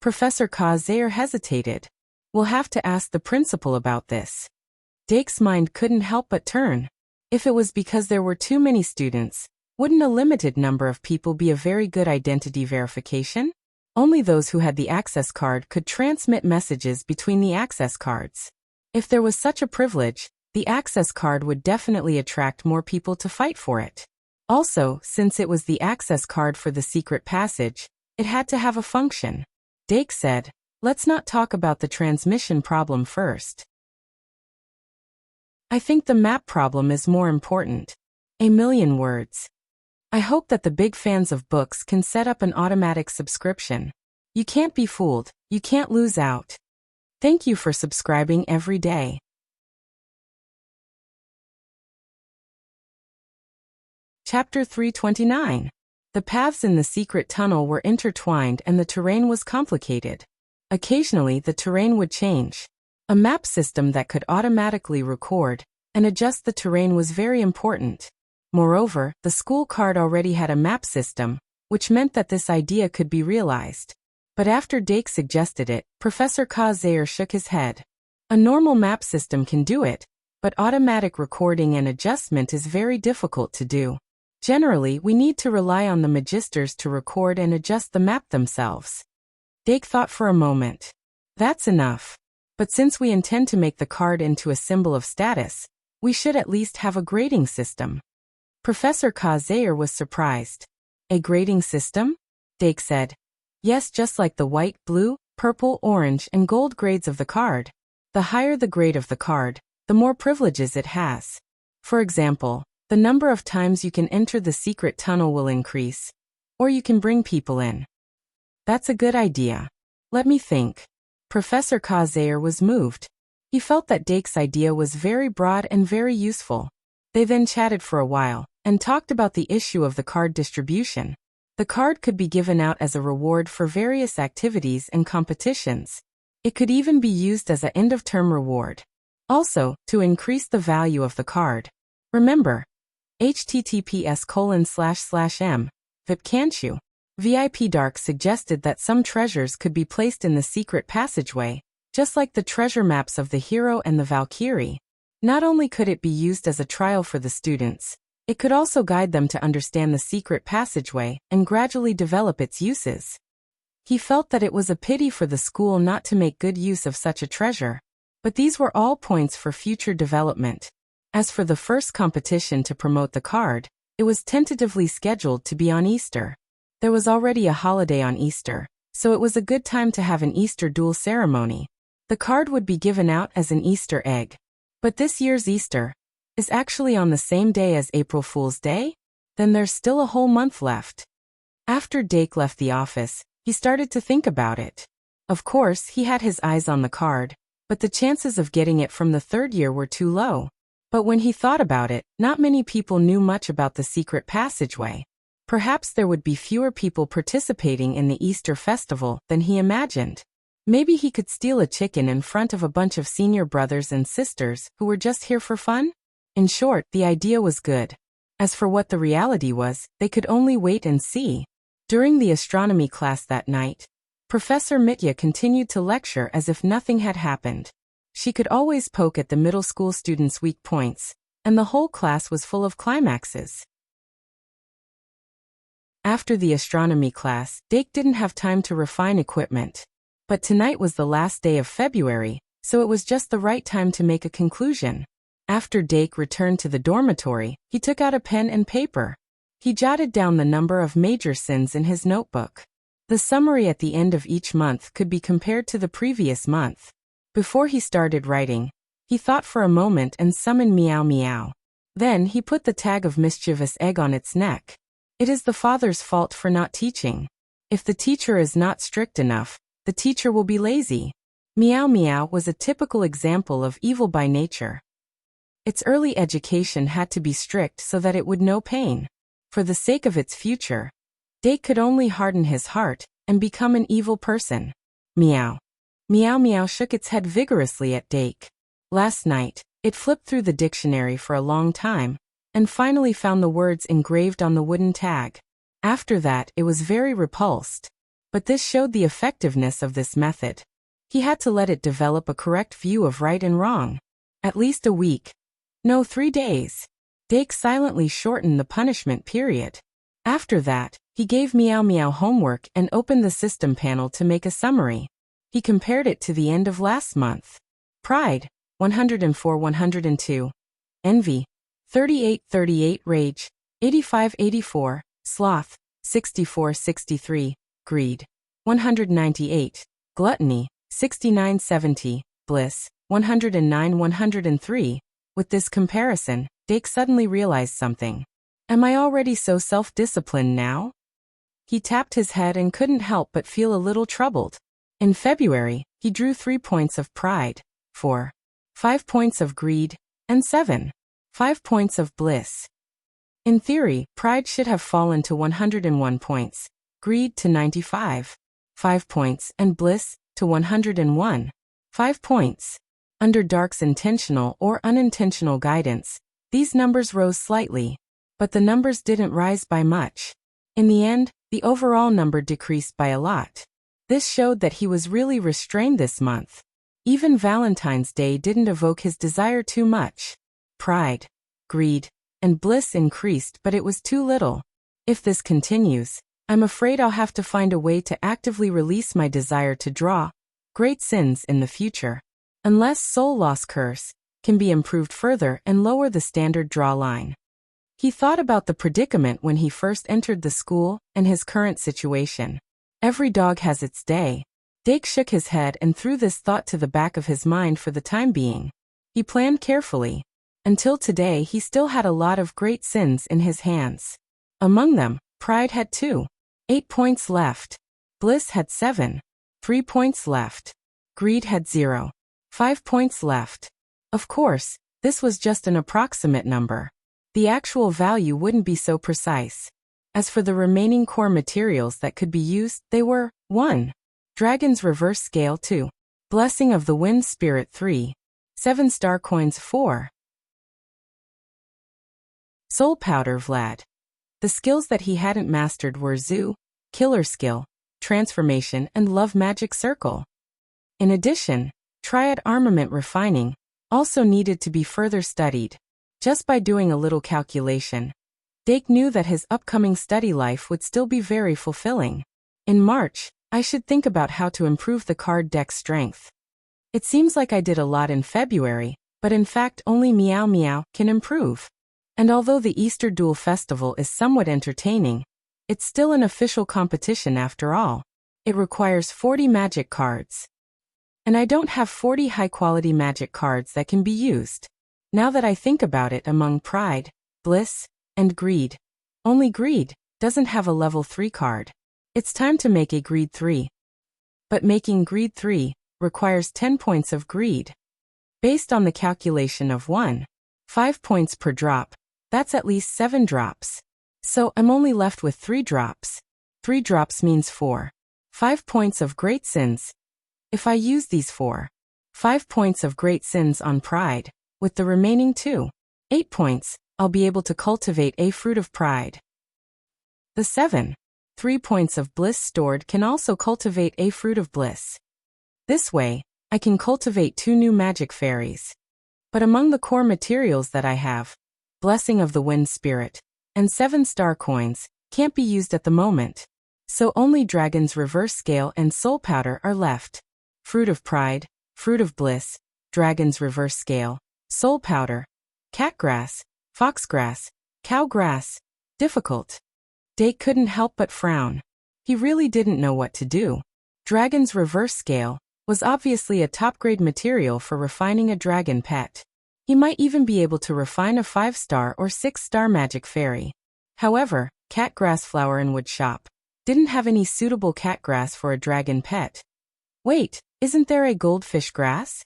Professor Kazir hesitated. We'll have to ask the principal about this. Dake's mind couldn't help but turn. If it was because there were too many students, wouldn't a limited number of people be a very good identity verification? Only those who had the access card could transmit messages between the access cards. If there was such a privilege, the access card would definitely attract more people to fight for it. Also, since it was the access card for the secret passage, it had to have a function. Dake said, let's not talk about the transmission problem first. I think the map problem is more important. A million words. I hope that the big fans of books can set up an automatic subscription. You can't be fooled, you can't lose out. Thank you for subscribing every day. Chapter 329. The paths in the secret tunnel were intertwined and the terrain was complicated. Occasionally the terrain would change. A map system that could automatically record and adjust the terrain was very important. Moreover, the school card already had a map system, which meant that this idea could be realized. But after Dake suggested it, Professor Kazir shook his head. A normal map system can do it, but automatic recording and adjustment is very difficult to do. Generally, we need to rely on the magisters to record and adjust the map themselves. Dake thought for a moment. That's enough. But since we intend to make the card into a symbol of status, we should at least have a grading system. Professor Kazir was surprised. A grading system? Dake said. Yes, just like the white, blue, purple, orange, and gold grades of the card. The higher the grade of the card, the more privileges it has. For example, the number of times you can enter the secret tunnel will increase. Or you can bring people in. That's a good idea. Let me think. Professor Kazir was moved. He felt that Dake's idea was very broad and very useful. They then chatted for a while, and talked about the issue of the card distribution. The card could be given out as a reward for various activities and competitions. It could even be used as an end-of-term reward. Also, to increase the value of the card. Remember, https://m. VIP can't you? VIP Dark suggested that some treasures could be placed in the secret passageway, just like the treasure maps of the hero and the Valkyrie. Not only could it be used as a trial for the students, it could also guide them to understand the secret passageway and gradually develop its uses. He felt that it was a pity for the school not to make good use of such a treasure, but these were all points for future development. As for the first competition to promote the card, it was tentatively scheduled to be on Easter. There was already a holiday on Easter, so it was a good time to have an Easter duel ceremony. The card would be given out as an Easter egg. But this year's Easter is actually on the same day as April Fool's Day? Then there's still a whole month left. After Dake left the office, he started to think about it. Of course, he had his eyes on the card, but the chances of getting it from the third year were too low. But when he thought about it, not many people knew much about the secret passageway. Perhaps there would be fewer people participating in the Easter festival than he imagined. Maybe he could steal a chicken in front of a bunch of senior brothers and sisters who were just here for fun? In short, the idea was good. As for what the reality was, they could only wait and see. During the astronomy class that night, Professor Mitya continued to lecture as if nothing had happened. She could always poke at the middle school students' weak points, and the whole class was full of climaxes. After the astronomy class, Dake didn't have time to refine equipment. But tonight was the last day of February, so it was just the right time to make a conclusion. After Dake returned to the dormitory, he took out a pen and paper. He jotted down the number of major sins in his notebook. The summary at the end of each month could be compared to the previous month. Before he started writing, he thought for a moment and summoned Meow Meow. Then he put the tag of mischievous egg on its neck. It is the father's fault for not teaching. If the teacher is not strict enough, the teacher will be lazy. Meow Meow was a typical example of evil by nature. Its early education had to be strict so that it would know pain. For the sake of its future, Dake could only harden his heart and become an evil person. Meow. Meow Meow shook its head vigorously at Dake. Last night, it flipped through the dictionary for a long time, and finally found the words engraved on the wooden tag. After that, it was very repulsed. But this showed the effectiveness of this method. He had to let it develop a correct view of right and wrong. At least a week. No, 3 days. Dake silently shortened the punishment period. After that, he gave Meow Meow homework and opened the system panel to make a summary. He compared it to the end of last month. Pride, 104-102. Envy, 38-38. Rage, 85-84. Sloth, 64-63. Greed, 198. Gluttony, 69-70. Bliss, 109-103. With this comparison, Dake suddenly realized something. Am I already so self-disciplined now? He tapped his head and couldn't help but feel a little troubled. In February, he drew 3 points of pride, 4, 5 points of greed, and 7, 5 points of bliss. In theory, pride should have fallen to 101 points, greed to 95, 5 points, and bliss to 101, 5 points. Under Dark's intentional or unintentional guidance, these numbers rose slightly, but the numbers didn't rise by much. In the end, the overall number decreased by a lot. This showed that he was really restrained this month. Even Valentine's Day didn't evoke his desire too much. Pride, greed, and bliss increased, but it was too little. If this continues, I'm afraid I'll have to find a way to actively release my desire to draw great sins in the future. Unless Soul Loss Curse can be improved further and lower the standard draw line. He thought about the predicament when he first entered the school and his current situation. Every dog has its day. Dake shook his head and threw this thought to the back of his mind for the time being. He planned carefully. Until today, he still had a lot of great sins in his hands. Among them, pride had 2, 8 points left. Bliss had 7, 3 points left. Greed had 0, 5 points left. Of course, this was just an approximate number. The actual value wouldn't be so precise. As for the remaining core materials that could be used, they were 1. Dragon's Reverse Scale 2. Blessing of the Wind Spirit 3. 7 Star Coins 4. Soul Powder Vlad. The skills that he hadn't mastered were Zoo, Killer Skill, Transformation, and Love Magic Circle. In addition, Triad Armament Refining also needed to be further studied. Just by doing a little calculation, Dake knew that his upcoming study life would still be very fulfilling. In March, I should think about how to improve the card deck's strength. It seems like I did a lot in February, but in fact only Meow Meow can improve. And although the Easter Duel Festival is somewhat entertaining, it's still an official competition after all. It requires 40 magic cards. And I don't have 40 high-quality magic cards that can be used. Now that I think about it, among pride, bliss, and greed, only greed doesn't have a level 3 card. It's time to make a greed 3. But making greed 3 requires 10 points of greed. Based on the calculation of 5 points per drop, that's at least 7 drops. So I'm only left with 3 drops. 3 drops means 5 points of great sins. If I use these 5 points of great sins on pride, with the remaining 8 points, I'll be able to cultivate a fruit of pride. The 3 points of bliss stored can also cultivate a fruit of bliss. This way, I can cultivate 2 new magic fairies. But among the core materials that I have, Blessing of the Wind Spirit and 7 star coins can't be used at the moment. So only Dragon's Reverse Scale and Soul Powder are left. Fruit of Pride, Fruit of Bliss, Dragon's Reverse Scale, Soul Powder, Catgrass, Foxgrass, Cowgrass. Difficult. Dake couldn't help but frown. He really didn't know what to do. Dragon's Reverse Scale was obviously a top-grade material for refining a dragon pet. He might even be able to refine a 5-star or 6-star magic fairy. However, Catgrass Flower and Wood Shop didn't have any suitable catgrass for a dragon pet. Wait, isn't there a goldfish grass?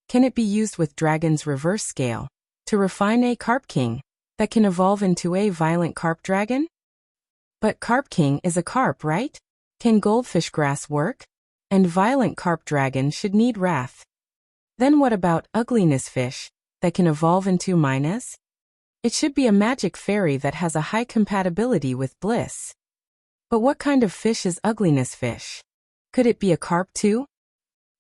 Can it be used with Dragon's Reverse Scale to refine a Carp King that can evolve into a violent carp dragon? But Carp King is a carp, right? Can goldfish grass work? And violent carp dragon should need wrath. Then what about Ugliness Fish that can evolve into Minus? It should be a magic fairy that has a high compatibility with bliss. But what kind of fish is ugliness fish? Could it be a carp too?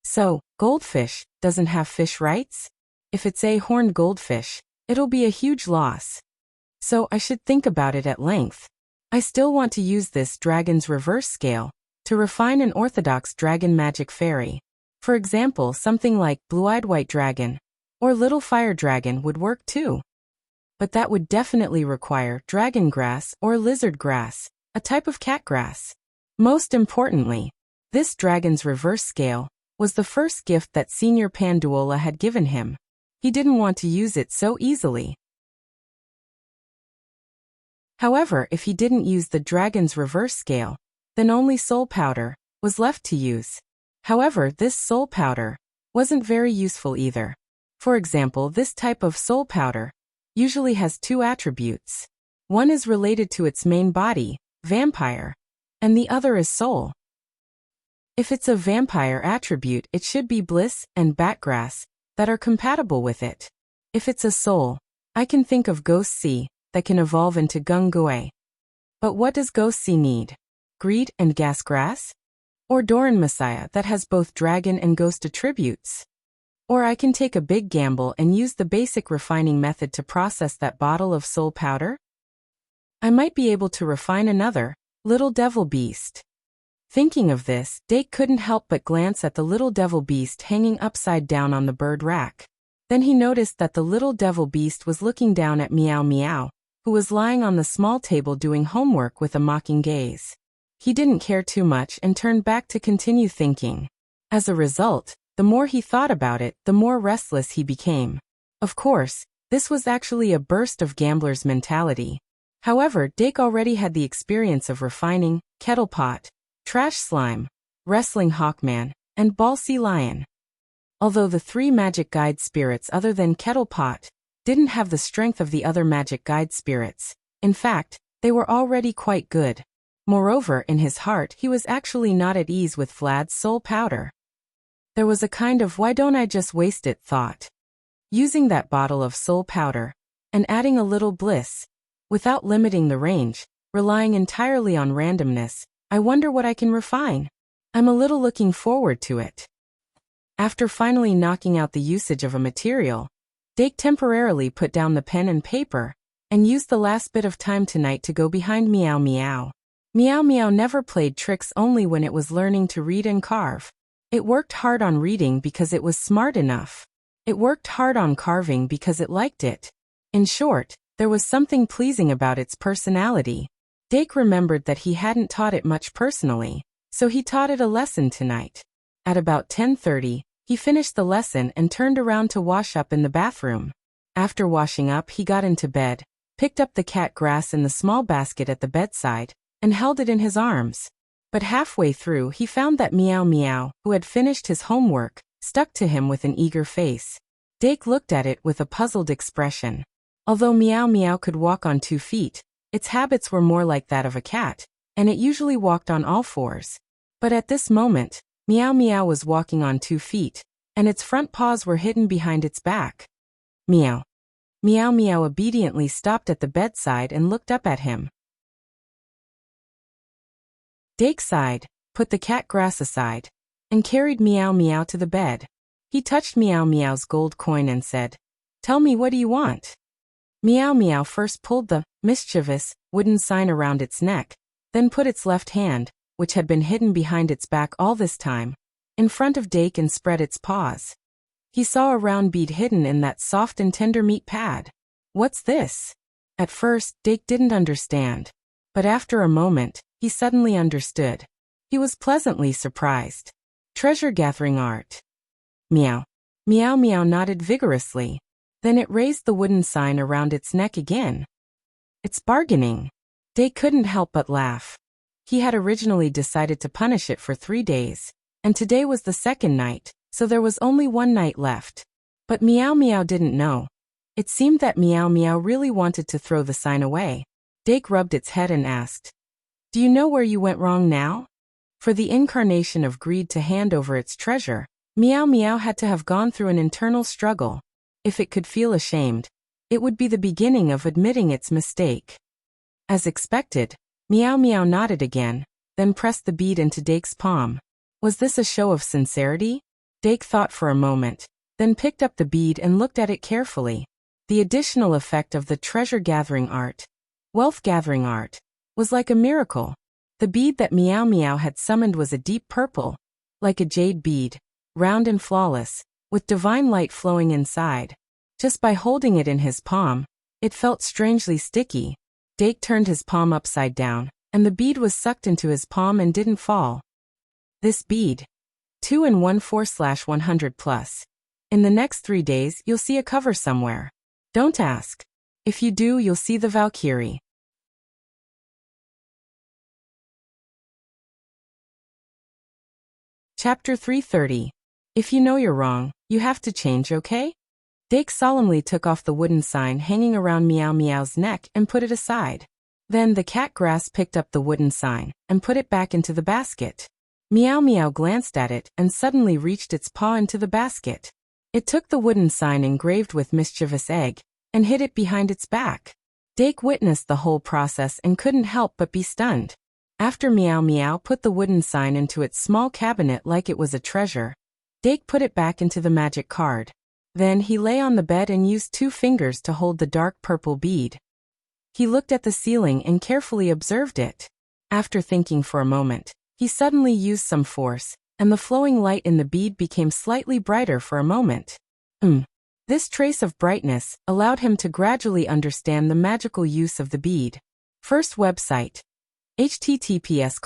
So, goldfish doesn't have fish rights? If it's a horned goldfish, it'll be a huge loss. So I should think about it at length. I still want to use this dragon's reverse scale to refine an orthodox dragon magic fairy. For example, something like blue-eyed white dragon or little fire dragon would work too. But that would definitely require dragon grass or lizard grass, a type of cat grass. Most importantly, this dragon's reverse scale was the first gift that Senior Panduola had given him. He didn't want to use it so easily. However, if he didn't use the dragon's reverse scale, then only soul powder was left to use. However, this soul powder wasn't very useful either. For example, this type of soul powder usually has two attributes. One is related to its main body, vampire, and the other is soul. If it's a vampire attribute, it should be bliss and batgrass that are compatible with it. If it's a soul, I can think of ghost sea that can evolve into gung-gui. But what does ghost sea need? Greed and gas grass? Or Doran Messiah that has both dragon and ghost attributes? Or I can take a big gamble and use the basic refining method to process that bottle of soul powder? I might be able to refine another little devil beast. Thinking of this, Dake couldn't help but glance at the little devil beast hanging upside down on the bird rack. Then he noticed that the little devil beast was looking down at Meow Meow, who was lying on the small table doing homework with a mocking gaze. He didn't care too much and turned back to continue thinking. As a result, the more he thought about it, the more restless he became. Of course, this was actually a burst of gambler's mentality. However, Dake already had the experience of refining, kettle pot, trash slime, wrestling hawkman, and ball sea lion. Although the three magic guide spirits other than kettle pot didn't have the strength of the other magic guide spirits, in fact, they were already quite good. Moreover, in his heart, he was actually not at ease with Vlad's soul powder. There was a kind of why don't I just waste it thought. Using that bottle of soul powder and adding a little bliss, without limiting the range, relying entirely on randomness, I wonder what I can refine. I'm a little looking forward to it. After finally knocking out the usage of a material, Dake temporarily put down the pen and paper and used the last bit of time tonight to go behind Meow Meow. Meow Meow never played tricks only when it was learning to read and carve. It worked hard on reading because it was smart enough. It worked hard on carving because it liked it. In short, there was something pleasing about its personality. Dake remembered that he hadn't taught it much personally, so he taught it a lesson tonight. At about 10:30, he finished the lesson and turned around to wash up in the bathroom. After washing up, he got into bed, picked up the cat grass in the small basket at the bedside, and held it in his arms. But halfway through, he found that Meow Meow, who had finished his homework, stuck to him with an eager face. Dake looked at it with a puzzled expression. Although Meow Meow could walk on 2 feet, its habits were more like that of a cat, and it usually walked on all fours. But at this moment, Meow Meow was walking on 2 feet, and its front paws were hidden behind its back. Meow. Meow Meow obediently stopped at the bedside and looked up at him. Dake sighed, put the cat grass aside, and carried Meow Meow to the bed. He touched Meow Meow's gold coin and said, "Tell me, what do you want?" Meow Meow first pulled the mischievous wooden sign around its neck, then put its left hand, which had been hidden behind its back all this time, in front of Dake and spread its paws. He saw a round bead hidden in that soft and tender meat pad. What's this? At first, Dake didn't understand, but after a moment, he suddenly understood. He was pleasantly surprised. Treasure-gathering art. Meow. Meow Meow nodded vigorously. Then it raised the wooden sign around its neck again. It's bargaining. Dake couldn't help but laugh. He had originally decided to punish it for 3 days, and today was the second night, so there was only 1 night left. But Meow Meow didn't know. It seemed that Meow Meow really wanted to throw the sign away. Dake rubbed its head and asked, "Do you know where you went wrong now?" For the incarnation of greed to hand over its treasure, Meow Meow had to have gone through an internal struggle. If it could feel ashamed, it would be the beginning of admitting its mistake. As expected, Meow Meow nodded again, then pressed the bead into Dake's palm. Was this a show of sincerity? Dake thought for a moment, then picked up the bead and looked at it carefully. The additional effect of the treasure-gathering art, wealth-gathering art, was like a miracle. The bead that Meow Meow had summoned was a deep purple, like a jade bead, round and flawless, with divine light flowing inside. Just by holding it in his palm, it felt strangely sticky. Dake turned his palm upside down, and the bead was sucked into his palm and didn't fall. This bead. 2 in 1/4/100 plus. In the next 3 days, you'll see a cover somewhere. Don't ask. If you do, you'll see the Valkyrie. Chapter 330. If you know you're wrong, you have to change, okay? Dake solemnly took off the wooden sign hanging around Meow Meow's neck and put it aside. Then the cat grass picked up the wooden sign and put it back into the basket. Meow Meow glanced at it and suddenly reached its paw into the basket. It took the wooden sign engraved with mischievous egg and hid it behind its back. Dake witnessed the whole process and couldn't help but be stunned. After Meow Meow put the wooden sign into its small cabinet like it was a treasure, Dake put it back into the magic card. Then he lay on the bed and used 2 fingers to hold the dark purple bead. He looked at the ceiling and carefully observed it. After thinking for a moment, he suddenly used some force, and the flowing light in the bead became slightly brighter for a moment. This trace of brightness allowed him to gradually understand the magical use of the bead. First website. https://m.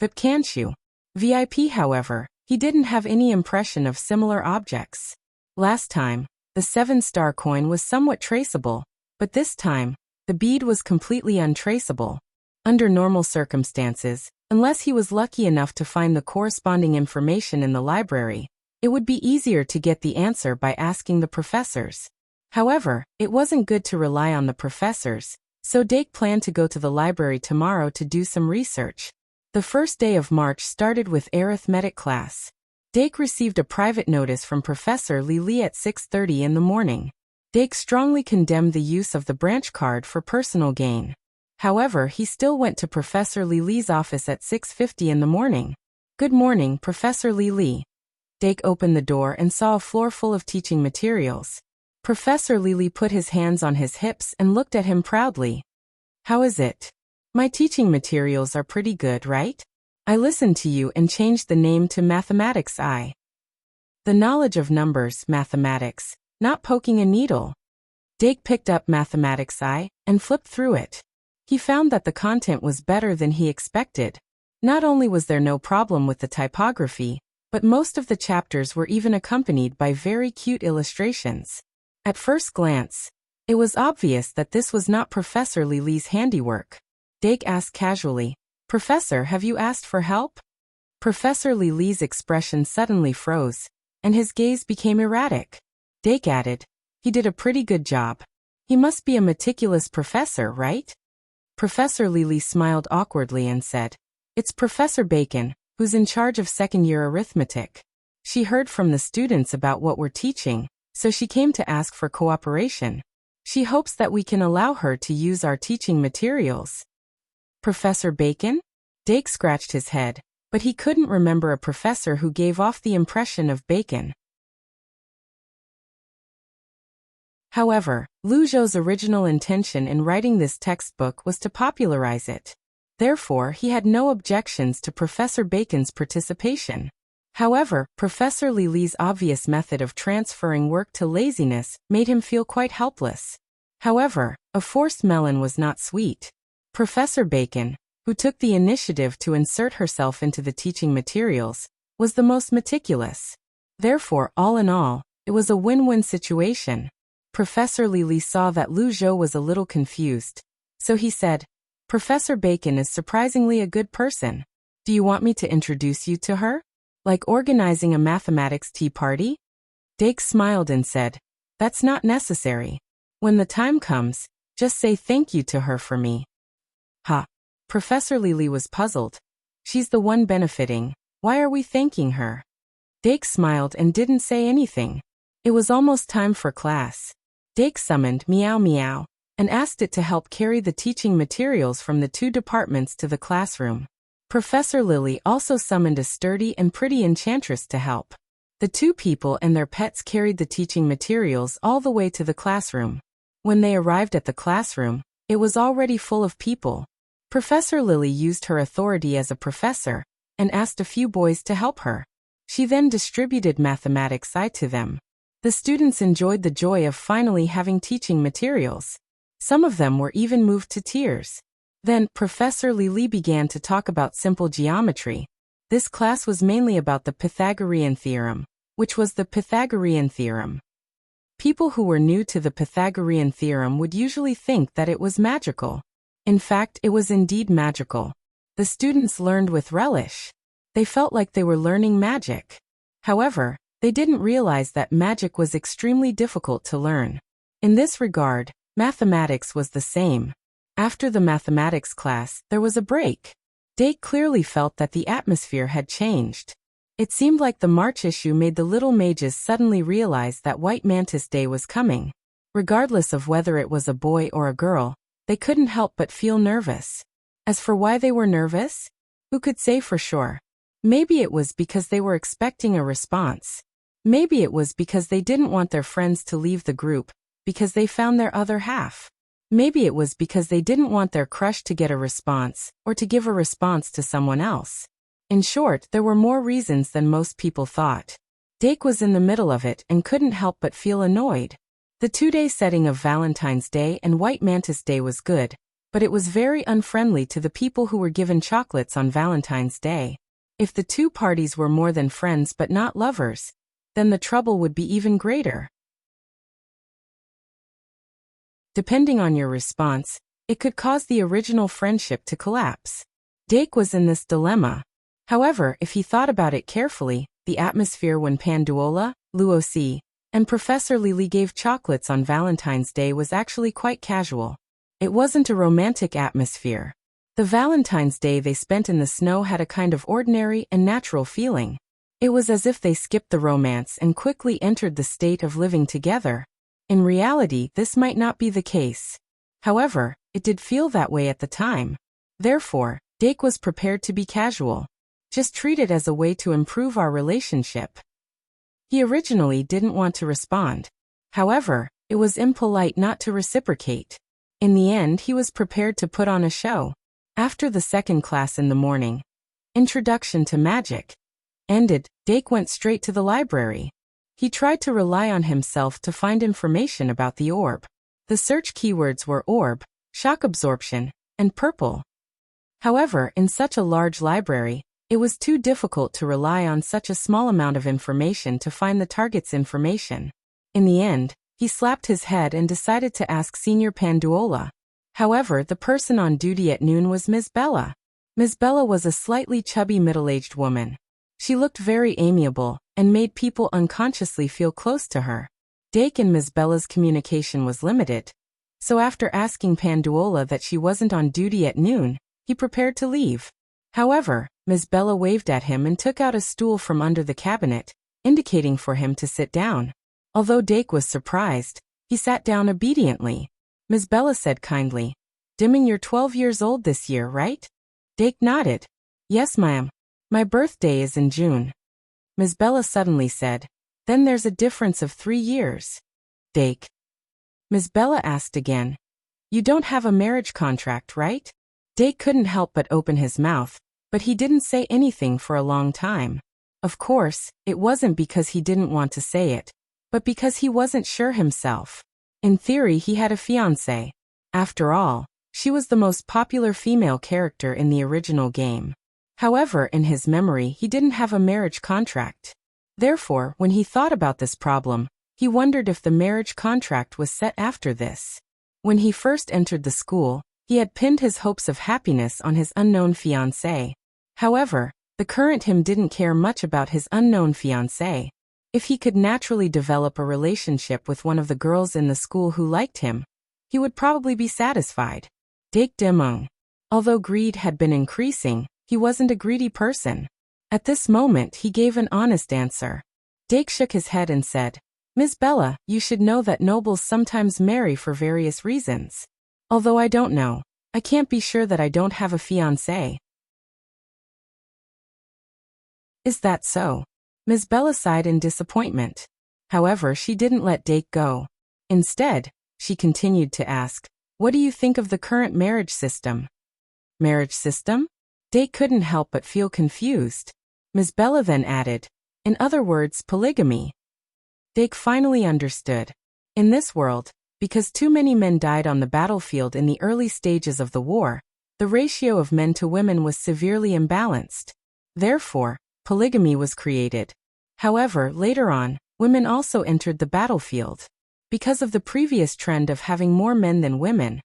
Vipcanshu. VIP. However, he didn't have any impression of similar objects. Last time, the 7-star coin was somewhat traceable, but this time, the bead was completely untraceable. Under normal circumstances, unless he was lucky enough to find the corresponding information in the library, it would be easier to get the answer by asking the professors. However, it wasn't good to rely on the professors, so Dake planned to go to the library tomorrow to do some research. The first day of March started with arithmetic class. Dake received a private notice from Professor Lily at 6:30 in the morning. Dake strongly condemned the use of the branch card for personal gain. However, he still went to Professor Lily's office at 6:50 in the morning. Good morning, Professor Lily. Dake opened the door and saw a floor full of teaching materials. Professor Lily put his hands on his hips and looked at him proudly. How is it? My teaching materials are pretty good, right? I listened to you and changed the name to Mathematics I. The knowledge of numbers, mathematics, not poking a needle. Dake picked up Mathematics I and flipped through it. He found that the content was better than he expected. Not only was there no problem with the typography, but most of the chapters were even accompanied by very cute illustrations. At first glance, it was obvious that this was not Professor Lily's handiwork. Dake asked casually, Professor, have you asked for help? Professor Lily's expression suddenly froze, and his gaze became erratic. Dake added, he did a pretty good job. He must be a meticulous professor, right? Professor Lily smiled awkwardly and said, it's Professor Bacon, who's in charge of second-year arithmetic. She heard from the students about what we're teaching, so she came to ask for cooperation. She hopes that we can allow her to use our teaching materials. Professor Bacon? Dake scratched his head, but he couldn't remember a professor who gave off the impression of bacon. However, Lu Zhou's original intention in writing this textbook was to popularize it. Therefore, he had no objections to Professor Bacon's participation. However, Professor Lily's obvious method of transferring work to laziness made him feel quite helpless. However, a forced melon was not sweet. Professor Bacon, who took the initiative to insert herself into the teaching materials, was the most meticulous. Therefore, all in all, it was a win-win situation. Professor Lily saw that Lu Zhou was a little confused, so he said, Professor Bacon is surprisingly a good person. Do you want me to introduce you to her? Like organizing a mathematics tea party? Dake smiled and said, that's not necessary. When the time comes, just say thank you to her for me. Ha! Professor Lily was puzzled. She's the one benefiting. Why are we thanking her? Dake smiled and didn't say anything. It was almost time for class. Dake summoned Meow Meow, and asked it to help carry the teaching materials from the two departments to the classroom. Professor Lily also summoned a sturdy and pretty enchantress to help. The two people and their pets carried the teaching materials all the way to the classroom. When they arrived at the classroom, it was already full of people. Professor Lily used her authority as a professor and asked a few boys to help her. She then distributed mathematics to them. The students enjoyed the joy of finally having teaching materials. Some of them were even moved to tears. Then, Professor Lily began to talk about simple geometry. This class was mainly about the Pythagorean theorem, which was the Pythagorean theorem. People who were new to the Pythagorean theorem would usually think that it was magical. In fact, it was indeed magical. The students learned with relish. They felt like they were learning magic. However, they didn't realize that magic was extremely difficult to learn. In this regard, mathematics was the same. After the mathematics class, there was a break. Dake clearly felt that the atmosphere had changed. It seemed like the March issue made the little mages suddenly realize that White Mantis Day was coming. Regardless of whether it was a boy or a girl, they couldn't help but feel nervous. As for why they were nervous, who could say for sure? Maybe it was because they were expecting a response. Maybe it was because they didn't want their friends to leave the group, because they found their other half. Maybe it was because they didn't want their crush to get a response, or to give a response to someone else. In short, there were more reasons than most people thought. Dake was in the middle of it and couldn't help but feel annoyed. The 2-day setting of Valentine's Day and White Mantis Day was good, but it was very unfriendly to the people who were given chocolates on Valentine's Day. If the two parties were more than friends but not lovers, then the trouble would be even greater. Depending on your response, it could cause the original friendship to collapse. Dake was in this dilemma. However, if he thought about it carefully, the atmosphere when Panduola, Luosi, and Professor Lily gave chocolates on Valentine's Day was actually quite casual. It wasn't a romantic atmosphere. The Valentine's Day they spent in the snow had a kind of ordinary and natural feeling. It was as if they skipped the romance and quickly entered the state of living together. In reality, this might not be the case. However, it did feel that way at the time. Therefore, Dake was prepared to be casual. Just treat it as a way to improve our relationship. He originally didn't want to respond. However, it was impolite not to reciprocate. In the end, he was prepared to put on a show. After the second class in the morning, Introduction to Magic, ended, Dake went straight to the library. He tried to rely on himself to find information about the orb. The search keywords were orb, shock absorption, and purple. However, in such a large library, it was too difficult to rely on such a small amount of information to find the target's information. In the end, he slapped his head and decided to ask Senior Panduola. However, the person on duty at noon was Ms. Bella. Ms. Bella was a slightly chubby middle-aged woman. She looked very amiable and made people unconsciously feel close to her. Dake and Ms. Bella's communication was limited, so after asking Panduola that she wasn't on duty at noon, he prepared to leave. However, Ms. Bella waved at him and took out a stool from under the cabinet, indicating for him to sit down. Although Dake was surprised, he sat down obediently. Ms. Bella said kindly, "Dimming, you're 12 years old this year, right?" Dake nodded. "Yes, ma'am. My birthday is in June." Ms. Bella suddenly said, "Then there's a difference of 3 years." Dake. Ms. Bella asked again, "You don't have a marriage contract, right?" Dake couldn't help but open his mouth, but he didn't say anything for a long time. Of course, it wasn't because he didn't want to say it, but because he wasn't sure himself. In theory, he had a fiancée. After all, she was the most popular female character in the original game. However, in his memory, he didn't have a marriage contract. Therefore, when he thought about this problem, he wondered if the marriage contract was set after this. When he first entered the school, he had pinned his hopes of happiness on his unknown fiancée. However, the current him didn't care much about his unknown fiancée. If he could naturally develop a relationship with one of the girls in the school who liked him, he would probably be satisfied. Dake Demung. Although greed had been increasing, he wasn't a greedy person. At this moment, he gave an honest answer. Dake shook his head and said, Miss Bella, you should know that nobles sometimes marry for various reasons. Although I don't know. I can't be sure that I don't have a fiancé. Is that so? Miss Bella sighed in disappointment. However, she didn't let Dake go. Instead, she continued to ask, what do you think of the current marriage system? Marriage system? Dake couldn't help but feel confused. Miss Bella then added, in other words, polygamy. Dake finally understood. In this world, because too many men died on the battlefield in the early stages of the war, the ratio of men to women was severely imbalanced. Therefore, polygamy was created. However, later on, women also entered the battlefield. Because of the previous trend of having more men than women,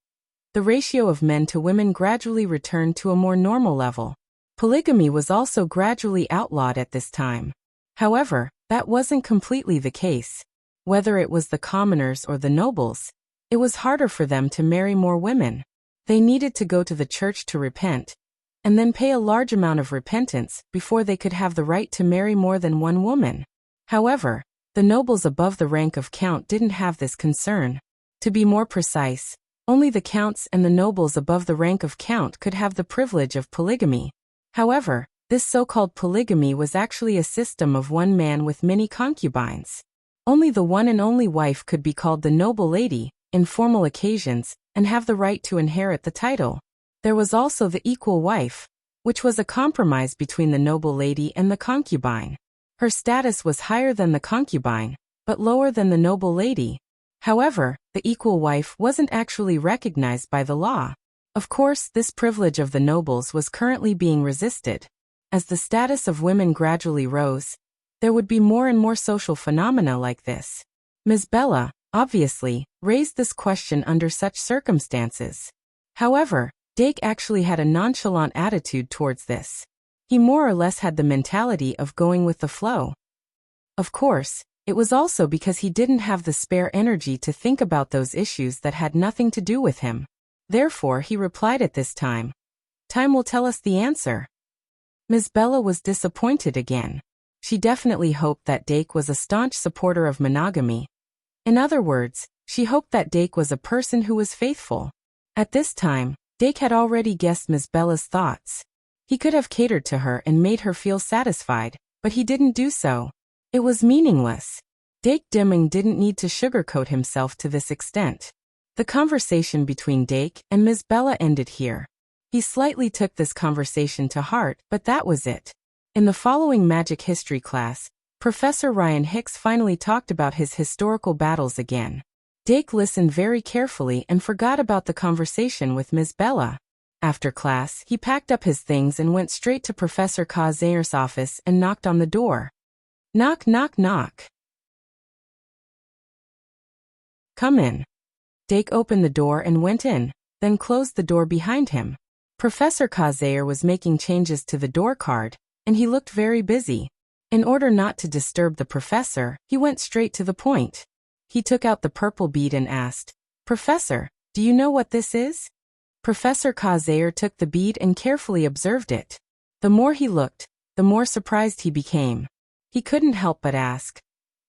the ratio of men to women gradually returned to a more normal level. Polygamy was also gradually outlawed at this time. However, that wasn't completely the case. Whether it was the commoners or the nobles, it was harder for them to marry more women. They needed to go to the church to repent, and then pay a large amount of repentance before they could have the right to marry more than one woman. However, the nobles above the rank of count didn't have this concern. To be more precise, only the counts and the nobles above the rank of count could have the privilege of polygamy. However, this so-called polygamy was actually a system of one man with many concubines. Only the one and only wife could be called the noble lady, in formal occasions, and have the right to inherit the title. There was also the equal wife, which was a compromise between the noble lady and the concubine. Her status was higher than the concubine, but lower than the noble lady. However, the equal wife wasn't actually recognized by the law. Of course, this privilege of the nobles was currently being resisted. As the status of women gradually rose, there would be more and more social phenomena like this. Ms. Bella, obviously, raised this question under such circumstances. However, Dake actually had a nonchalant attitude towards this. He more or less had the mentality of going with the flow. Of course, it was also because he didn't have the spare energy to think about those issues that had nothing to do with him. Therefore, he replied at this time, "Time will tell us the answer." Ms. Bella was disappointed again. She definitely hoped that Dake was a staunch supporter of monogamy. In other words, she hoped that Dake was a person who was faithful. At this time, Dake had already guessed Ms. Bella's thoughts. He could have catered to her and made her feel satisfied, but he didn't do so. It was meaningless. Dake Dimming didn't need to sugarcoat himself to this extent. The conversation between Dake and Ms. Bella ended here. He slightly took this conversation to heart, but that was it. In the following magic history class, Professor Ryan Hicks finally talked about his historical battles again. Dake listened very carefully and forgot about the conversation with Ms. Bella. After class, he packed up his things and went straight to Professor Kazayer's office and knocked on the door. Knock, knock, knock. Come in. Dake opened the door and went in, then closed the door behind him. Professor Kazayer was making changes to the door card, and he looked very busy. In order not to disturb the professor, he went straight to the point. He took out the purple bead and asked, "Professor, do you know what this is?" Professor Kazayer took the bead and carefully observed it. The more he looked, the more surprised he became. He couldn't help but ask,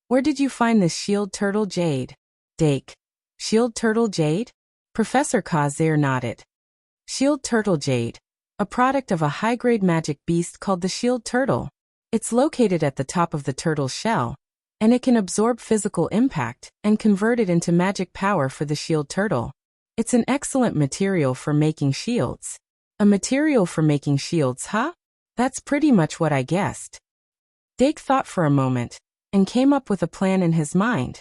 "Where did you find this shield turtle jade?" Dake. Shield turtle jade? Professor Kazayer nodded. Shield turtle jade, a product of a high-grade magic beast called the shield turtle. It's located at the top of the turtle's shell, and it can absorb physical impact and convert it into magic power for the shield turtle. It's an excellent material for making shields. A material for making shields, huh? That's pretty much what I guessed. Dake thought for a moment, and came up with a plan in his mind.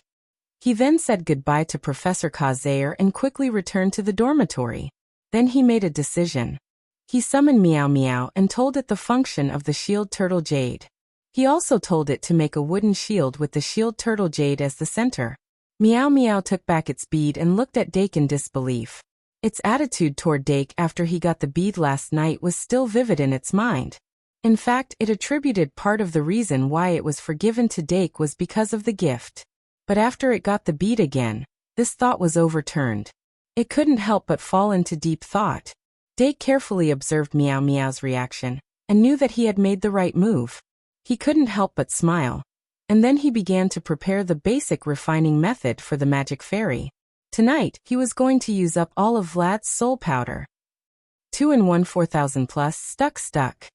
He then said goodbye to Professor Kazayer and quickly returned to the dormitory. Then he made a decision. He summoned Meow Meow and told it the function of the shield turtle jade. He also told it to make a wooden shield with the shield turtle jade as the center. Meow Meow took back its bead and looked at Dake in disbelief. Its attitude toward Dake after he got the bead last night was still vivid in its mind. In fact, it attributed part of the reason why it was forgiven to Dake was because of the gift. But after it got the bead again, this thought was overturned. It couldn't help but fall into deep thought. Dake carefully observed Meow Meow's reaction, and knew that he had made the right move. He couldn't help but smile. and then he began to prepare the basic refining method for the magic fairy. Tonight, he was going to use up all of Vlad's soul powder. 2-in-1 4000 plus stuck.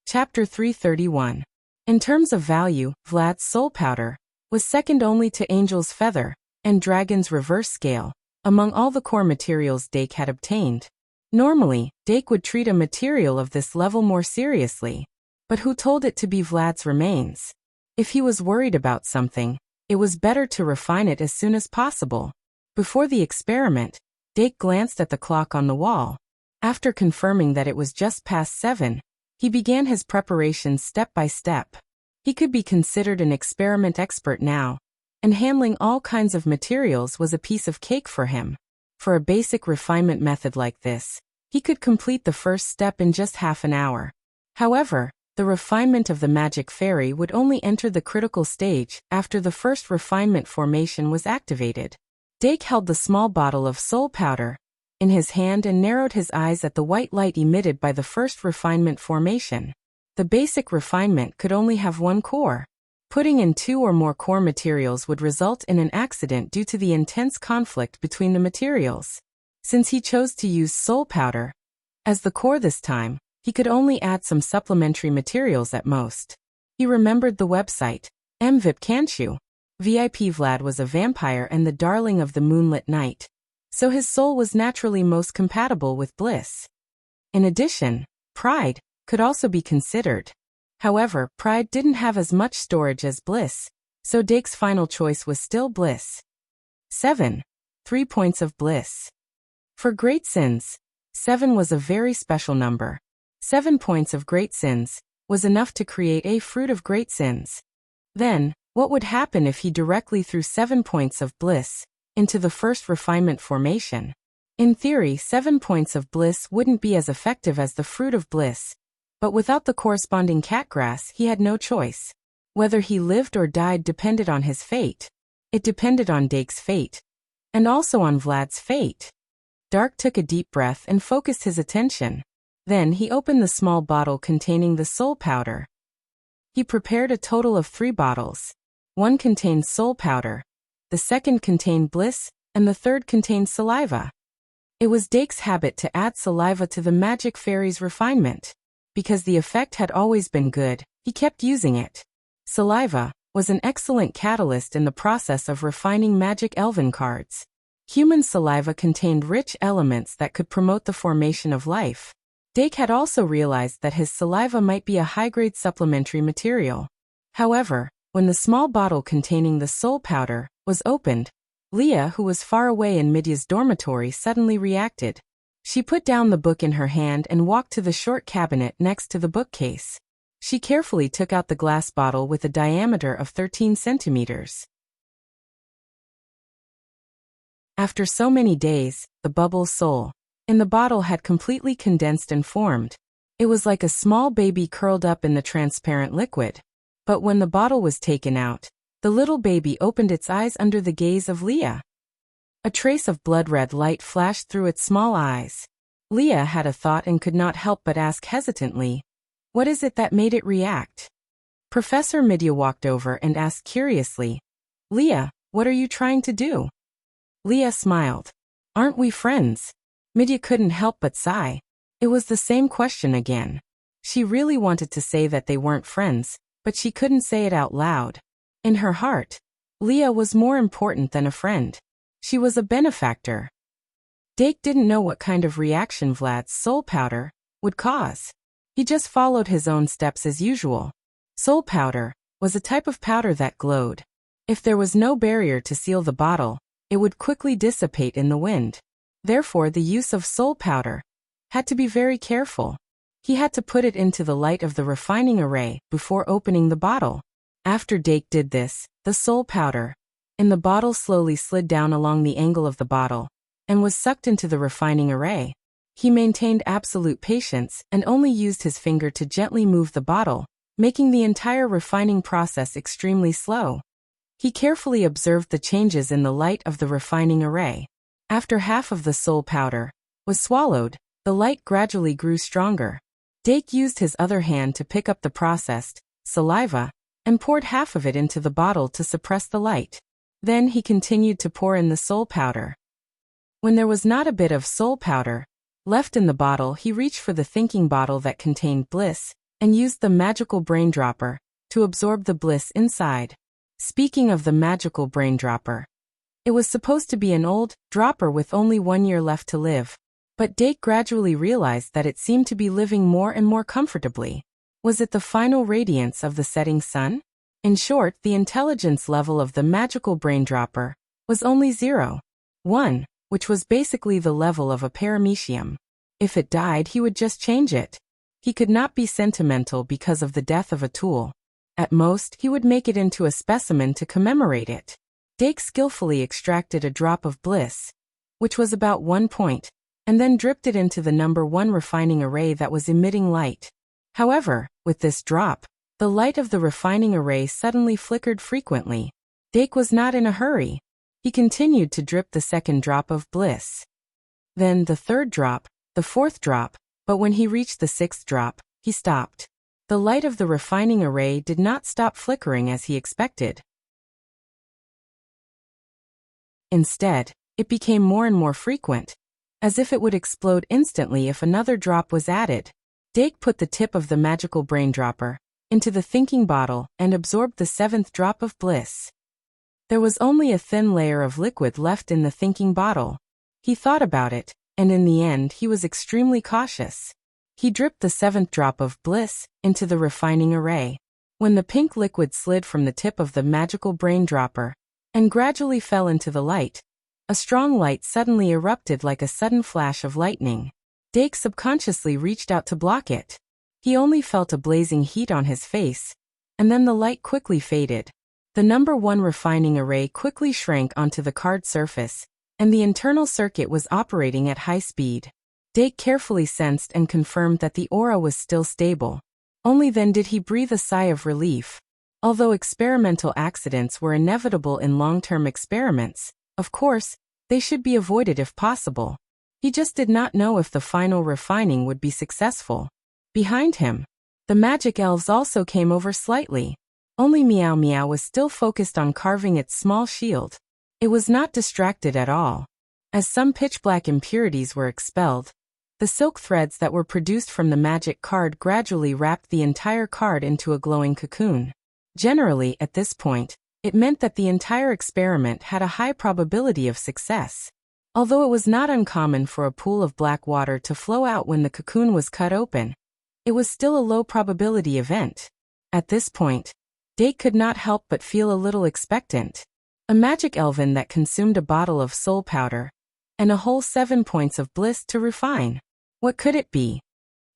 Chapter 331. In terms of value, Vlad's soul powder was second only to Angel's feather and Dragon's reverse scale among all the core materials Dake had obtained. Normally, Dake would treat a material of this level more seriously, but who told it to be Vlad's remains? If he was worried about something, it was better to refine it as soon as possible. Before the experiment, Dake glanced at the clock on the wall. After confirming that it was just past 7, he began his preparations step by step. He could be considered an experiment expert now, and handling all kinds of materials was a piece of cake for him. For a basic refinement method like this, he could complete the first step in just half an hour. However, the refinement of the magic fairy would only enter the critical stage after the first refinement formation was activated. Dake held the small bottle of soul powder in his hand and narrowed his eyes at the white light emitted by the first refinement formation. The basic refinement could only have one core. Putting in 2 or more core materials would result in an accident due to the intense conflict between the materials. Since he chose to use soul powder as the core this time, he could only add some supplementary materials at most. He remembered the website, MVIP Kanchu. VIP Vlad was a vampire and the darling of the moonlit night, so his soul was naturally most compatible with bliss. In addition, pride could also be considered. However, pride didn't have as much storage as bliss, so Dake's final choice was still bliss. 7. 3 points of bliss. For great sins, 7 was a very special number. 7 points of great sins was enough to create a fruit of great sins. Then, what would happen if he directly threw 7 points of bliss into the first refinement formation? In theory, 7 points of bliss wouldn't be as effective as the fruit of bliss, but without the corresponding catgrass, he had no choice. Whether he lived or died depended on his fate. It depended on Dake's fate, and also on Vlad's fate. Dark took a deep breath and focused his attention. Then he opened the small bottle containing the soul powder. He prepared a total of 3 bottles. One contained soul powder, the second contained bliss, and the third contained saliva. It was Dake's habit to add saliva to the magic fairy's refinement. Because the effect had always been good, he kept using it. Saliva was an excellent catalyst in the process of refining magic elven cards. Human saliva contained rich elements that could promote the formation of life. Dake had also realized that his saliva might be a high-grade supplementary material. However, when the small bottle containing the soul powder was opened, Leah, who was far away in Midya's dormitory, suddenly reacted. She put down the book in her hand and walked to the short cabinet next to the bookcase. She carefully took out the glass bottle with a diameter of 13 centimeters. After so many days, the bubble soul in the bottle had completely condensed and formed. It was like a small baby curled up in the transparent liquid. But when the bottle was taken out, the little baby opened its eyes under the gaze of Leah. A trace of blood-red light flashed through its small eyes. Leah had a thought and could not help but ask hesitantly, "What is it that made it react?" Professor Midya walked over and asked curiously, "Leah, what are you trying to do?" Leah smiled. "Aren't we friends?" Midya couldn't help but sigh. It was the same question again. She really wanted to say that they weren't friends, but she couldn't say it out loud. In her heart, Leah was more important than a friend. She was a benefactor. Dake didn't know what kind of reaction Vlad's soul powder would cause. He just followed his own steps as usual. Soul powder was a type of powder that glowed. If there was no barrier to seal the bottle, it would quickly dissipate in the wind. Therefore, the use of soul powder had to be very careful. He had to put it into the light of the refining array before opening the bottle. After Dake did this, the soul powder in the bottle slowly slid down along the angle of the bottle and was sucked into the refining array. He maintained absolute patience and only used his finger to gently move the bottle, making the entire refining process extremely slow. He carefully observed the changes in the light of the refining array. After half of the soul powder was swallowed, The light gradually grew stronger. Dake used his other hand to pick up the processed saliva and poured half of it into the bottle to suppress the light. Then he continued to pour in the soul powder. When there was not a bit of soul powder left in the bottle, he reached for the thinking bottle that contained bliss and used the magical brain dropper to absorb the bliss inside. Speaking of the magical brain dropper, it was supposed to be an old dropper with only 1 year left to live. But Dake gradually realized that it seemed to be living more and more comfortably. Was it the final radiance of the setting sun? In short, the intelligence level of the magical brain dropper was only 0.1, which was basically the level of a paramecium. If it died, he would just change it. He could not be sentimental because of the death of a tool. At most, he would make it into a specimen to commemorate it. Dake skillfully extracted a drop of bliss, which was about 1 point, and then dripped it into the number 1 refining array that was emitting light. However, with this drop, the light of the refining array suddenly flickered frequently. Dake was not in a hurry. He continued to drip the second drop of bliss. Then the third drop, the fourth drop, but when he reached the 6th drop, he stopped. The light of the refining array did not stop flickering as he expected. Instead, it became more and more frequent, as if it would explode instantly if another drop was added. Dake put the tip of the magical brain dropper into the thinking bottle and absorbed the 7th drop of bliss. There was only a thin layer of liquid left in the thinking bottle. He thought about it, and in the end he was extremely cautious. He dripped the 7th drop of bliss into the refining array. When the pink liquid slid from the tip of the magical brain dropper and gradually fell into the light, a strong light suddenly erupted like a sudden flash of lightning. Dake subconsciously reached out to block it. He only felt a blazing heat on his face, and then the light quickly faded. The number 1 refining array quickly shrank onto the card surface, and the internal circuit was operating at high speed. Dake carefully sensed and confirmed that the aura was still stable. Only then did he breathe a sigh of relief. Although experimental accidents were inevitable in long-term experiments, of course, they should be avoided if possible. He just did not know if the final refining would be successful. Behind him, the magic elves also came over slightly. Only Meow Meow was still focused on carving its small shield. It was not distracted at all. As some pitch-black impurities were expelled, the silk threads that were produced from the magic card gradually wrapped the entire card into a glowing cocoon. Generally, at this point, it meant that the entire experiment had a high probability of success. Although it was not uncommon for a pool of black water to flow out when the cocoon was cut open, it was still a low probability event. At this point, Dake could not help but feel a little expectant. A magic elven that consumed a bottle of soul powder and a whole 7 points of bliss to refine. What could it be?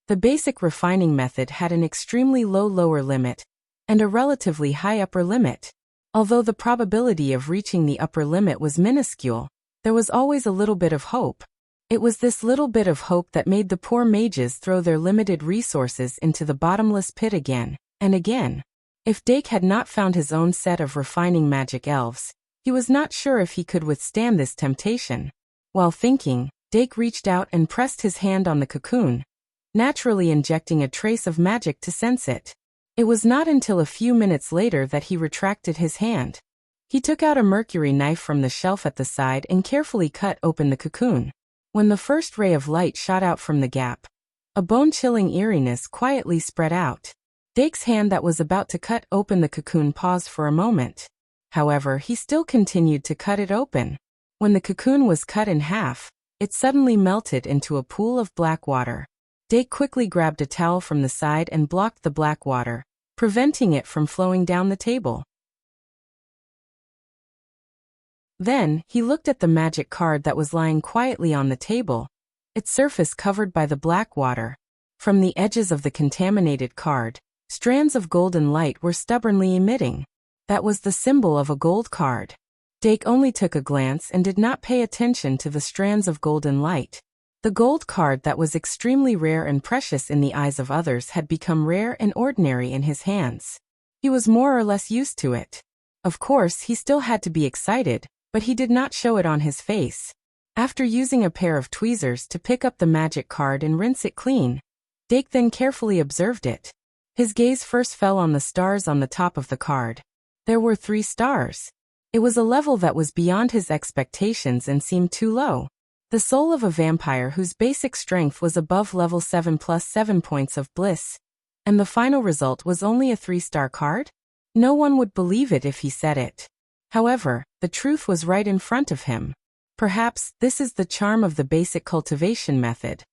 The basic refining method had an extremely low lower limit and a relatively high upper limit. Although the probability of reaching the upper limit was minuscule, there was always a little bit of hope. It was this little bit of hope that made the poor mages throw their limited resources into the bottomless pit again and again. If Dake had not found his own set of refining magic elves, he was not sure if he could withstand this temptation. While thinking, Dake reached out and pressed his hand on the cocoon, naturally injecting a trace of magic to sense it. It was not until a few minutes later that he retracted his hand. He took out a mercury knife from the shelf at the side and carefully cut open the cocoon. When the first ray of light shot out from the gap, a bone-chilling eeriness quietly spread out. Dake's hand that was about to cut open the cocoon paused for a moment. However, he still continued to cut it open. When the cocoon was cut in half, it suddenly melted into a pool of black water. Dake quickly grabbed a towel from the side and blocked the black water, preventing it from flowing down the table. Then, he looked at the magic card that was lying quietly on the table, its surface covered by the black water. From the edges of the contaminated card, strands of golden light were stubbornly emitting. That was the symbol of a gold card. Dake only took a glance and did not pay attention to the strands of golden light. The gold card that was extremely rare and precious in the eyes of others had become rare and ordinary in his hands. He was more or less used to it. Of course, he still had to be excited, but he did not show it on his face. After using a pair of tweezers to pick up the magic card and rinse it clean, Dake then carefully observed it. His gaze first fell on the stars on the top of the card. There were 3 stars. It was a level that was beyond his expectations and seemed too low. The soul of a vampire whose basic strength was above level 7 plus 7 points of bliss. And the final result was only a 3-star card? No one would believe it if he said it. However, the truth was right in front of him. Perhaps this is the charm of the basic cultivation method.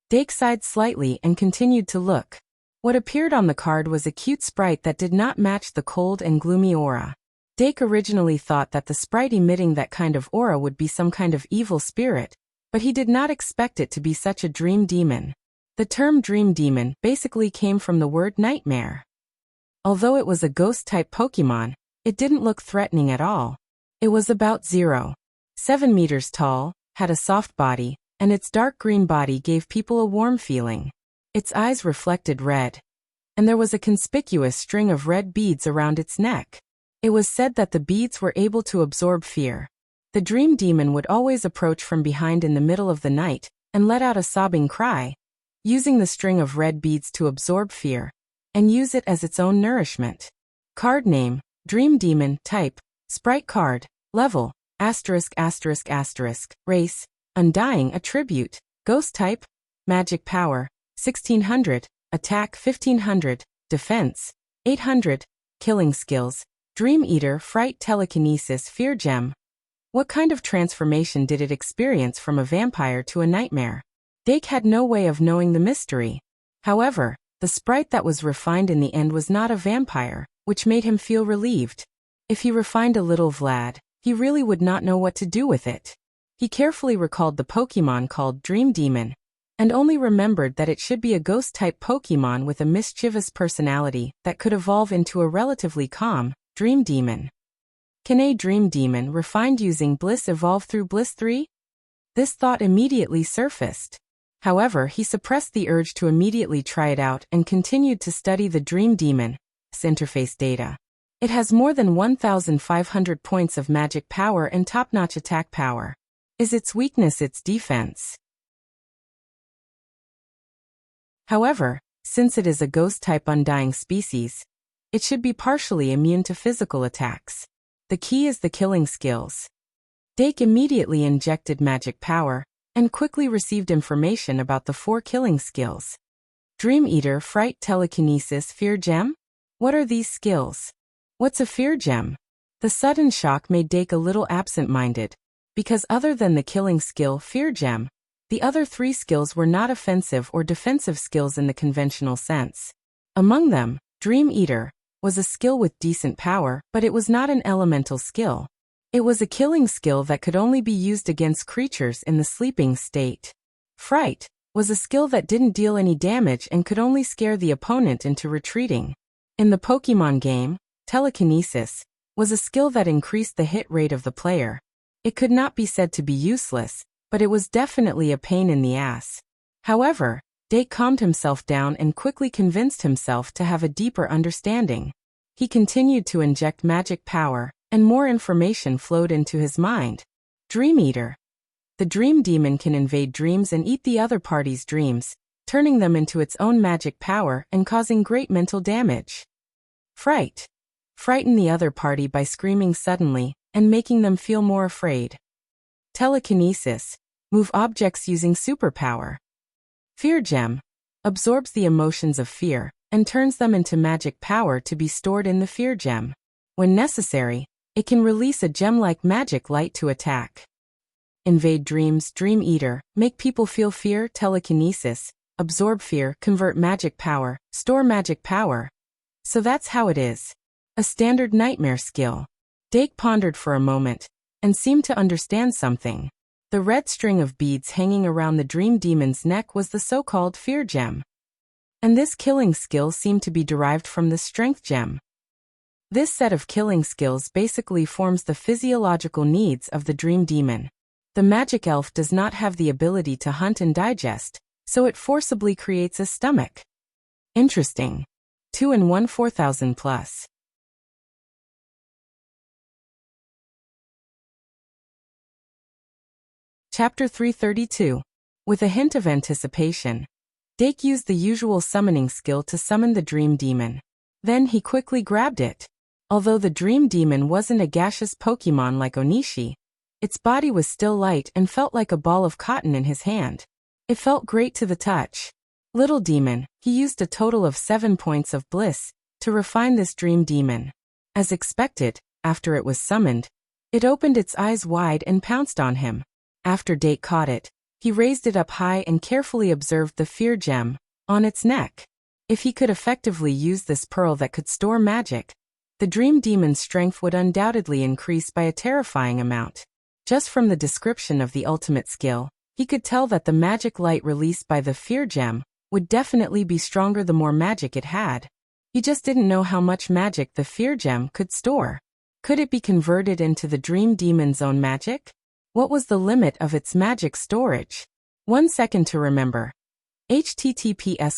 Dake sighed slightly and continued to look. What appeared on the card was a cute sprite that did not match the cold and gloomy aura. Dake originally thought that the sprite emitting that kind of aura would be some kind of evil spirit, but he did not expect it to be such a dream demon. The term dream demon basically came from the word nightmare. Although it was a ghost-type Pokemon, it didn't look threatening at all. It was about 0.7 meters tall, had a soft body, and its dark green body gave people a warm feeling. Its eyes reflected red, and there was a conspicuous string of red beads around its neck. It was said that the beads were able to absorb fear. The dream demon would always approach from behind in the middle of the night and let out a sobbing cry, using the string of red beads to absorb fear and use it as its own nourishment. Card name, Dream Demon. Type, Sprite card. Level, *****. Race, Undying. Attribute, Ghost type. Magic power, 1600. Attack, 1500. Defense, 800. Killing skills, Dream Eater. Fright, Telekinesis. Fear gem. What kind of transformation did it experience from a vampire to a nightmare? Dake had no way of knowing the mystery. However, the sprite that was refined in the end was not a vampire, which made him feel relieved. If he refined a little Vlad, he really would not know what to do with it. He carefully recalled the Pokemon called Dream Demon, and only remembered that it should be a ghost-type Pokemon with a mischievous personality that could evolve into a relatively calm Dream Demon. Can a Dream Demon refined using Bliss evolve through Bliss 3? This thought immediately surfaced. However, he suppressed the urge to immediately try it out and continued to study the Dream Demon's interface data. It has more than 1,500 points of magic power and top-notch attack power. Is its weakness its defense? However, since it is a ghost-type undying species, it should be partially immune to physical attacks. The key is the killing skills. Dake immediately injected magic power and quickly received information about the 4 killing skills. Dream Eater. Fright, Telekinesis. Fear gem? What are these skills? What's a fear gem? The sudden shock made Dake a little absent-minded, because other than the killing skill Fear gem, the other 3 skills were not offensive or defensive skills in the conventional sense. Among them, Dream Eater was a skill with decent power, but it was not an elemental skill. It was a killing skill that could only be used against creatures in the sleeping state. Fright was a skill that didn't deal any damage and could only scare the opponent into retreating. In the Pokemon game, Telekinesis was a skill that increased the hit rate of the player. It could not be said to be useless, but it was definitely a pain in the ass. However, Dake calmed himself down and quickly convinced himself to have a deeper understanding. He continued to inject magic power, and more information flowed into his mind. Dream Eater. The Dream Demon can invade dreams and eat the other party's dreams, turning them into its own magic power and causing great mental damage. Fright. Frighten the other party by screaming suddenly and making them feel more afraid. Telekinesis. Move objects using superpower. Fear gem. Absorbs the emotions of fear and turns them into magic power to be stored in the fear gem. When necessary, it can release a gem-like magic light to attack. Invade dreams. Dream Eater. Make people feel fear. Telekinesis. Absorb fear. Convert magic power. Store magic power. So that's how it is. A standard nightmare skill. Dake pondered for a moment and seemed to understand something. The red string of beads hanging around the Dream Demon's neck was the so-called fear gem. And this killing skill seemed to be derived from the strength gem. This set of killing skills basically forms the physiological needs of the Dream Demon. The magic elf does not have the ability to hunt and digest, so it forcibly creates a stomach. Interesting. 2 in 1 4000 plus. Chapter 332. With a hint of anticipation, Dake used the usual summoning skill to summon the dream demon. Then he quickly grabbed it. Although the dream demon wasn't a gaseous Pokemon like Onishi, its body was still light and felt like a ball of cotton in his hand. It felt great to the touch. Little demon, he used a total of 7 points of bliss to refine this dream demon. As expected, after it was summoned, it opened its eyes wide and pounced on him. After Dake caught it, he raised it up high and carefully observed the fear gem on its neck. If he could effectively use this pearl that could store magic, the dream demon's strength would undoubtedly increase by a terrifying amount. Just from the description of the ultimate skill, he could tell that the magic light released by the fear gem would definitely be stronger the more magic it had. He just didn't know how much magic the fear gem could store. Could it be converted into the dream demon's own magic? What was the limit of its magic storage? 1 second to remember. https://m.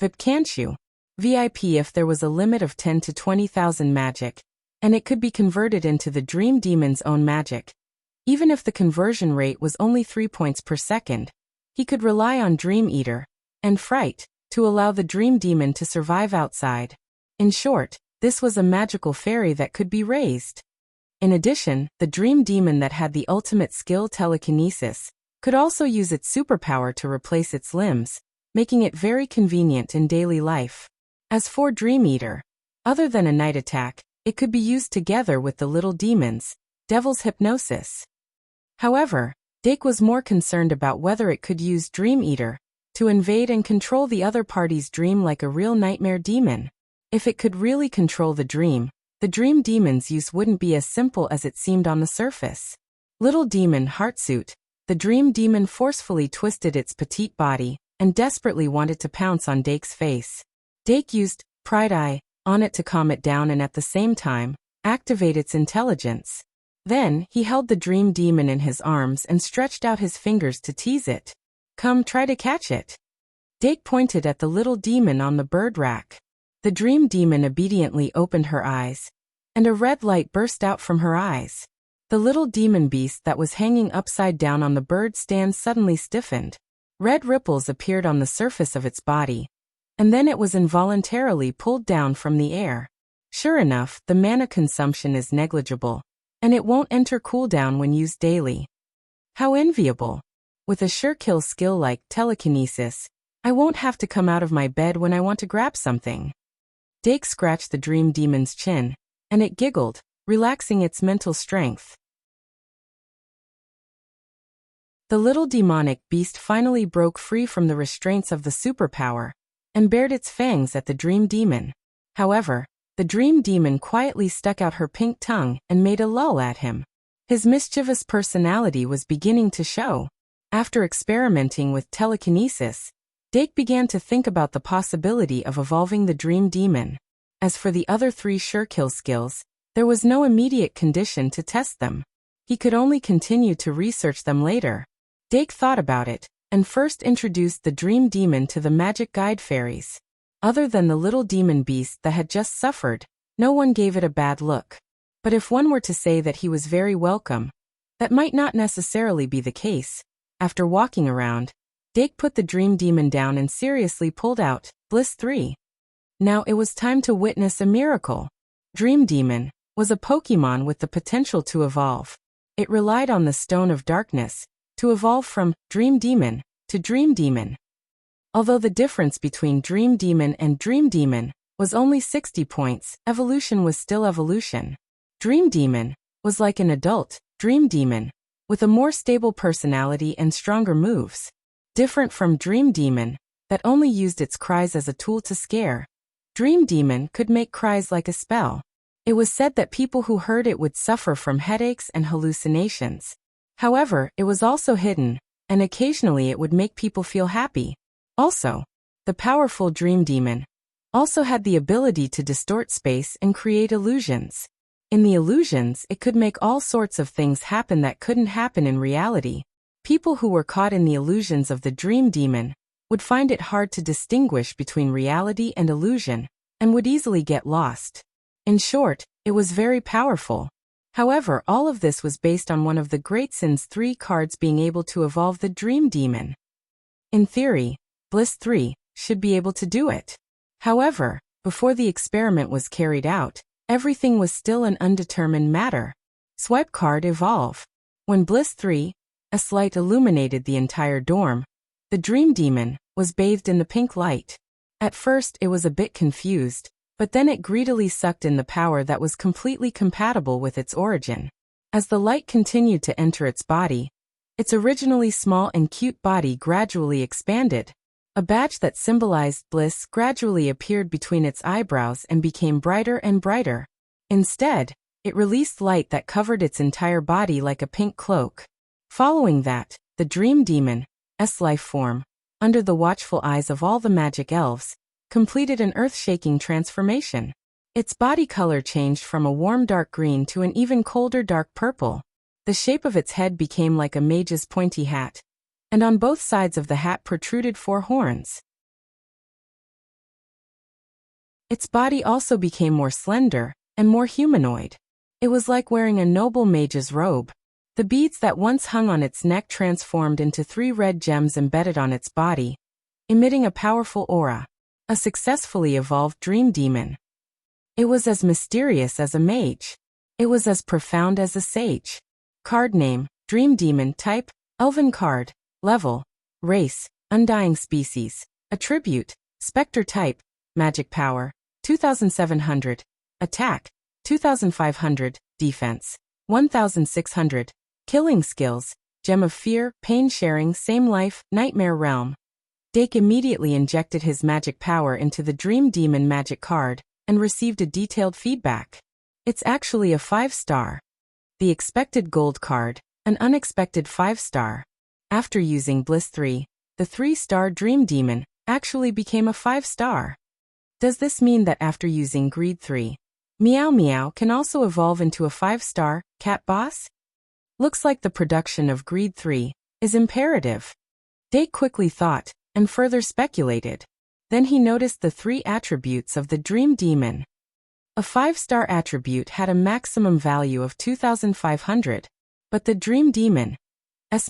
VIP can't you? VIP if there was a limit of 10 to 20,000 magic, and it could be converted into the dream demon's own magic. Even if the conversion rate was only 3 points per second, he could rely on Dream Eater and Fright to allow the dream demon to survive outside. In short, this was a magical fairy that could be raised. In addition, the dream demon that had the ultimate skill telekinesis could also use its superpower to replace its limbs, making it very convenient in daily life. As for Dream Eater, other than a night attack, it could be used together with the little demon's Devil's Hypnosis. However, Dake was more concerned about whether it could use Dream Eater to invade and control the other party's dream like a real nightmare demon. If it could really control the dream demon's use wouldn't be as simple as it seemed on the surface. Little demon Heartsuit, the dream demon forcefully twisted its petite body and desperately wanted to pounce on Dake's face. Dake used Pride Eye on it to calm it down and at the same time activate its intelligence. Then, he held the dream demon in his arms and stretched out his fingers to tease it. Come try to catch it. Dake pointed at the little demon on the bird rack. The dream demon obediently opened her eyes, and a red light burst out from her eyes. The little demon beast that was hanging upside down on the bird stand suddenly stiffened. Red ripples appeared on the surface of its body, and then it was involuntarily pulled down from the air. Sure enough, the mana consumption is negligible, and it won't enter cooldown when used daily. How enviable! With a sure kill skill like telekinesis, I won't have to come out of my bed when I want to grab something. Dake scratched the dream demon's chin, and it giggled, relaxing its mental strength. The little demonic beast finally broke free from the restraints of the superpower, and bared its fangs at the dream demon. However, the dream demon quietly stuck out her pink tongue and made a lull at him. His mischievous personality was beginning to show. After experimenting with telekinesis, Dake began to think about the possibility of evolving the dream demon. As for the other 3 sure kill skills, there was no immediate condition to test them. He could only continue to research them later. Dake thought about it, and first introduced the dream demon to the magic guide fairies. Other than the little demon beast that had just suffered, no one gave it a bad look. But if one were to say that he was very welcome, that might not necessarily be the case. After walking around, Dake put the dream demon down and seriously pulled out Bliss 3. Now it was time to witness a miracle. Dream Demon was a Pokemon with the potential to evolve. It relied on the Stone of Darkness to evolve from Dream Demon to Dream Demon. Although the difference between Dream Demon and Dream Demon was only 60 points, evolution was still evolution. Dream Demon was like an adult Dream Demon, with a more stable personality and stronger moves. Different from Dream Demon, that only used its cries as a tool to scare. Dream Demon could make cries like a spell. It was said that people who heard it would suffer from headaches and hallucinations. However, it was also hidden, and occasionally it would make people feel happy. Also, the powerful Dream Demon also had the ability to distort space and create illusions. In the illusions, it could make all sorts of things happen that couldn't happen in reality. People who were caught in the illusions of the Dream Demon would find it hard to distinguish between reality and illusion, and would easily get lost. In short, it was very powerful. However, all of this was based on one of the Great Sin's 3 cards being able to evolve the Dream Demon. In theory, Bliss 3 should be able to do it. However, before the experiment was carried out, everything was still an undetermined matter. Swipe card Evolve. When Bliss 3, a light illuminated the entire dorm, the Dream Demon was bathed in the pink light. At first it was a bit confused, but then it greedily sucked in the power that was completely compatible with its origin. As the light continued to enter its body, its originally small and cute body gradually expanded. A badge that symbolized bliss gradually appeared between its eyebrows and became brighter and brighter. Instead, it released light that covered its entire body like a pink cloak. Following that, the Dream Demon's life form, under the watchful eyes of all the magic elves, completed an earth-shaking transformation. Its body color changed from a warm dark green to an even colder dark purple. The shape of its head became like a mage's pointy hat, and on both sides of the hat protruded 4 horns. Its body also became more slender and more humanoid. It was like wearing a noble mage's robe. The beads that once hung on its neck transformed into 3 red gems embedded on its body, emitting a powerful aura. A successfully evolved Dream Demon. It was as mysterious as a mage. It was as profound as a sage. Card name, Dream Demon. Type, Elven card. Level, race, undying species. Attribute, Spectre. Type, magic power, 2700. Attack, 2500. Defense, 1600. Killing skills, Gem of Fear, Pain Sharing, Same Life, Nightmare Realm. Dake immediately injected his magic power into the Dream Demon magic card and received a detailed feedback. It's actually a 5-star. The expected gold card, an unexpected 5-star. After using Bliss 3, the 3-star Dream Demon actually became a 5-star. Does this mean that after using Greed 3, Meow Meow can also evolve into a 5-star cat boss? Looks like the production of Greed 3 is imperative. Dake quickly thought and further speculated. Then he noticed the 3 attributes of the Dream Demon. A 5-star attribute had a maximum value of 2500, but the Dream Demon's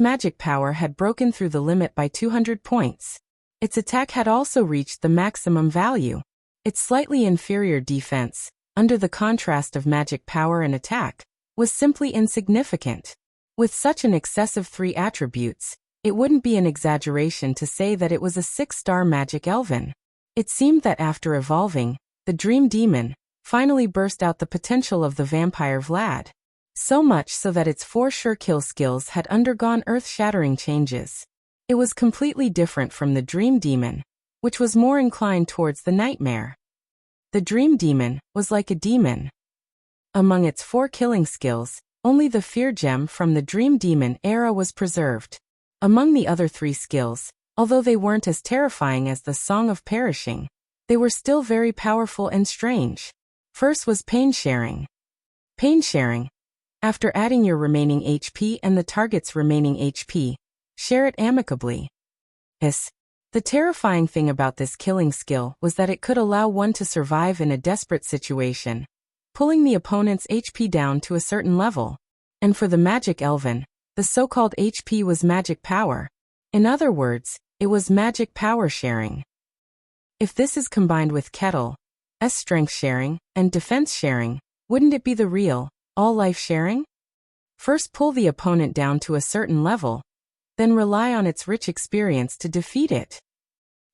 magic power had broken through the limit by 200 points. Its attack had also reached the maximum value. Its slightly inferior defense, under the contrast of magic power and attack, was simply insignificant. With such an excessive 3 attributes, it wouldn't be an exaggeration to say that it was a 6-star magic elven. It seemed that after evolving, the Dream Demon finally burst out the potential of the vampire Vlad. So much so that its 4 sure kill skills had undergone earth-shattering changes. It was completely different from the Dream Demon, which was more inclined towards the nightmare. The Dream Demon was like a demon. Among its 4 killing skills, only the Fear Gem from the Dream Demon era was preserved. Among the other 3 skills, although they weren't as terrifying as the Song of Perishing, they were still very powerful and strange. First was Pain Sharing. Pain Sharing. After adding your remaining HP and the target's remaining HP, share it amicably. The terrifying thing about this killing skill was that it could allow one to survive in a desperate situation, pulling the opponent's HP down to a certain level. And for the magic elven, the so-called HP was magic power. In other words, it was magic power sharing. If this is combined with Kettle's strength sharing and defense sharing, wouldn't it be the real, all-life sharing? First pull the opponent down to a certain level, then rely on its rich experience to defeat it.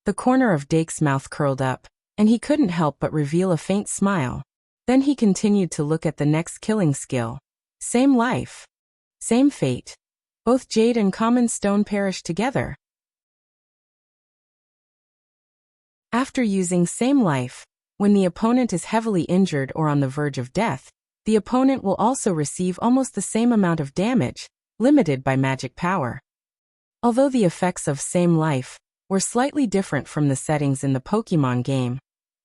The corner of Dake's mouth curled up, and he couldn't help but reveal a faint smile. Then he continued to look at the next killing skill. Same life. Same fate. Both jade and common stone perish together. After using Same Life, when the opponent is heavily injured or on the verge of death, the opponent will also receive almost the same amount of damage, limited by magic power. Although the effects of Same Life were slightly different from the settings in the Pokemon game,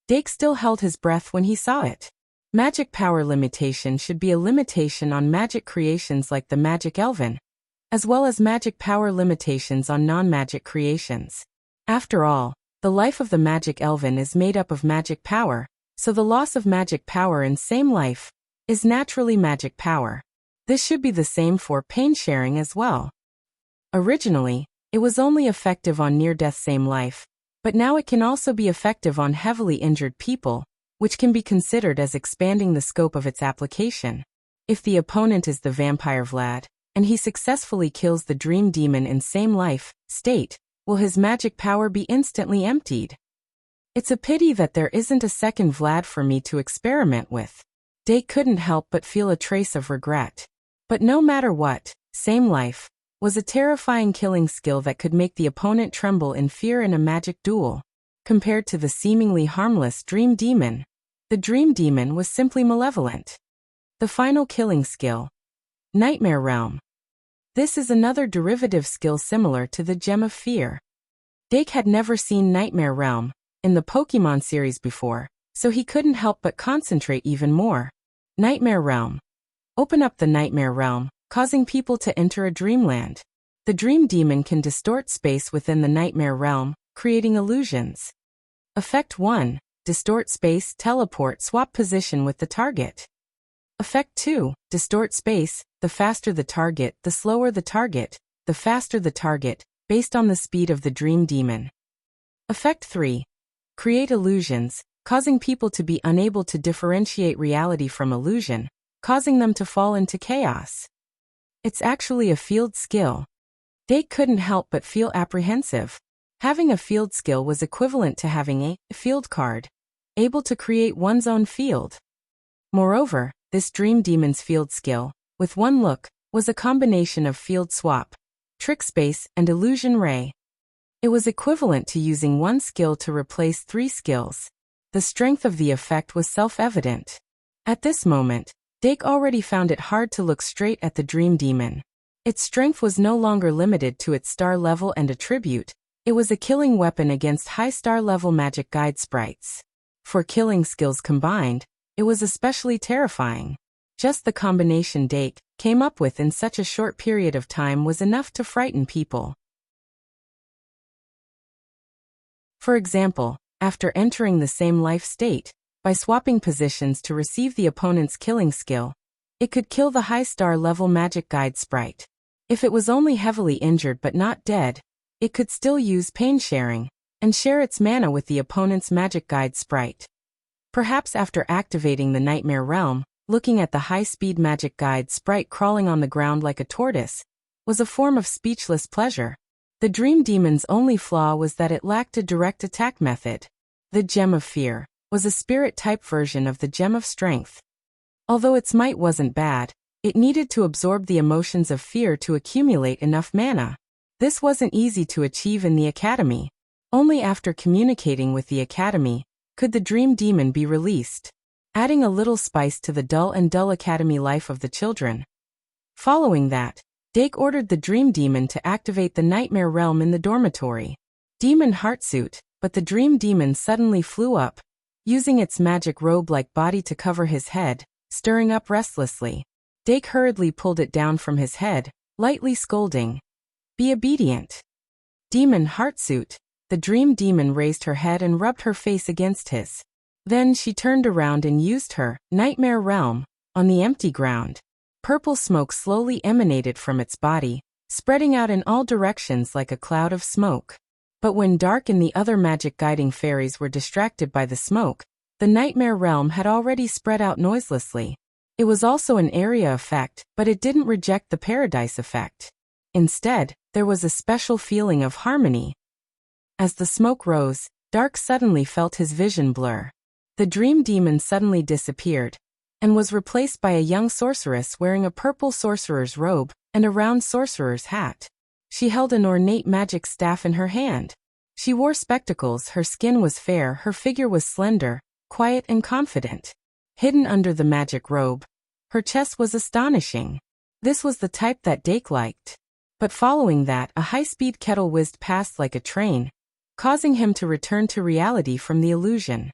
Dake still held his breath when he saw it. Magic power limitation should be a limitation on magic creations like the Magic Elven, as well as magic power limitations on non-magic creations. After all, the life of the Magic Elven is made up of magic power, so the loss of magic power in Same Life is naturally magic power. This should be the same for pain sharing as well. Originally, it was only effective on near-death same life, but now it can also be effective on heavily injured people, which can be considered as expanding the scope of its application. If the opponent is the vampire Vlad, and he successfully kills the dream demon in same life state, will his magic power be instantly emptied? It's a pity that there isn't a second Vlad for me to experiment with. Day couldn't help but feel a trace of regret. But no matter what, same life was a terrifying killing skill that could make the opponent tremble in fear in a magic duel. Compared to the seemingly harmless dream demon, the dream demon was simply malevolent. The final killing skill. Nightmare Realm. This is another derivative skill similar to the Gem of Fear. Dake had never seen Nightmare Realm in the Pokemon series before, so he couldn't help but concentrate even more. Nightmare Realm. Open up the Nightmare Realm, causing people to enter a dreamland. The dream demon can distort space within the Nightmare Realm, creating illusions. Effect 1. Distort space, teleport, swap position with the target. Effect 2. Distort space, the faster the target, the slower the target, the faster the target, based on the speed of the dream demon. Effect 3. Create illusions, causing people to be unable to differentiate reality from illusion, causing them to fall into chaos. It's actually a field skill. Dake couldn't help but feel apprehensive. Having a field skill was equivalent to having a field card, able to create one's own field. Moreover, this dream demon's field skill, with one look, was a combination of field swap, trick space, and illusion ray. It was equivalent to using one skill to replace 3 skills. The strength of the effect was self-evident. At this moment, Dake already found it hard to look straight at the dream demon. Its strength was no longer limited to its star level and attribute. It was a killing weapon against high star level magic guide sprites. For killing skills combined, it was especially terrifying. Just the combination Dake came up with in such a short period of time was enough to frighten people. For example, after entering the same life state, by swapping positions to receive the opponent's killing skill, it could kill the high star level magic guide sprite. If it was only heavily injured but not dead, it could still use pain sharing and share its mana with the opponent's magic guide sprite. Perhaps after activating the Nightmare Realm, looking at the high-speed magic guide sprite crawling on the ground like a tortoise was a form of speechless pleasure. The dream demon's only flaw was that it lacked a direct attack method. The Gem of Fear was a spirit-type version of the Gem of Strength. Although its might wasn't bad, it needed to absorb the emotions of fear to accumulate enough mana. This wasn't easy to achieve in the Academy. Only after communicating with the Academy could the dream demon be released, adding a little spice to the dull Academy life of the children. Following that, Dake ordered the dream demon to activate the Nightmare Realm in the dormitory. Demon Heartsuit, but the dream demon suddenly flew up, using its magic robe-like body to cover his head, stirring up restlessly. Dake hurriedly pulled it down from his head, lightly scolding, "Be obedient." Demon Heartsuit, the dream demon raised her head and rubbed her face against his. Then she turned around and used her Nightmare Realm on the empty ground. Purple smoke slowly emanated from its body, spreading out in all directions like a cloud of smoke. But when Dark and the other magic guiding fairies were distracted by the smoke, the Nightmare Realm had already spread out noiselessly. It was also an area effect, but it didn't reject the Paradise effect. Instead, there was a special feeling of harmony. As the smoke rose, Dark suddenly felt his vision blur. The dream demon suddenly disappeared, and was replaced by a young sorceress wearing a purple sorcerer's robe and a round sorcerer's hat. She held an ornate magic staff in her hand. She wore spectacles, her skin was fair, her figure was slender, quiet and confident. Hidden under the magic robe, her chest was astonishing. This was the type that Dake liked. But following that, a high-speed kettle whizzed past like a train, causing him to return to reality from the illusion.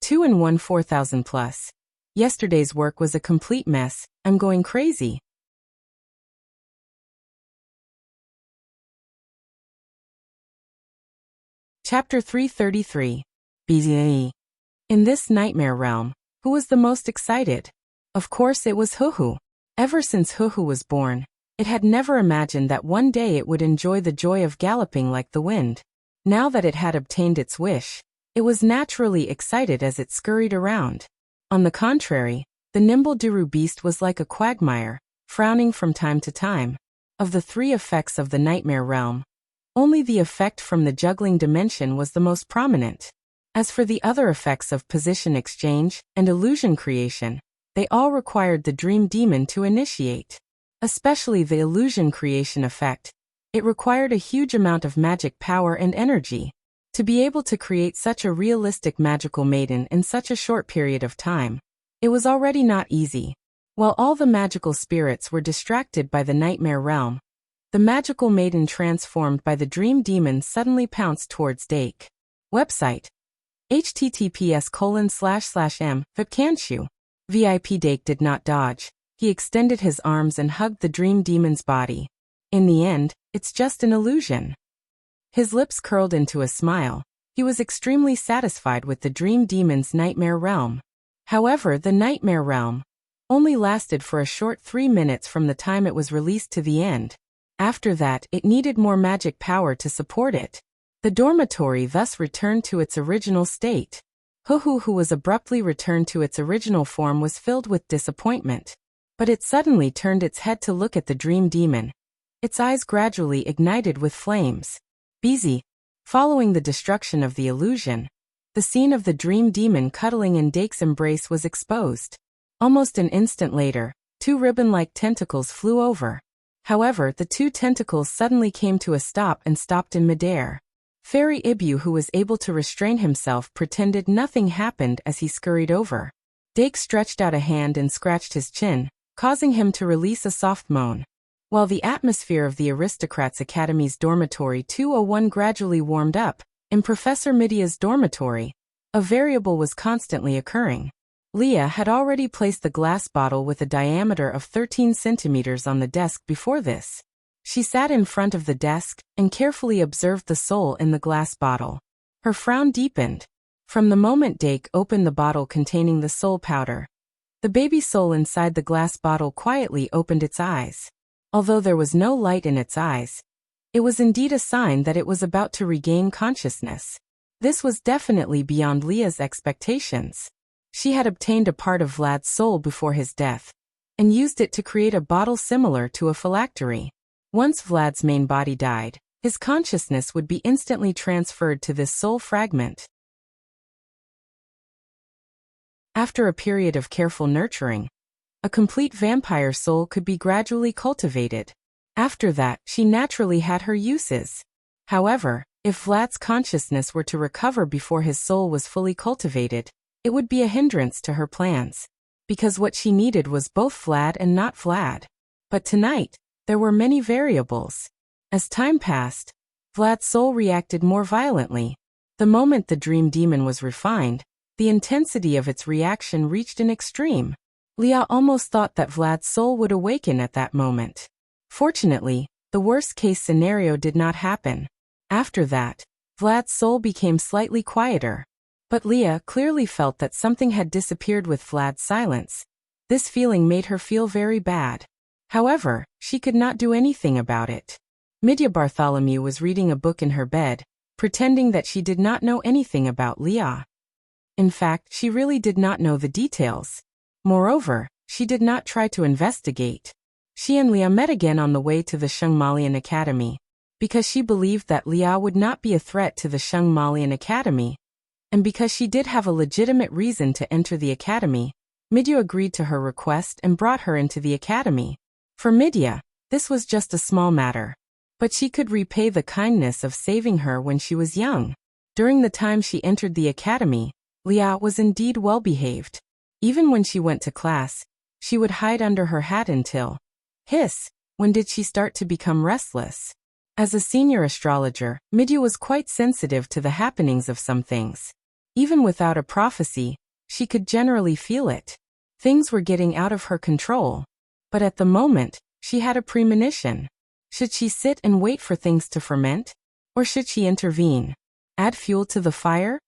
2 and 1 4,000 plus. Yesterday's work was a complete mess. I'm going crazy. Chapter 333. BZE. In this Nightmare Realm, who was the most excited? Of course it was Huhu. Ever since Huhu was born, it had never imagined that one day it would enjoy the joy of galloping like the wind. Now that it had obtained its wish, it was naturally excited as it scurried around. On the contrary, the nimble Duru beast was like a quagmire, frowning from time to time. Of the three effects of the nightmare realm, only the effect from the juggling dimension was the most prominent. As for the other effects of position exchange and illusion creation, they all required the dream demon to initiate. Especially the illusion creation effect. It required a huge amount of magic power and energy. To be able to create such a realistic magical maiden in such a short period of time, it was already not easy. While all the magical spirits were distracted by the nightmare realm, the magical maiden transformed by the dream demon suddenly pounced towards Dake. Website: https://m vipcanshu. VIP Dake did not dodge. He extended his arms and hugged the dream demon's body. In the end, it's just an illusion. His lips curled into a smile. He was extremely satisfied with the dream demon's nightmare realm. However, the nightmare realm only lasted for a short 3 minutes from the time it was released to the end. After that, it needed more magic power to support it. The dormitory thus returned to its original state. Huhu, who was abruptly returned to its original form, was filled with disappointment. But it suddenly turned its head to look at the dream demon. Its eyes gradually ignited with flames. Busy. Following the destruction of the illusion, the scene of the dream demon cuddling in Dake's embrace was exposed. Almost an instant later, 2 ribbon-like tentacles flew over. However, the 2 tentacles suddenly came to a stop and stopped in midair. Fairy Ibu, who was able to restrain himself, pretended nothing happened as he scurried over. Dake stretched out a hand and scratched his chin, causing him to release a soft moan. While the atmosphere of the Aristocrats Academy's dormitory 201 gradually warmed up, in Professor Midia's dormitory, a variable was constantly occurring. Leah had already placed the glass bottle with a diameter of 13 centimeters on the desk before this. She sat in front of the desk and carefully observed the soul in the glass bottle. Her frown deepened. From the moment Dake opened the bottle containing the soul powder, the baby soul inside the glass bottle quietly opened its eyes. Although there was no light in its eyes, it was indeed a sign that it was about to regain consciousness. This was definitely beyond Leah's expectations. She had obtained a part of Vlad's soul before his death, and used it to create a bottle similar to a phylactery. Once Vlad's main body died, his consciousness would be instantly transferred to this soul fragment. After a period of careful nurturing, a complete vampire soul could be gradually cultivated. After that, she naturally had her uses. However, if Vlad's consciousness were to recover before his soul was fully cultivated, it would be a hindrance to her plans. Because what she needed was both Vlad and not Vlad. But tonight, there were many variables. As time passed, Vlad's soul reacted more violently. The moment the dream demon was refined, the intensity of its reaction reached an extreme. Leah almost thought that Vlad's soul would awaken at that moment. Fortunately, the worst-case scenario did not happen. After that, Vlad's soul became slightly quieter. But Leah clearly felt that something had disappeared with Vlad's silence. This feeling made her feel very bad. However, she could not do anything about it. Midya Bartholomew was reading a book in her bed, pretending that she did not know anything about Leah. In fact, she really did not know the details. Moreover, she did not try to investigate. She and Leah met again on the way to the Shungmalian Academy, because she believed that Leah would not be a threat to the Shungmalian Academy, and because she did have a legitimate reason to enter the academy. Midya agreed to her request and brought her into the academy. For Midya, this was just a small matter, but she could repay the kindness of saving her when she was young. During the time she entered the academy, Leah was indeed well behaved. Even when she went to class, she would hide under her hat until, when did she start to become restless? As a senior astrologer, Midya was quite sensitive to the happenings of some things. Even without a prophecy, she could generally feel it. Things were getting out of her control. But at the moment, she had a premonition. Should she sit and wait for things to ferment? Or should she intervene? Add fuel to the fire?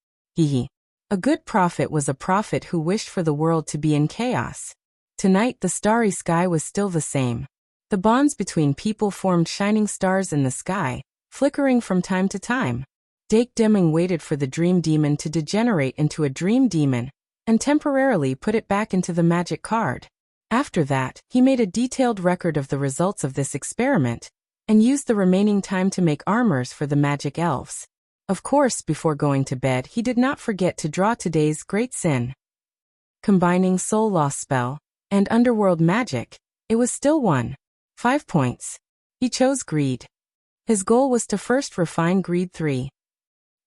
A good prophet was a prophet who wished for the world to be in chaos. Tonight the starry sky was still the same. The bonds between people formed shining stars in the sky, flickering from time to time. Dake Dimming waited for the dream demon to degenerate into a dream demon, and temporarily put it back into the magic card. After that, he made a detailed record of the results of this experiment, and used the remaining time to make armors for the magic elves. Of course, before going to bed he did not forget to draw today's great sin. Combining Soul Loss spell and underworld magic, it was still 5 points. He chose greed. His goal was to first refine greed 3.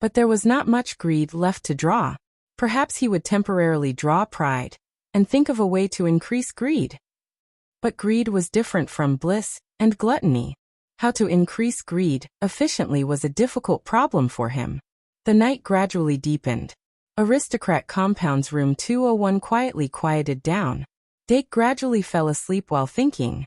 But there was not much greed left to draw. Perhaps he would temporarily draw pride, and think of a way to increase greed. But greed was different from bliss and gluttony. How to increase greed efficiently was a difficult problem for him. The night gradually deepened. Aristocrat Compound's room 201 quietly quieted down. Dake gradually fell asleep while thinking.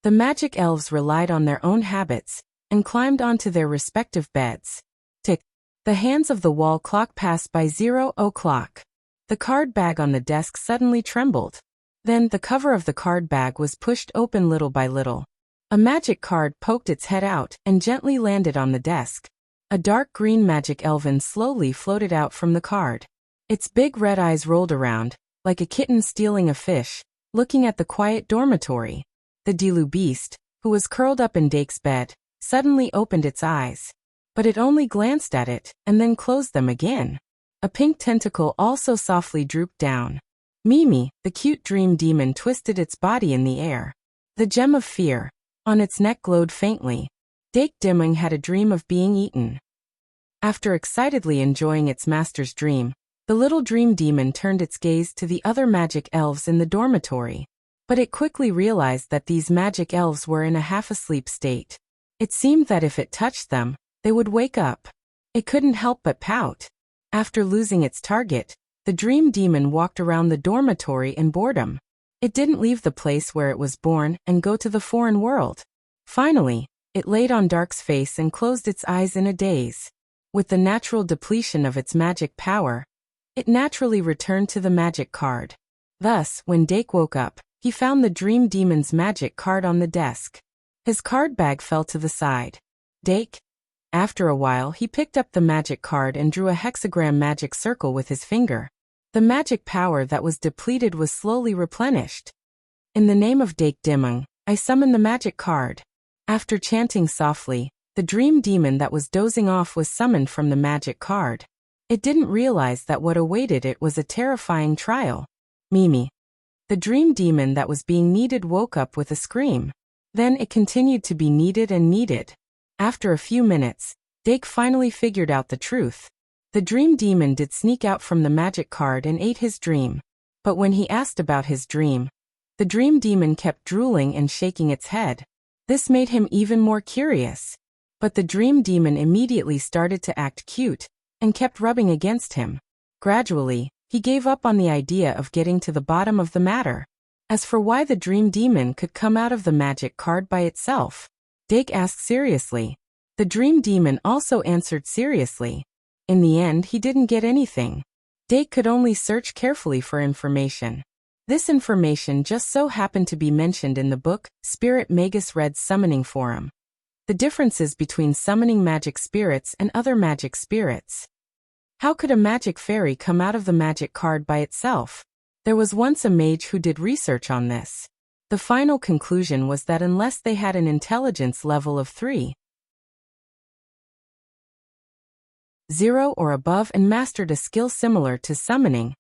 The magic elves relied on their own habits, and climbed onto their respective beds. Tick. The hands of the wall clock passed by 0 o'clock. The card bag on the desk suddenly trembled. Then the cover of the card bag was pushed open little by little. A magic card poked its head out and gently landed on the desk. A dark green magic elven slowly floated out from the card. Its big red eyes rolled around, like a kitten stealing a fish, looking at the quiet dormitory. The Dilu beast, who was curled up in Dake's bed, suddenly opened its eyes. But it only glanced at it, and then closed them again. A pink tentacle also softly drooped down. Mimi, the cute dream demon, twisted its body in the air. The gem of fear on its neck glowed faintly. Dake Dimming had a dream of being eaten. After excitedly enjoying its master's dream, the little dream demon turned its gaze to the other magic elves in the dormitory. But it quickly realized that these magic elves were in a half-asleep state. It seemed that if it touched them, they would wake up. It couldn't help but pout. After losing its target, the dream demon walked around the dormitory in boredom. It didn't leave the place where it was born and go to the foreign world. Finally, it laid on Dark's face and closed its eyes in a daze. With the natural depletion of its magic power, it naturally returned to the magic card. Thus, when Dake woke up, he found the dream demon's magic card on the desk. His card bag fell to the side. Dake? After a while he picked up the magic card and drew a hexagram magic circle with his finger. The magic power that was depleted was slowly replenished. In the name of Dake Dimming, I summon the magic card. After chanting softly, the dream demon that was dozing off was summoned from the magic card. It didn't realize that what awaited it was a terrifying trial. Mimi. The dream demon that was being kneaded woke up with a scream. Then it continued to be kneaded and kneaded. After a few minutes, Dake finally figured out the truth. The dream demon did sneak out from the magic card and ate his dream. But when he asked about his dream, the dream demon kept drooling and shaking its head. This made him even more curious. But the dream demon immediately started to act cute, and kept rubbing against him. Gradually, he gave up on the idea of getting to the bottom of the matter. As for why the dream demon could come out of the magic card by itself, Dake asked seriously. The dream demon also answered seriously. In the end he didn't get anything. Dake could only search carefully for information. This information just so happened to be mentioned in the book, Spirit Magus Red's Summoning Forum. The differences between summoning magic spirits and other magic spirits. How could a magic fairy come out of the magic card by itself? There was once a mage who did research on this. The final conclusion was that unless they had an intelligence level of 3.0 or above and mastered a skill similar to summoning,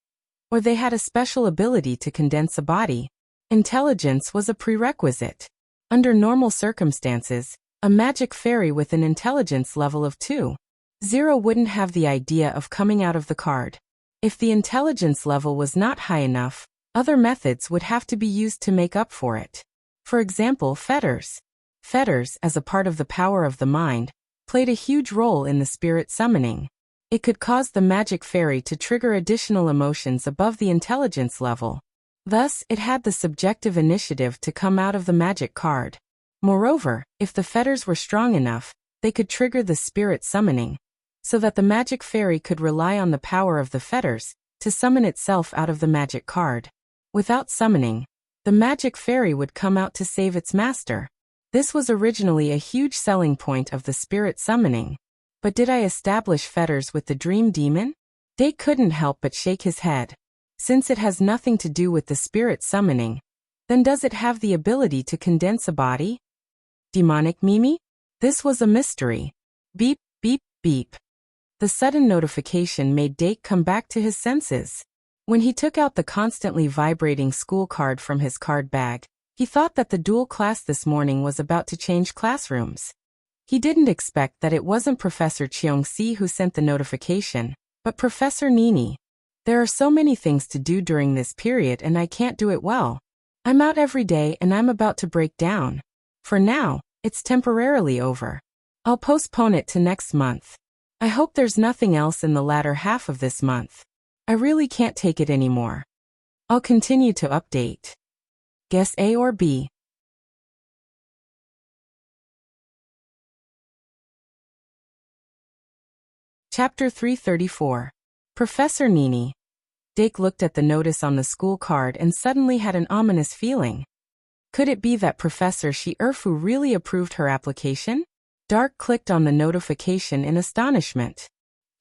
or they had a special ability to condense a body, intelligence was a prerequisite. Under normal circumstances, a magic fairy with an intelligence level of 2.0 wouldn't have the idea of coming out of the card. If the intelligence level was not high enough, other methods would have to be used to make up for it. For example, fetters. Fetters, as a part of the power of the mind, played a huge role in the spirit summoning. It could cause the magic fairy to trigger additional emotions above the intelligence level. Thus, it had the subjective initiative to come out of the magic card. Moreover, if the fetters were strong enough, they could trigger the spirit summoning, so that the magic fairy could rely on the power of the fetters to summon itself out of the magic card. Without summoning, the magic fairy would come out to save its master. This was originally a huge selling point of the spirit summoning. But did I establish fetters with the dream demon? Dake couldn't help but shake his head. Since it has nothing to do with the spirit summoning, then does it have the ability to condense a body? Demonic Mimi? This was a mystery. Beep, beep, beep. The sudden notification made Dake come back to his senses. When he took out the constantly vibrating school card from his card bag, he thought that the dual class this morning was about to change classrooms. He didn't expect that it wasn't Professor Cheong-si who sent the notification, but Professor Nini. There are so many things to do during this period and I can't do it well. I'm out every day and I'm about to break down. For now, it's temporarily over. I'll postpone it to next month. I hope there's nothing else in the latter half of this month. I really can't take it anymore. I'll continue to update. Guess A or B. Chapter 334. Professor Nini. Dake looked at the notice on the school card and suddenly had an ominous feeling. Could it be that Professor Shi-Erfu really approved her application? Dark clicked on the notification in astonishment.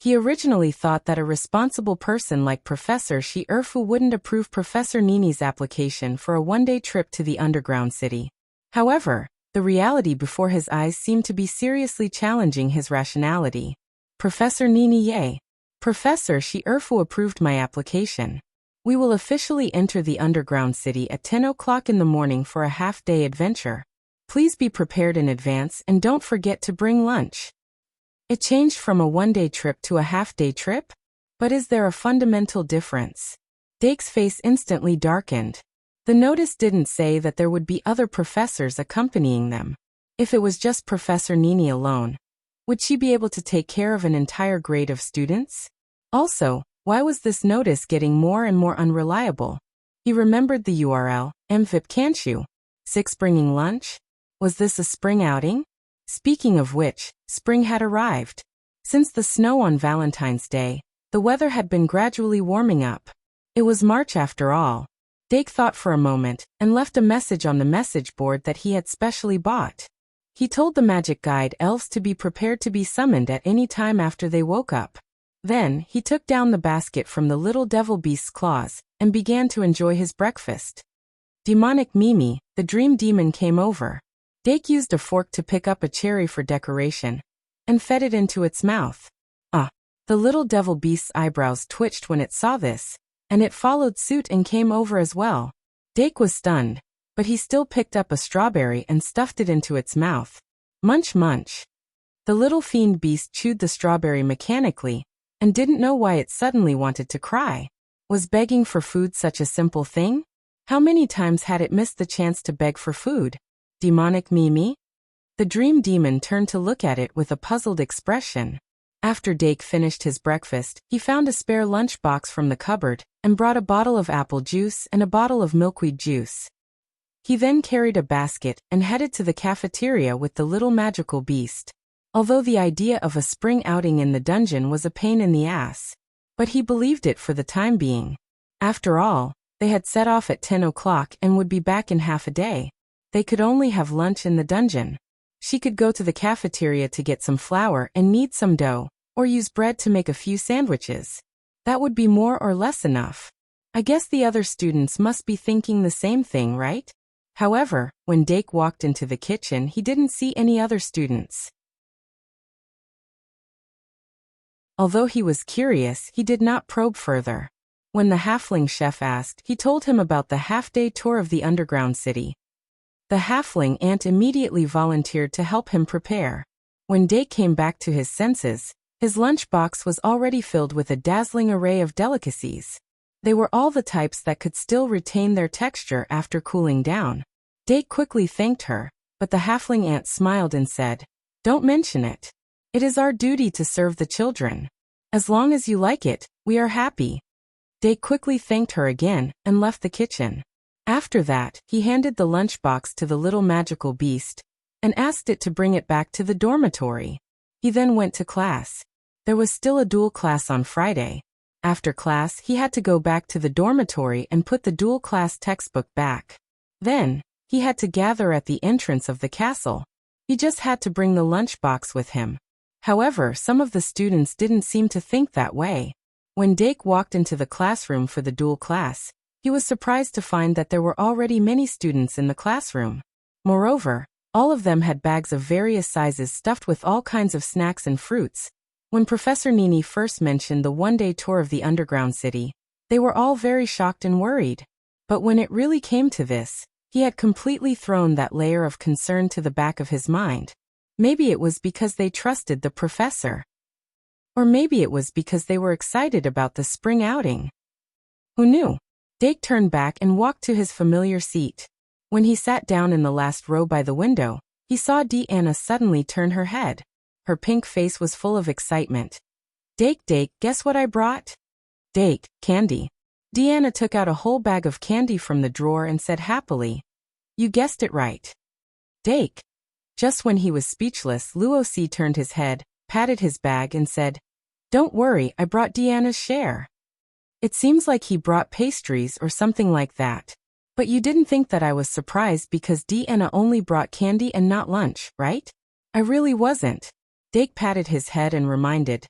He originally thought that a responsible person like Professor Shi-Erfu wouldn't approve Professor Nini's application for a one-day trip to the underground city. However, the reality before his eyes seemed to be seriously challenging his rationality. Professor Nini, yay! Professor Shi-Erfu approved my application. We will officially enter the underground city at 10 o'clock in the morning for a half-day adventure. Please be prepared in advance and don't forget to bring lunch. It changed from a one-day trip to a half-day trip? But is there a fundamental difference? Dake's face instantly darkened. The notice didn't say that there would be other professors accompanying them. If it was just Professor Nini alone, would she be able to take care of an entire grade of students? Also, why was this notice getting more and more unreliable? He remembered the URL, MVIP Kanshu. 6 bringing lunch? Was this a spring outing? Speaking of which, spring had arrived. Since the snow on Valentine's Day, the weather had been gradually warming up. It was March after all. Dake thought for a moment and left a message on the message board that he had specially bought. He told the magic guide elves to be prepared to be summoned at any time after they woke up. Then, he took down the basket from the little devil beast's claws and began to enjoy his breakfast. Demonic Mimi, the dream demon, came over. Dake used a fork to pick up a cherry for decoration and fed it into its mouth. The little devil beast's eyebrows twitched when it saw this, and it followed suit and came over as well. Dake was stunned, but he still picked up a strawberry and stuffed it into its mouth. Munch munch. The little fiend beast chewed the strawberry mechanically and didn't know why it suddenly wanted to cry. Was begging for food such a simple thing? How many times had it missed the chance to beg for food? Demonic Mimi? The dream demon turned to look at it with a puzzled expression. After Dake finished his breakfast, he found a spare lunch box from the cupboard and brought a bottle of apple juice and a bottle of milkweed juice. He then carried a basket and headed to the cafeteria with the little magical beast. Although the idea of a spring outing in the dungeon was a pain in the ass, but he believed it for the time being. After all, they had set off at 10 o'clock and would be back in half a day. They could only have lunch in the dungeon. She could go to the cafeteria to get some flour and knead some dough, or use bread to make a few sandwiches. That would be more or less enough. I guess the other students must be thinking the same thing, right? However, when Dake walked into the kitchen, he didn't see any other students. Although he was curious, he did not probe further. When the halfling chef asked, he told him about the half-day tour of the underground city. The halfling aunt immediately volunteered to help him prepare. When Dake came back to his senses, his lunchbox was already filled with a dazzling array of delicacies. They were all the types that could still retain their texture after cooling down. Dake quickly thanked her, but the halfling aunt smiled and said, "Don't mention it. It is our duty to serve the children. As long as you like it, we are happy." Dake quickly thanked her again and left the kitchen. After that, he handed the lunchbox to the little magical beast and asked it to bring it back to the dormitory. He then went to class. There was still a dual class on Friday. After class, he had to go back to the dormitory and put the dual class textbook back. Then, he had to gather at the entrance of the castle. He just had to bring the lunchbox with him. However, some of the students didn't seem to think that way. When Dake walked into the classroom for the dual class, he was surprised to find that there were already many students in the classroom. Moreover, all of them had bags of various sizes stuffed with all kinds of snacks and fruits. When Professor Nini first mentioned the one-day tour of the underground city, they were all very shocked and worried. But when it really came to this, he had completely thrown that layer of concern to the back of his mind. Maybe it was because they trusted the professor. Or maybe it was because they were excited about the spring outing. Who knew? Dake turned back and walked to his familiar seat. When he sat down in the last row by the window, he saw Deanna suddenly turn her head. Her pink face was full of excitement. Dake, guess what I brought? Dake, candy. Deanna took out a whole bag of candy from the drawer and said happily, "You guessed it right." Dake. Just when he was speechless, Luosi turned his head, patted his bag and said, "Don't worry, I brought Deanna's share." It seems like he brought pastries or something like that. But you didn't think that I was surprised because Deanna only brought candy and not lunch, right? I really wasn't. Dake patted his head and reminded,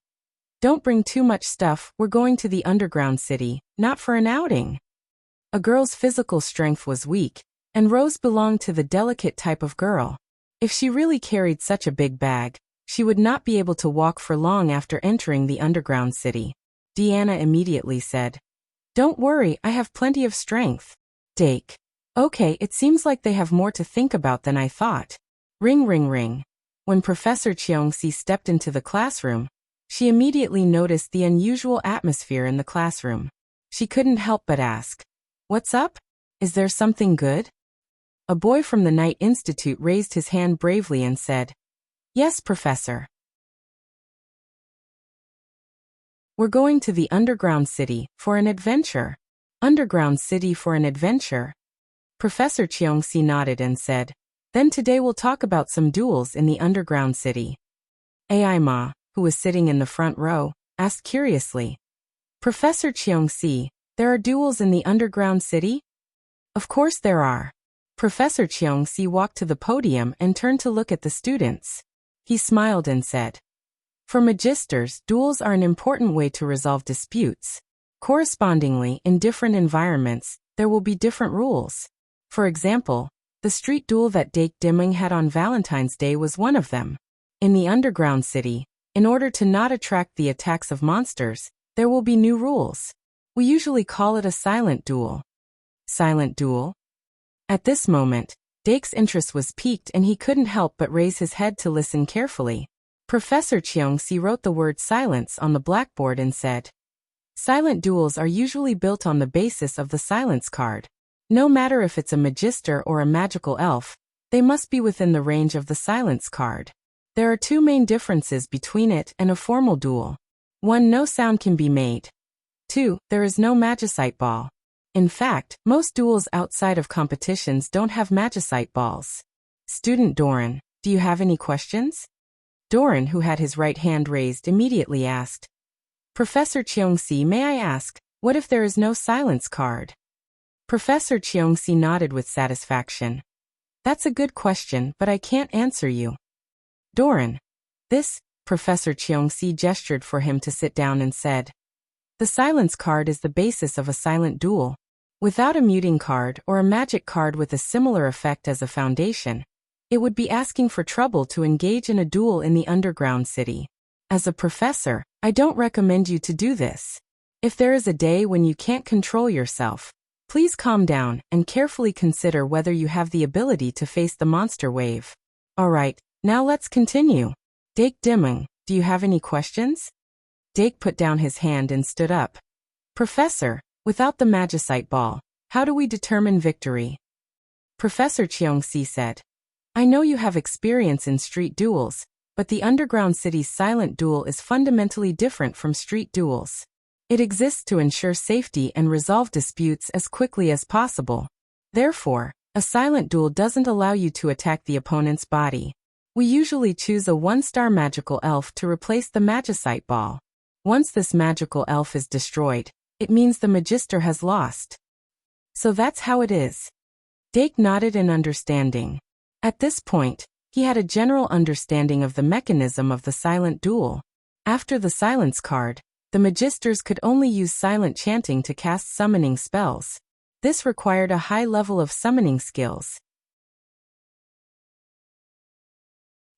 "Don't bring too much stuff, we're going to the underground city, not for an outing." A girl's physical strength was weak, and Rose belonged to the delicate type of girl. If she really carried such a big bag, she would not be able to walk for long after entering the underground city. Deanna immediately said, "Don't worry, I have plenty of strength." Dake. Okay, it seems like they have more to think about than I thought. Ring, ring, ring. When Professor Cheongsi stepped into the classroom, she immediately noticed the unusual atmosphere in the classroom. She couldn't help but ask, "What's up? Is there something good?" A boy from the Night Institute raised his hand bravely and said, "Yes, Professor. We're going to the underground city for an adventure." Underground city for an adventure? Professor Cheongsi nodded and said, "Then today we'll talk about some duels in the underground city." Ai Ma, who was sitting in the front row, asked curiously, "Professor Cheongsi, there are duels in the underground city?" "Of course there are." Professor Cheongsi walked to the podium and turned to look at the students. He smiled and said, "For magisters, duels are an important way to resolve disputes. Correspondingly, in different environments, there will be different rules. For example, the street duel that Dake Dimming had on Valentine's Day was one of them. In the underground city, in order to not attract the attacks of monsters, there will be new rules. We usually call it a silent duel." Silent duel? At this moment, Dake's interest was piqued and he couldn't help but raise his head to listen carefully. Professor Cheongsi wrote the word silence on the blackboard and said, "Silent duels are usually built on the basis of the silence card. No matter if it's a magister or a magical elf, they must be within the range of the silence card. There are two main differences between it and a formal duel. 1. No sound can be made. 2. There is no magicite ball. In fact, most duels outside of competitions don't have magicite balls." Student Doran, do you have any questions? Doran, who had his right hand raised, immediately asked, "Professor Cheongsi, may I ask, what if there is no silence card?" Professor Cheongsi nodded with satisfaction. "That's a good question, but I can't answer you." Doran. This, Professor Cheongsi gestured for him to sit down and said, "The silence card is the basis of a silent duel. Without a muting card or a magic card with a similar effect as a foundation, it would be asking for trouble to engage in a duel in the underground city. As a professor, I don't recommend you to do this. If there is a day when you can't control yourself, please calm down and carefully consider whether you have the ability to face the monster wave. Alright, now let's continue. Dake Dimming, do you have any questions?" Dake put down his hand and stood up. "Professor, without the magicite ball, how do we determine victory?" Professor Cheongsi said, "I know you have experience in street duels, but the underground city's silent duel is fundamentally different from street duels. It exists to ensure safety and resolve disputes as quickly as possible. Therefore, a silent duel doesn't allow you to attack the opponent's body. We usually choose a 1-star magical elf to replace the magicite ball. Once this magical elf is destroyed, it means the Magister has lost. So that's how it is. Dake nodded in understanding. At this point, he had a general understanding of the mechanism of the silent duel. After the silence card, the Magisters could only use silent chanting to cast summoning spells. This required a high level of summoning skills.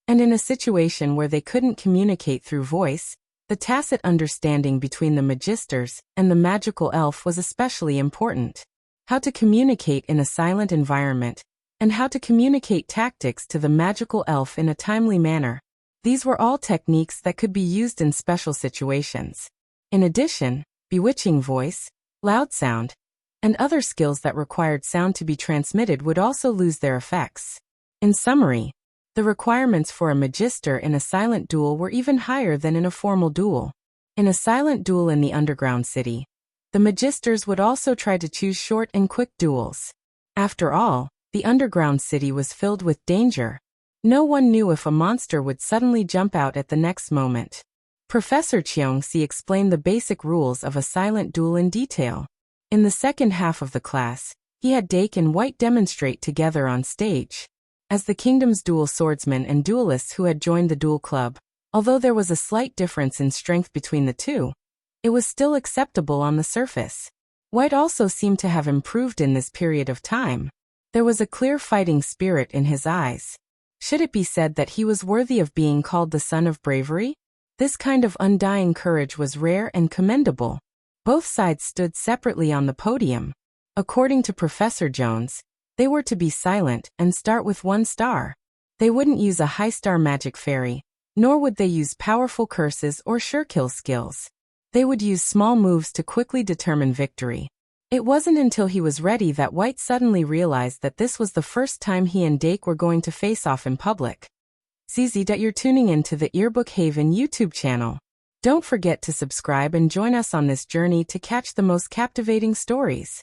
And in a situation where they couldn't communicate through voice, the tacit understanding between the Magisters and the magical elf was especially important. How to communicate in a silent environment, and how to communicate tactics to the magical elf in a timely manner. These were all techniques that could be used in special situations. In addition, bewitching voice, loud sound, and other skills that required sound to be transmitted would also lose their effects. In summary, the requirements for a Magister in a silent duel were even higher than in a formal duel. In a silent duel in the underground city, the Magisters would also try to choose short and quick duels. After all, the underground city was filled with danger. No one knew if a monster would suddenly jump out at the next moment. Professor Cheongsi explained the basic rules of a silent duel in detail. In the second half of the class, he had Dake and White demonstrate together on stage. As the kingdom's dual swordsmen and duelists who had joined the duel club, although there was a slight difference in strength between the two, it was still acceptable on the surface. White also seemed to have improved in this period of time. There was a clear fighting spirit in his eyes. Should it be said that he was worthy of being called the son of bravery? This kind of undying courage was rare and commendable. Both sides stood separately on the podium. According to Professor Jones, they were to be silent and start with 1 star. They wouldn't use a high-star magic fairy, nor would they use powerful curses or sure-kill skills. They would use small moves to quickly determine victory. It wasn't until he was ready that White suddenly realized that this was the first time he and Dake were going to face off in public. CZ that you're tuning in to the Earbook Haven YouTube channel. Don't forget to subscribe and join us on this journey to catch the most captivating stories.